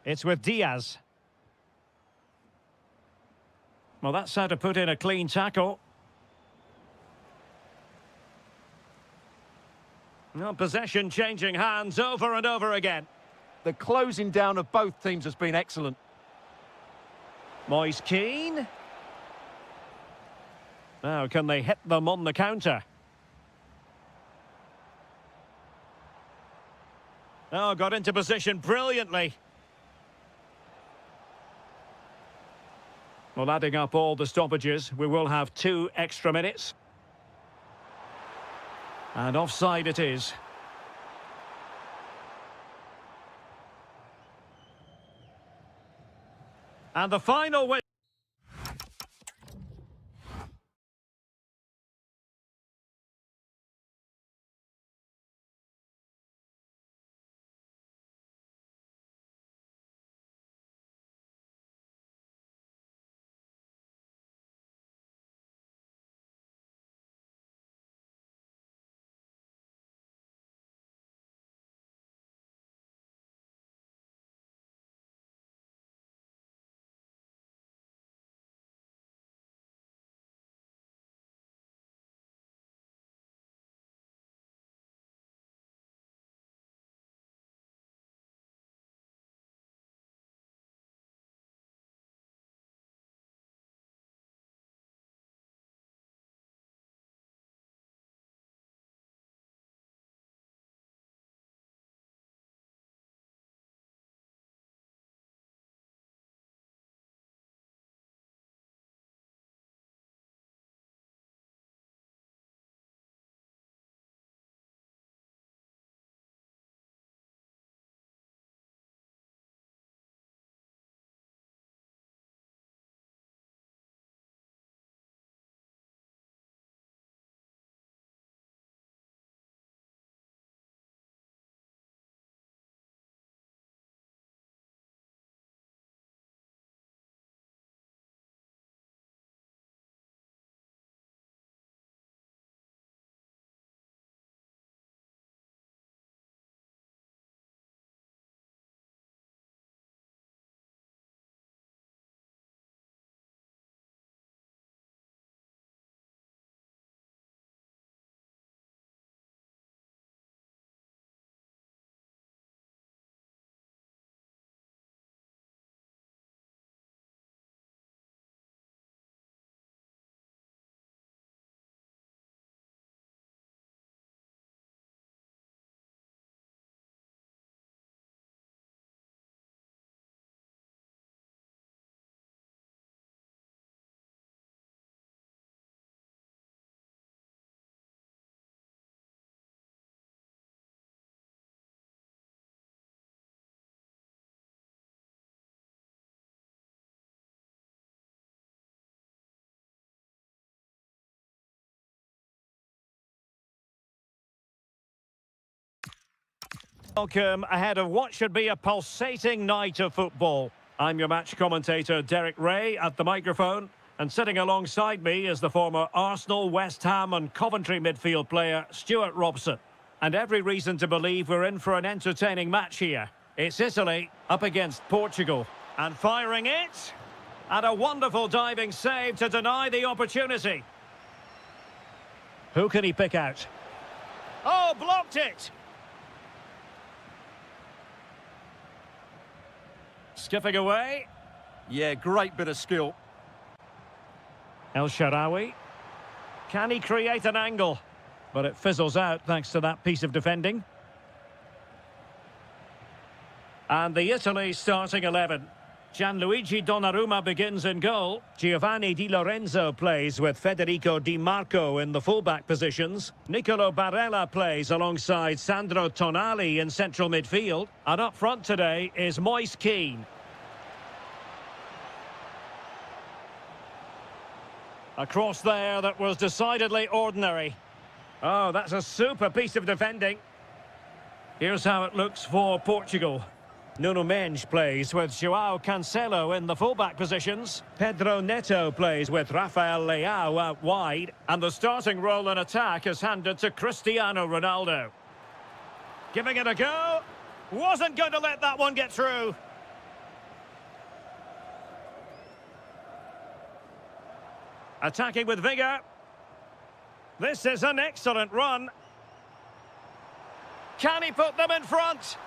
It's with Diaz. Well, that's how to put in a clean tackle. Well, possession changing hands over and over again. The closing down of both teams has been excellent. Moise Keane. Now, can they hit them on the counter? Oh, got into position brilliantly. Well, adding up all the stoppages, we will have 2 extra minutes. And offside it is. And the final win. Welcome ahead of what should be a pulsating night of football. I'm your match commentator Derek Ray at the microphone, and sitting alongside me is the former Arsenal, West Ham and Coventry midfield player Stuart Robson. And every reason to believe we're in for an entertaining match here. It's Italy up against Portugal. And firing it, and a wonderful diving save to deny the opportunity. Who can he pick out? Oh, blocked it! Skipping away. Yeah, great bit of skill. El Shaarawy. Can he create an angle? But it fizzles out thanks to that piece of defending. And the Italy starting 11. Gianluigi Donnarumma begins in goal. Giovanni Di Lorenzo plays with Federico Di Marco in the fullback positions. Nicolo Barella plays alongside Sandro Tonali in central midfield. And up front today is Moise Kean. A cross there that was decidedly ordinary. Oh, that's a super piece of defending. Here's how it looks for Portugal. Nuno Mendes plays with João Cancelo in the fullback positions. Pedro Neto plays with Rafael Leao out wide. And the starting role in attack is handed to Cristiano Ronaldo. Giving it a go. Wasn't going to let that one get through. Attacking with vigour. This is an excellent run. Can he put them in front?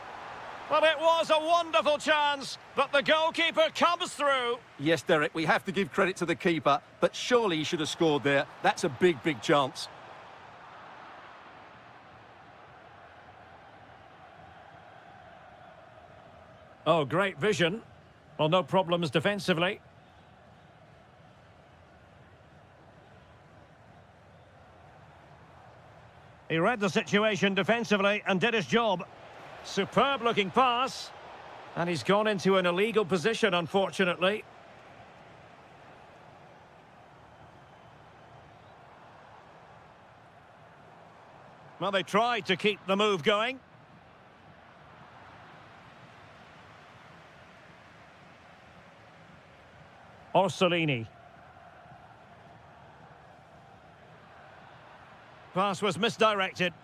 Well, it was a wonderful chance, but the goalkeeper comes through. Yes, Derek, we have to give credit to the keeper, but surely he should have scored there. That's a big, big chance. Oh, great vision. Well, no problems defensively. He read the situation defensively and did his job. Superb looking pass. And he's gone into an illegal position, unfortunately. Well, they tried to keep the move going. Orsolini. Pass was misdirected.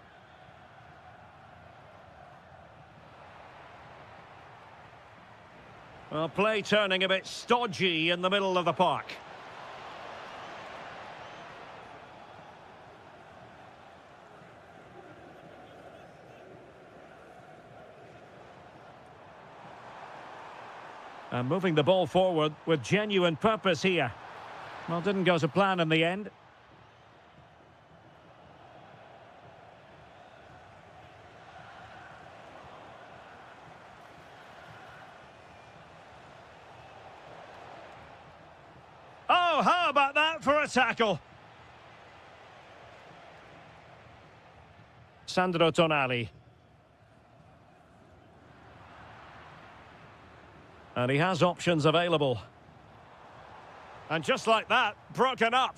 Well, play turning a bit stodgy in the middle of the park. And moving the ball forward with genuine purpose here. Well, didn't go to plan in the end. Oh, how about that for a tackle? Sandro Tonali. And he has options available. And just like that, broken up.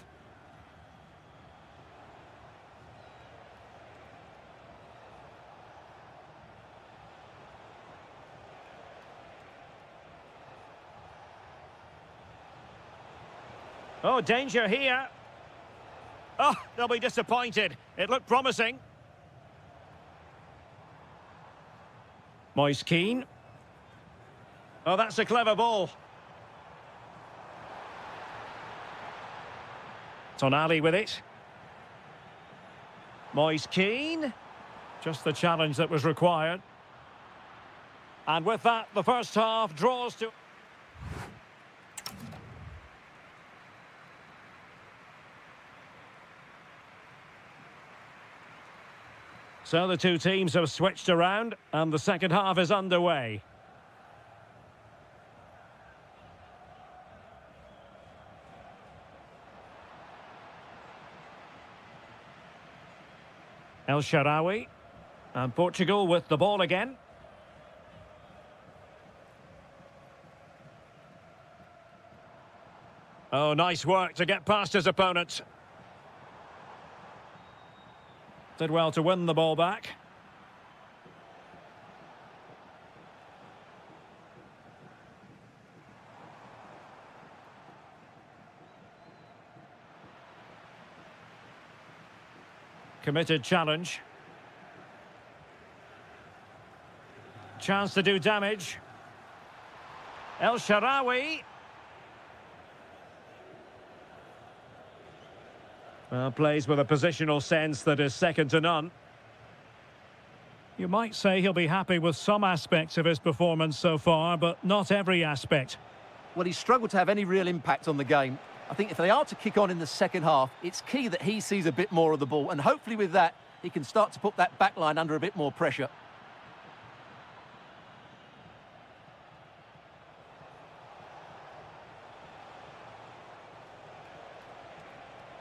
Oh, danger here. Oh, they'll be disappointed. It looked promising. Moise Kean. Oh, that's a clever ball. Tonali with it. Moise Kean. Just the challenge that was required. And with that, the first half draws to... So the two teams have switched around, and the second half is underway. El Shaarawy, and Portugal with the ball again. Oh, nice work to get past his opponent. Did well to win the ball back. Committed challenge. Chance to do damage. El Shaarawy. Well, plays with a positional sense that is second to none. You might say he'll be happy with some aspects of his performance so far, but not every aspect. Well, he's struggled to have any real impact on the game. I think if they are to kick on in the second half, it's key that he sees a bit more of the ball, and hopefully with that, he can start to put that back line under a bit more pressure.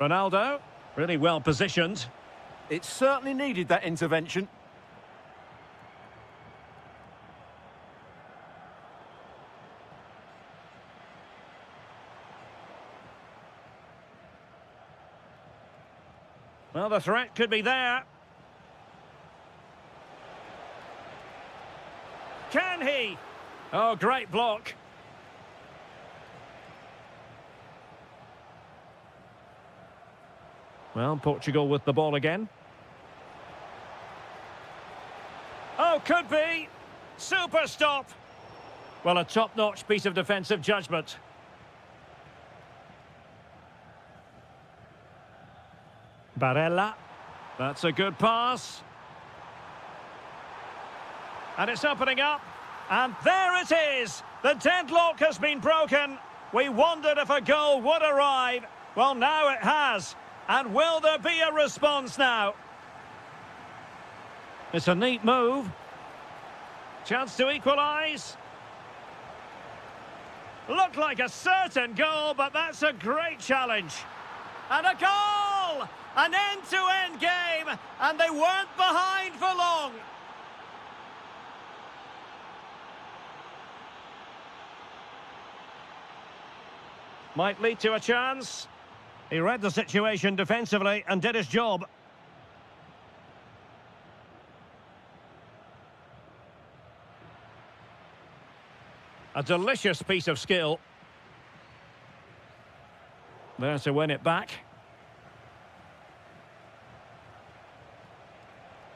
Ronaldo, really well positioned. It certainly needed that intervention. Well, the threat could be there. Can he? Oh, great block. Well, Portugal with the ball again. Oh, could be. Super stop. Well, a top-notch piece of defensive judgment. Barella. That's a good pass. And it's opening up. And there it is. The deadlock has been broken. We wondered if a goal would arrive. Well, now it has. And will there be a response now? It's a neat move. Chance to equalise. Looked like a certain goal, but that's a great challenge. And a goal! An end-to-end game, and they weren't behind for long. Might lead to a chance. He read the situation defensively and did his job. A delicious piece of skill. There to win it back.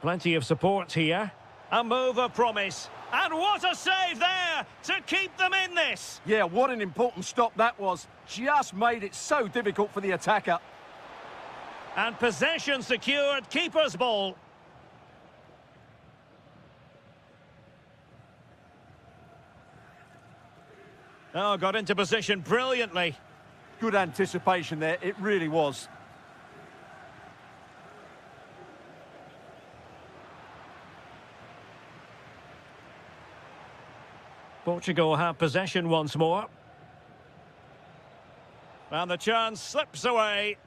Plenty of support here. A move of promise. And what a save there to keep them in this. Yeah, what an important stop that was. Just made it so difficult for the attacker. And possession secured, keeper's ball. Oh, got into position brilliantly. Good anticipation there, it really was. Portugal have possession once more. And the chance slips away.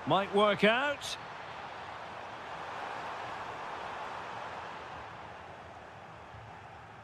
Might work out.